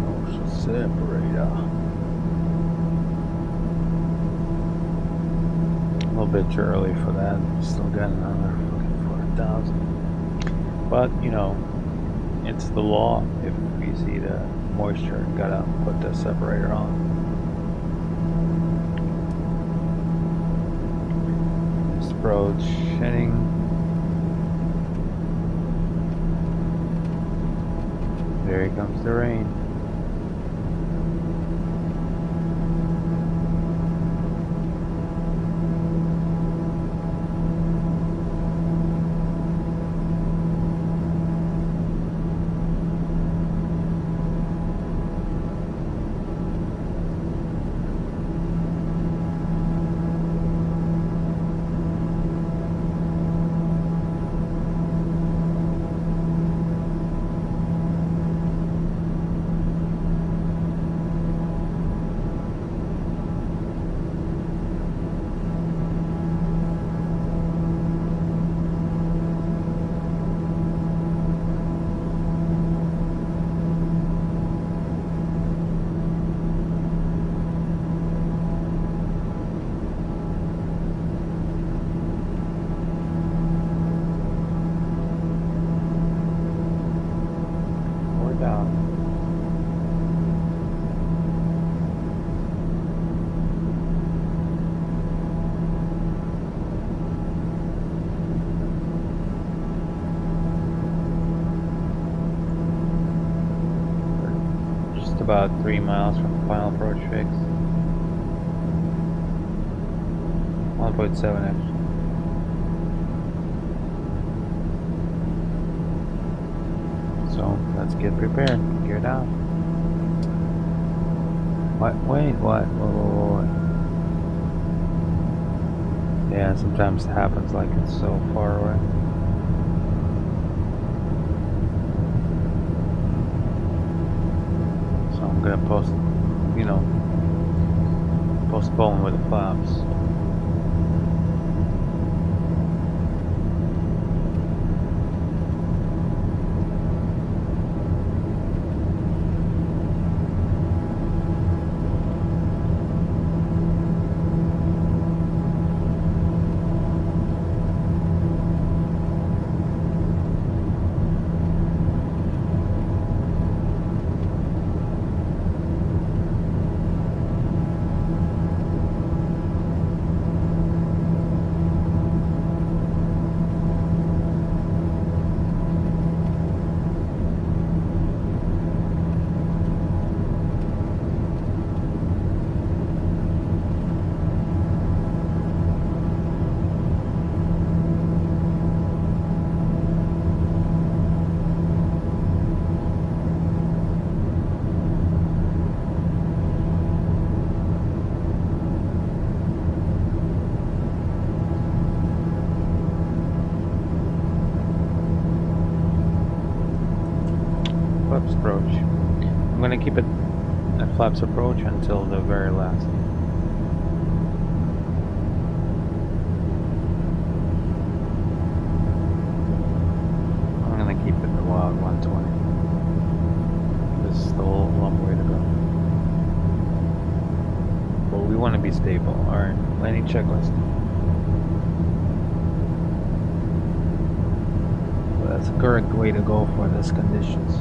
Inertial separator. A little bit too early for that. Still got another fucking 4,000. But you know, it's the law. If we see the moisture, gotta put the separator on. approach, heading. There comes the rain. About 3 miles from the final approach fix. 1.7 actually. So let's get prepared. Gear down. What? Wait, what? Whoa. Yeah, sometimes it happens like it's so far away. I'm gonna postpone with the flaps. Flaps approach. I'm gonna keep it at flaps approach until the very last. I'm gonna keep it at wild 120. This is still a long way to go. But we want to be stable. Alright, landing checklist. Well, that's the correct way to go for these conditions.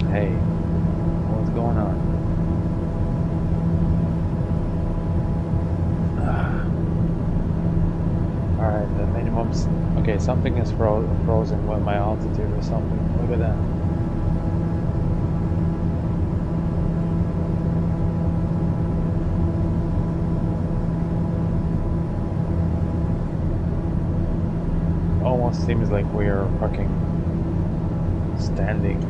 Hey, what's going on? Alright, the minimum's... Okay, something is frozen with my altitude or something. Look at that. Almost seems like we are fucking standing.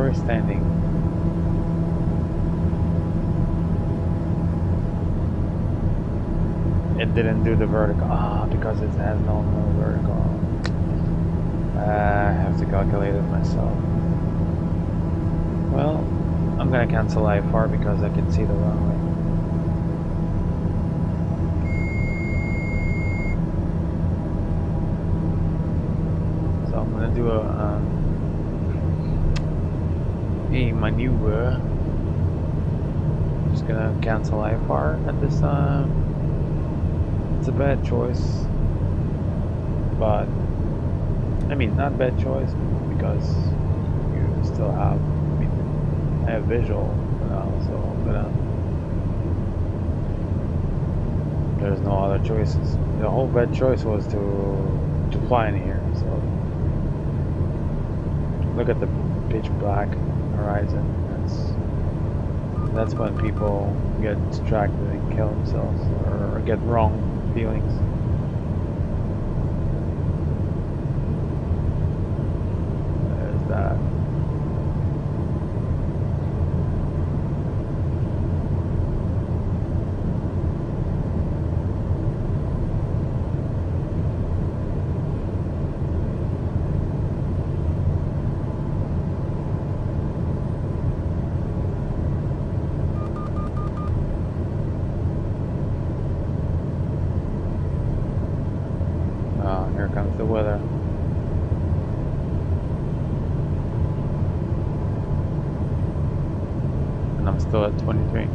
are we standing? It didn't do the vertical. Ah, because it has no vertical. I have to calculate it myself. Well, I'm gonna cancel IFR because I can see the runway. So I'm gonna do a maneuver. Just gonna cancel IFR at this time. It's a bad choice, but I mean, not bad choice because you still have, I mean, I have visual now, so I'm gonna, there's no other choices. The whole bad choice was to fly in here, so look at the pitch black horizon. That's when people get distracted and kill themselves or get wrong feelings. There's that. Here comes the weather. And I'm still at 23.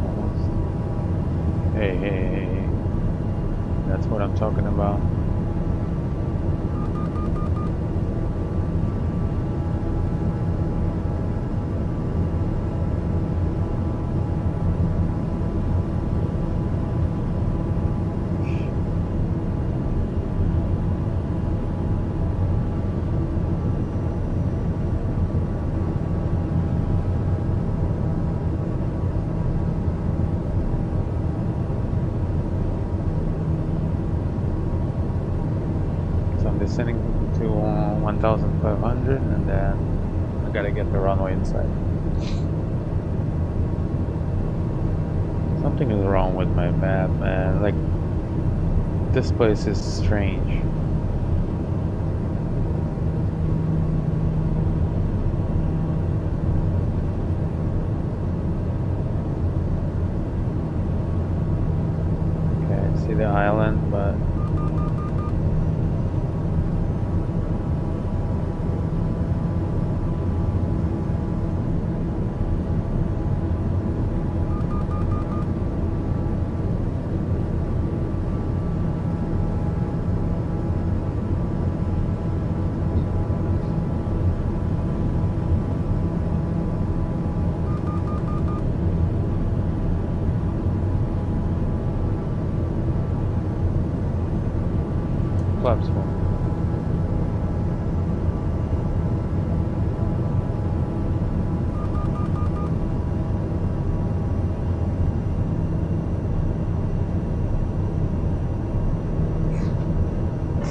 Almost. Hey. That's what I'm talking about. Descending to 1,500 and then I gotta get the runway inside. Something is wrong with my map, man. Like, this place is strange. Okay, I see the island, but flaps full.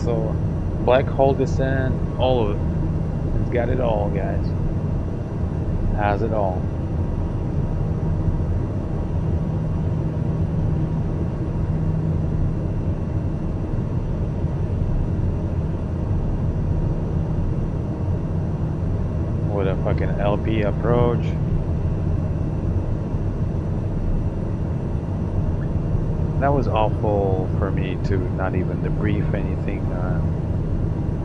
So, black hole descent, all of it. It's got it all, guys. Has it all. With a fucking LP approach. That was awful for me to not even debrief anything.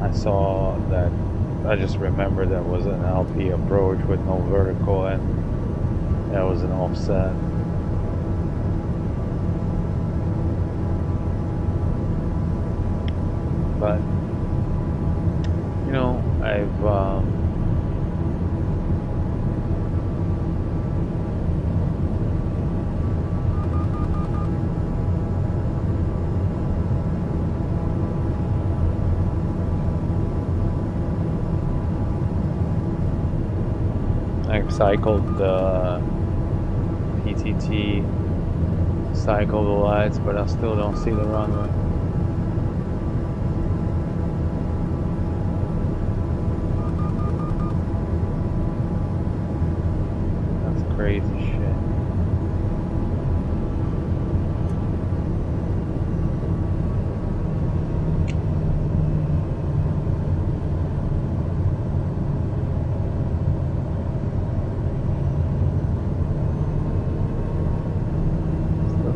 I saw that, I just remember that was an LP approach with no vertical and that was an offset. But, you know, I've cycled ATT cycle the lights, but I still don't see the runway. That's crazy shit.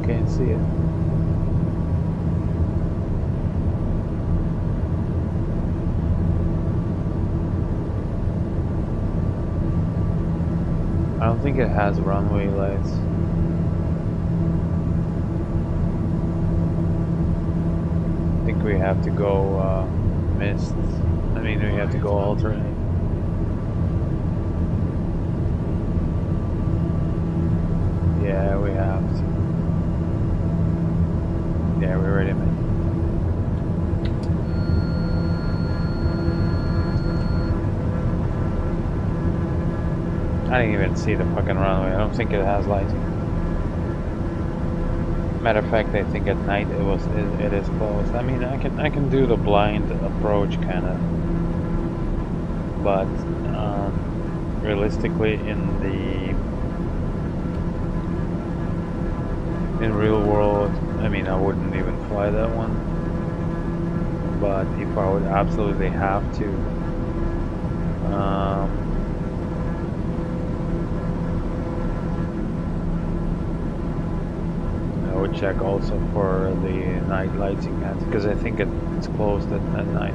Can't see it. I don't think it has runway lights. I think we have to go mist. I mean, we have to go alternate. Yeah, we have to. Yeah, we're ready, man. I didn't even see the fucking runway. I don't think it has lighting. Matter of fact, I think at night it is closed. I mean, I can do the blind approach kind of, but realistically, in real world, I mean, I wouldn't even fly that one. But if I would absolutely have to, I would check also for the night lighting, because I think it's closed at night.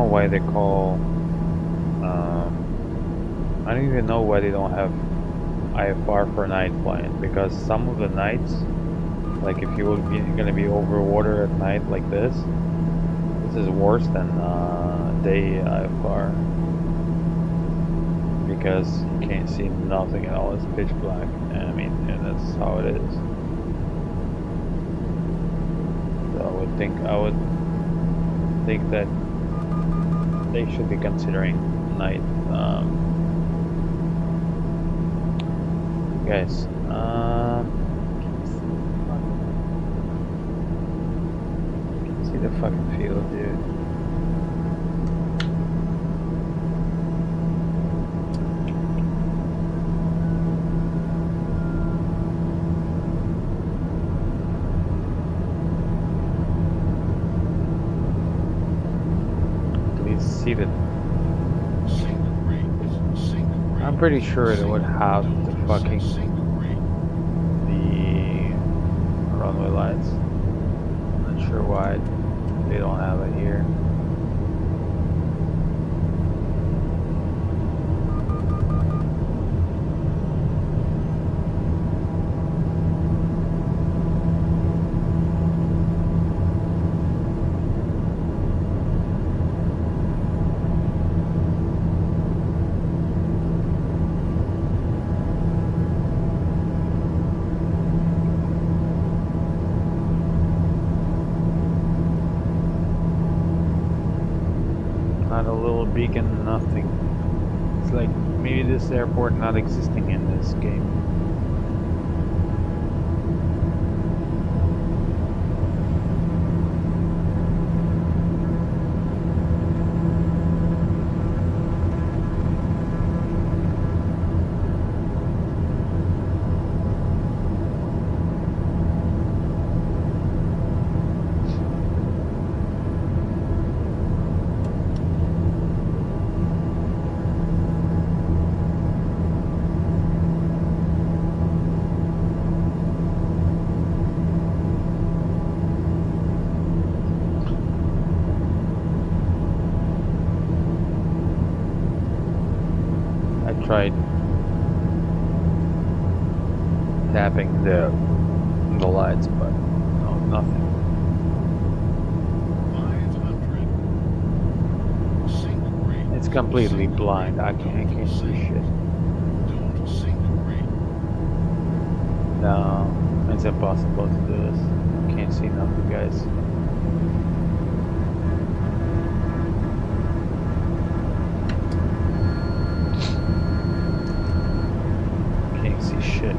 Why they call I don't even know why they don't have IFR for night flying, because some of the nights, like if you would be gonna be over water at night like this is worse than day IFR, because you can't see nothing at all. It's pitch black. I mean, and that's how it is. So I would think that they should be considering night. Guys, see the fucking field, dude. See the. I'm pretty sure it would have the fucking the runway lights. I'm not sure why they don't have it here. Not a little beacon, nothing. It's like maybe this airport not existing in this game. Tried tapping the lights, but no, nothing. 500. completely blind. I can't see shit. Don't sink rate. No, it's impossible to do this. I can't see nothing, guys. Can't see shit.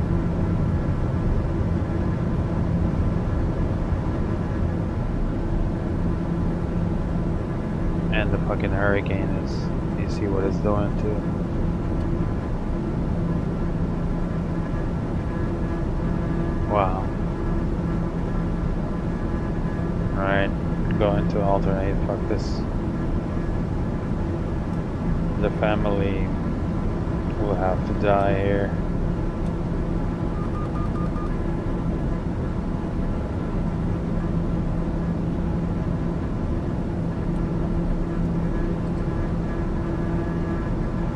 And the fucking hurricane is, you see what it's doing too. Wow. Alright, going to alternate, fuck this. The family will have to die here.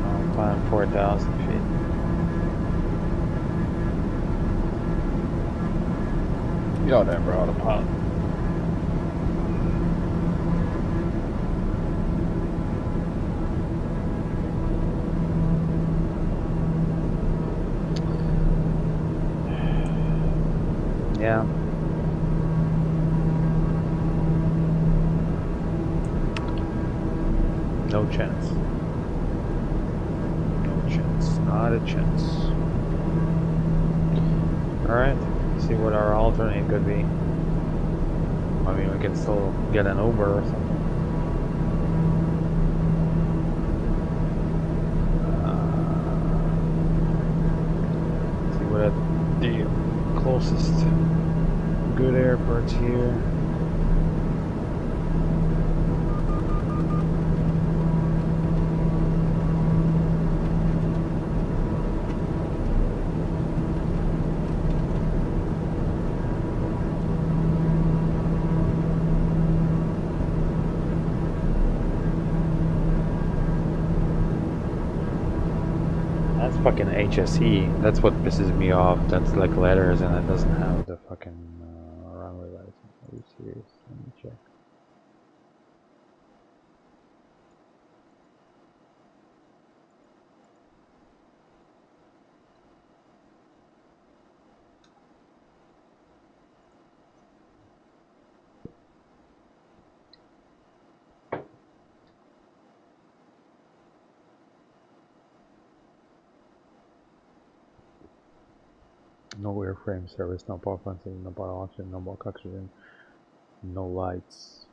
I'll climb 4,000 feet. Y'all never autopilot. Yeah. No chance. No chance. Not a chance. Alright. See what our alternate could be. I mean, we can still get an Uber or something. See what the closest good airports here. That's fucking HSE. That's what pisses me off. That's like letters and it doesn't have the fucking runway license. Are you serious? Let me check. No airframe service, no power fancy, no power oxygen, no bulk oxygen, no lights.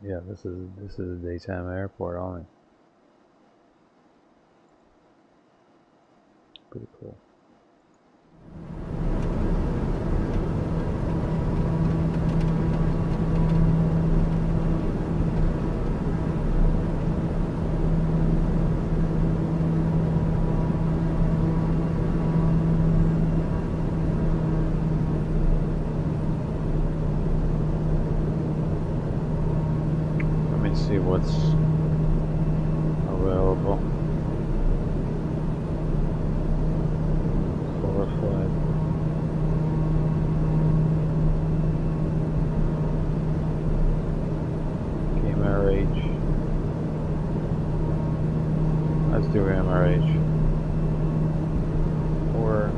Yeah, this is a daytime airport only. Pretty cool. See what's available. Forward flight. MRH. Let's do MRH. Or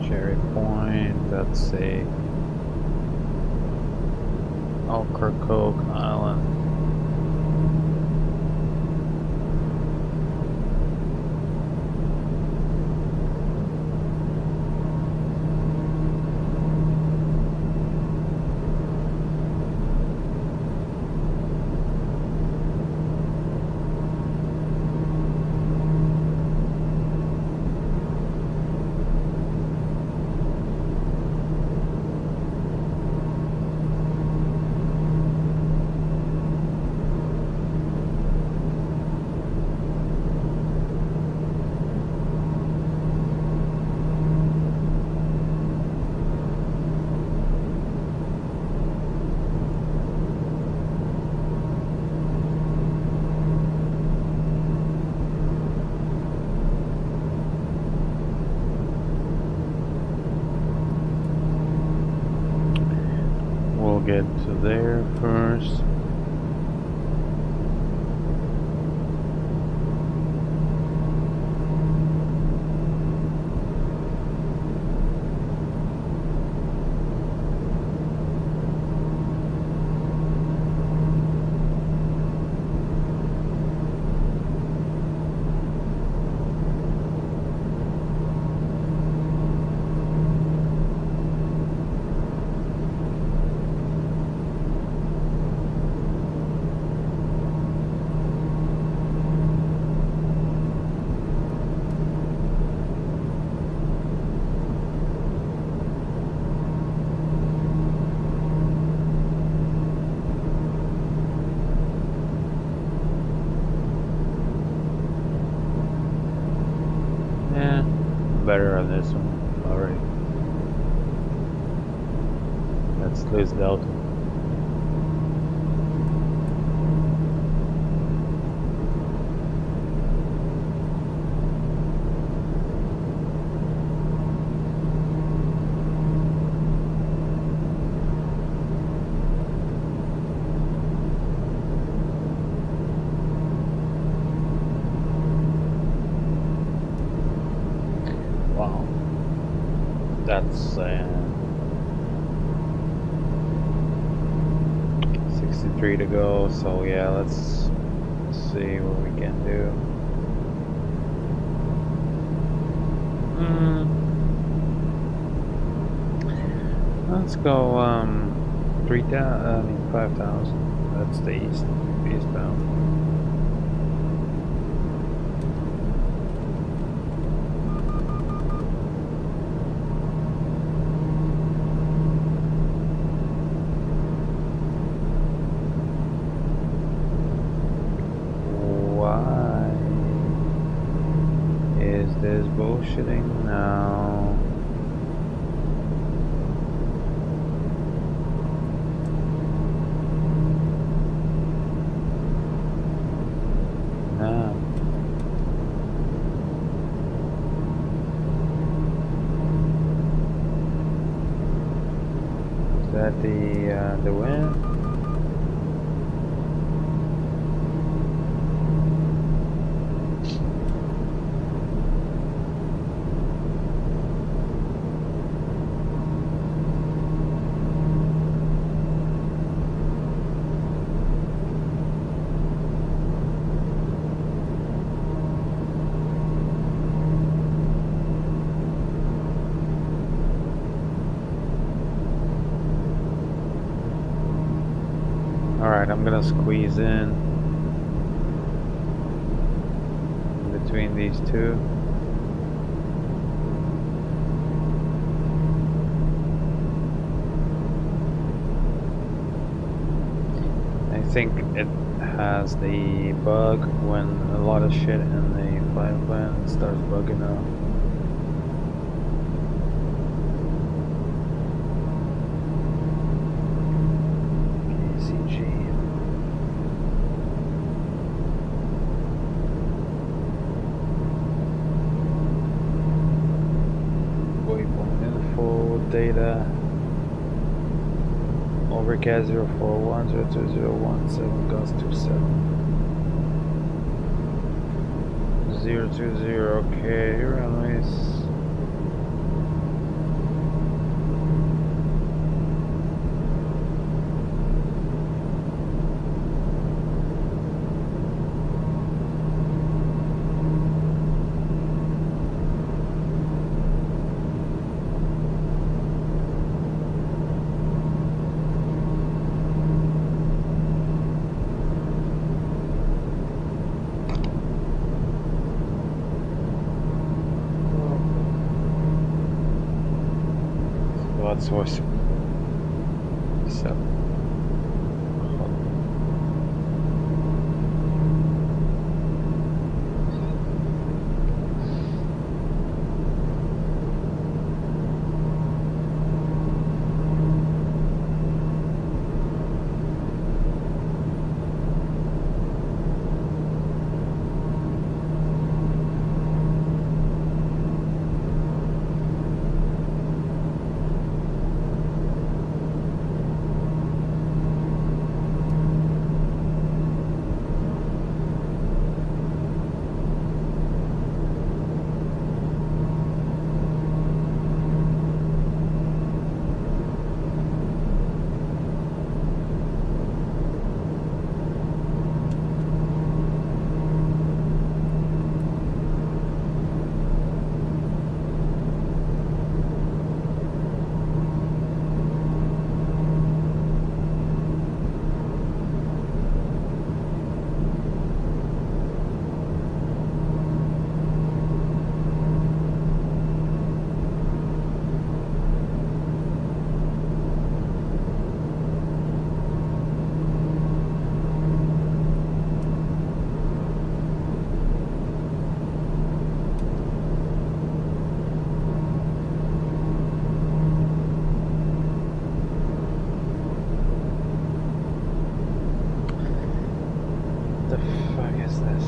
Cherry Point, that's a Ocracoke Island. get to there first. Better on this one already. That's Liz Delta. Wow, that's 63 to go, so yeah, let's see what we can do. Let's go 5,000. That's the eastbound. Is bullshitting now. No. Is that the wind? Alright, I'm gonna squeeze in between these two. I think it has the bug when a lot of shit in the flight plan starts bugging out. Data overcast 041 02017 gust 27 020. Okay, runways. Source 7. the fuck is this?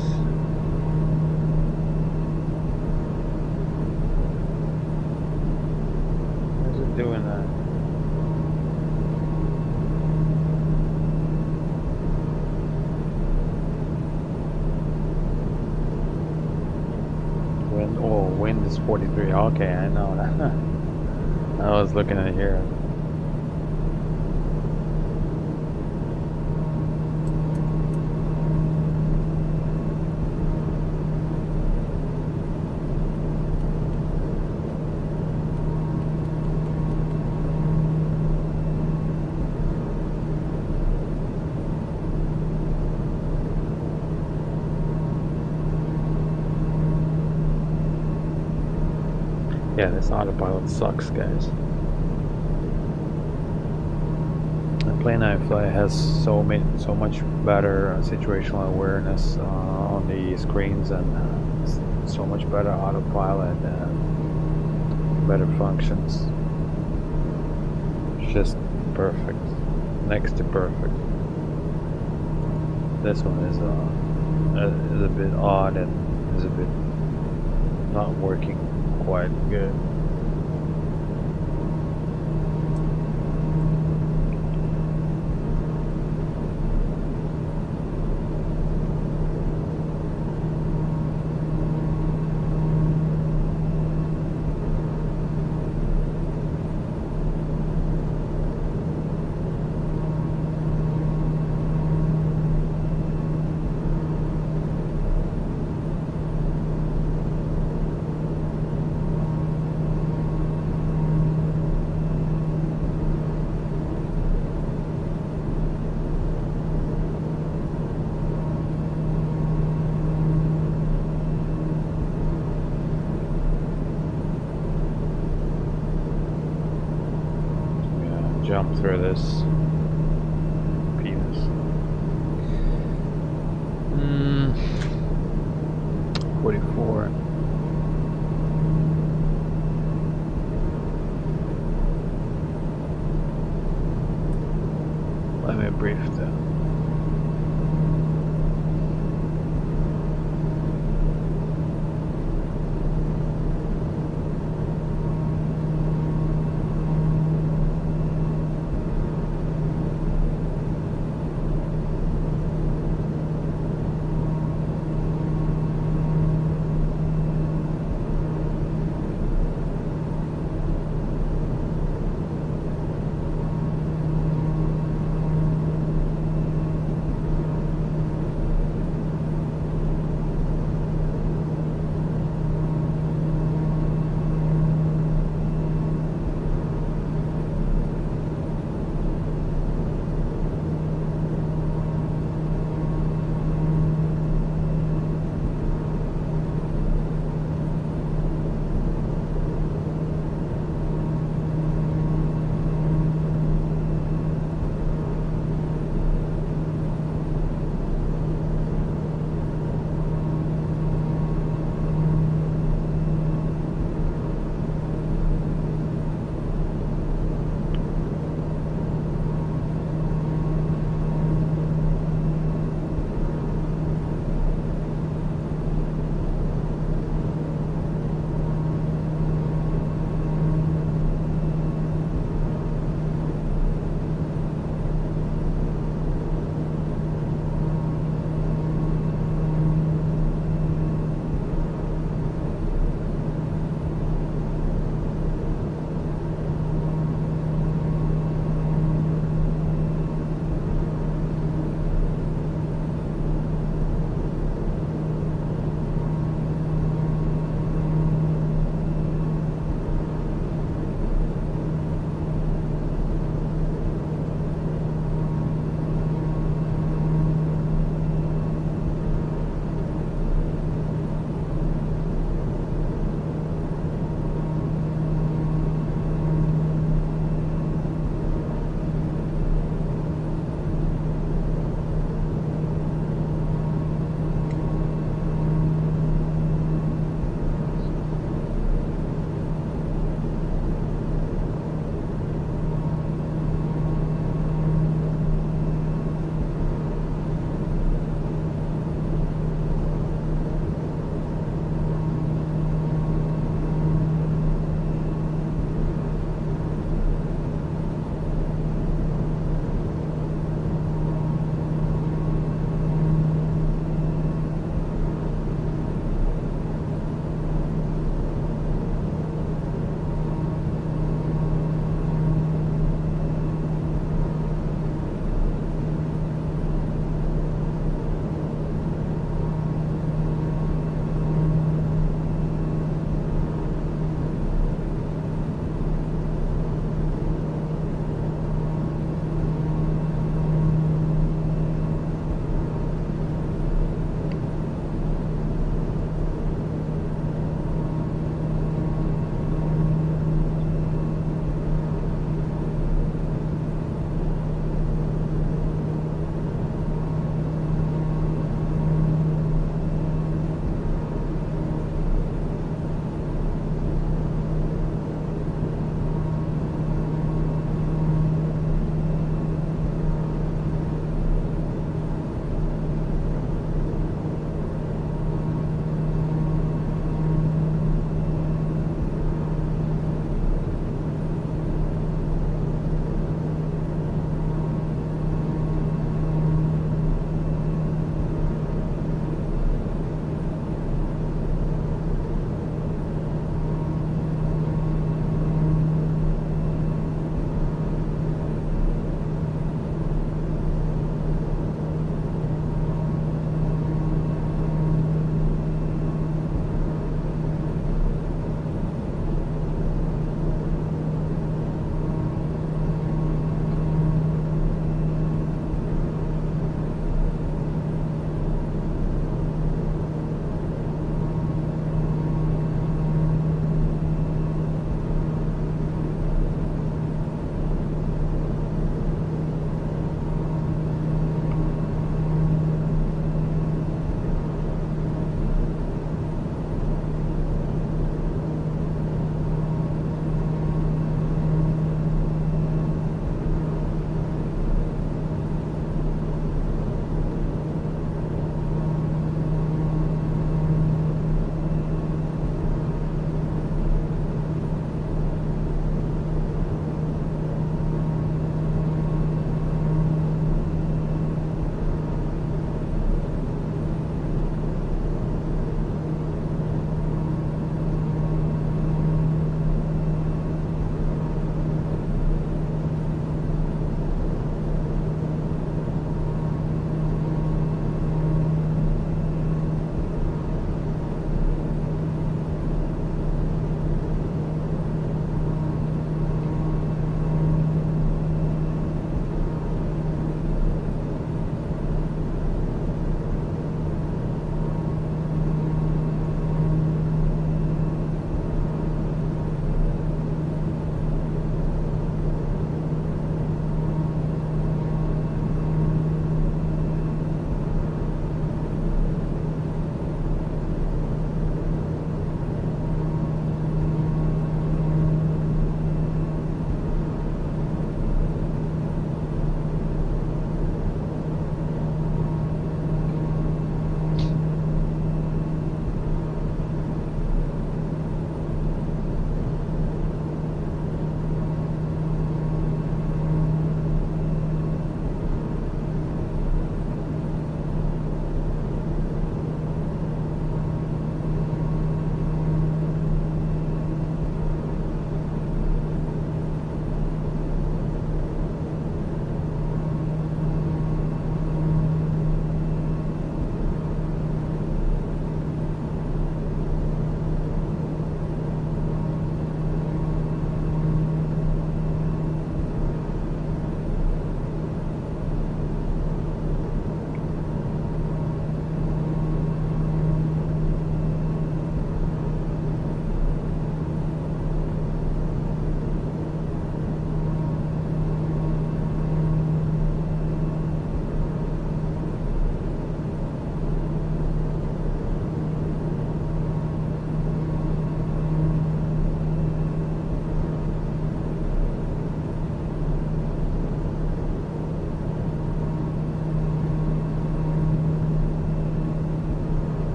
Why is it doing that? Wind, oh, wind is 43. Okay, I know that. I was looking at here. Yeah, this autopilot sucks, guys. The plane I fly has so much better situational awareness on the screens, and so much better autopilot and better functions. It's just perfect, next to perfect. This one is a bit odd and is a bit not working quite good. Jump through this penis. 44. Let me brief that.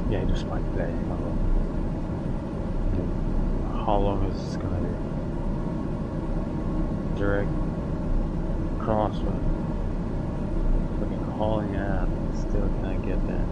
Yeah, I just might play. How long is this gonna be? Direct crosswind. Fucking hauling ass. Still can't get there.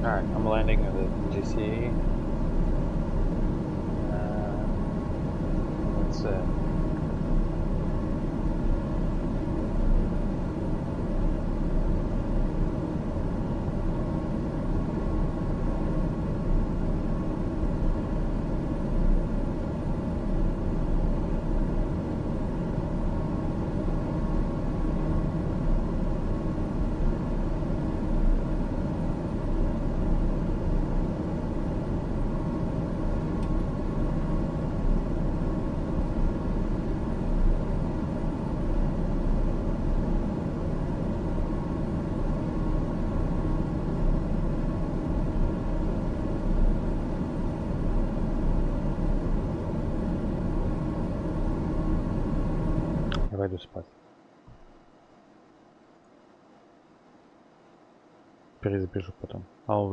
Alright, I'm landing at the GCE. Let's Давай спать. Перезапишу потом. I'll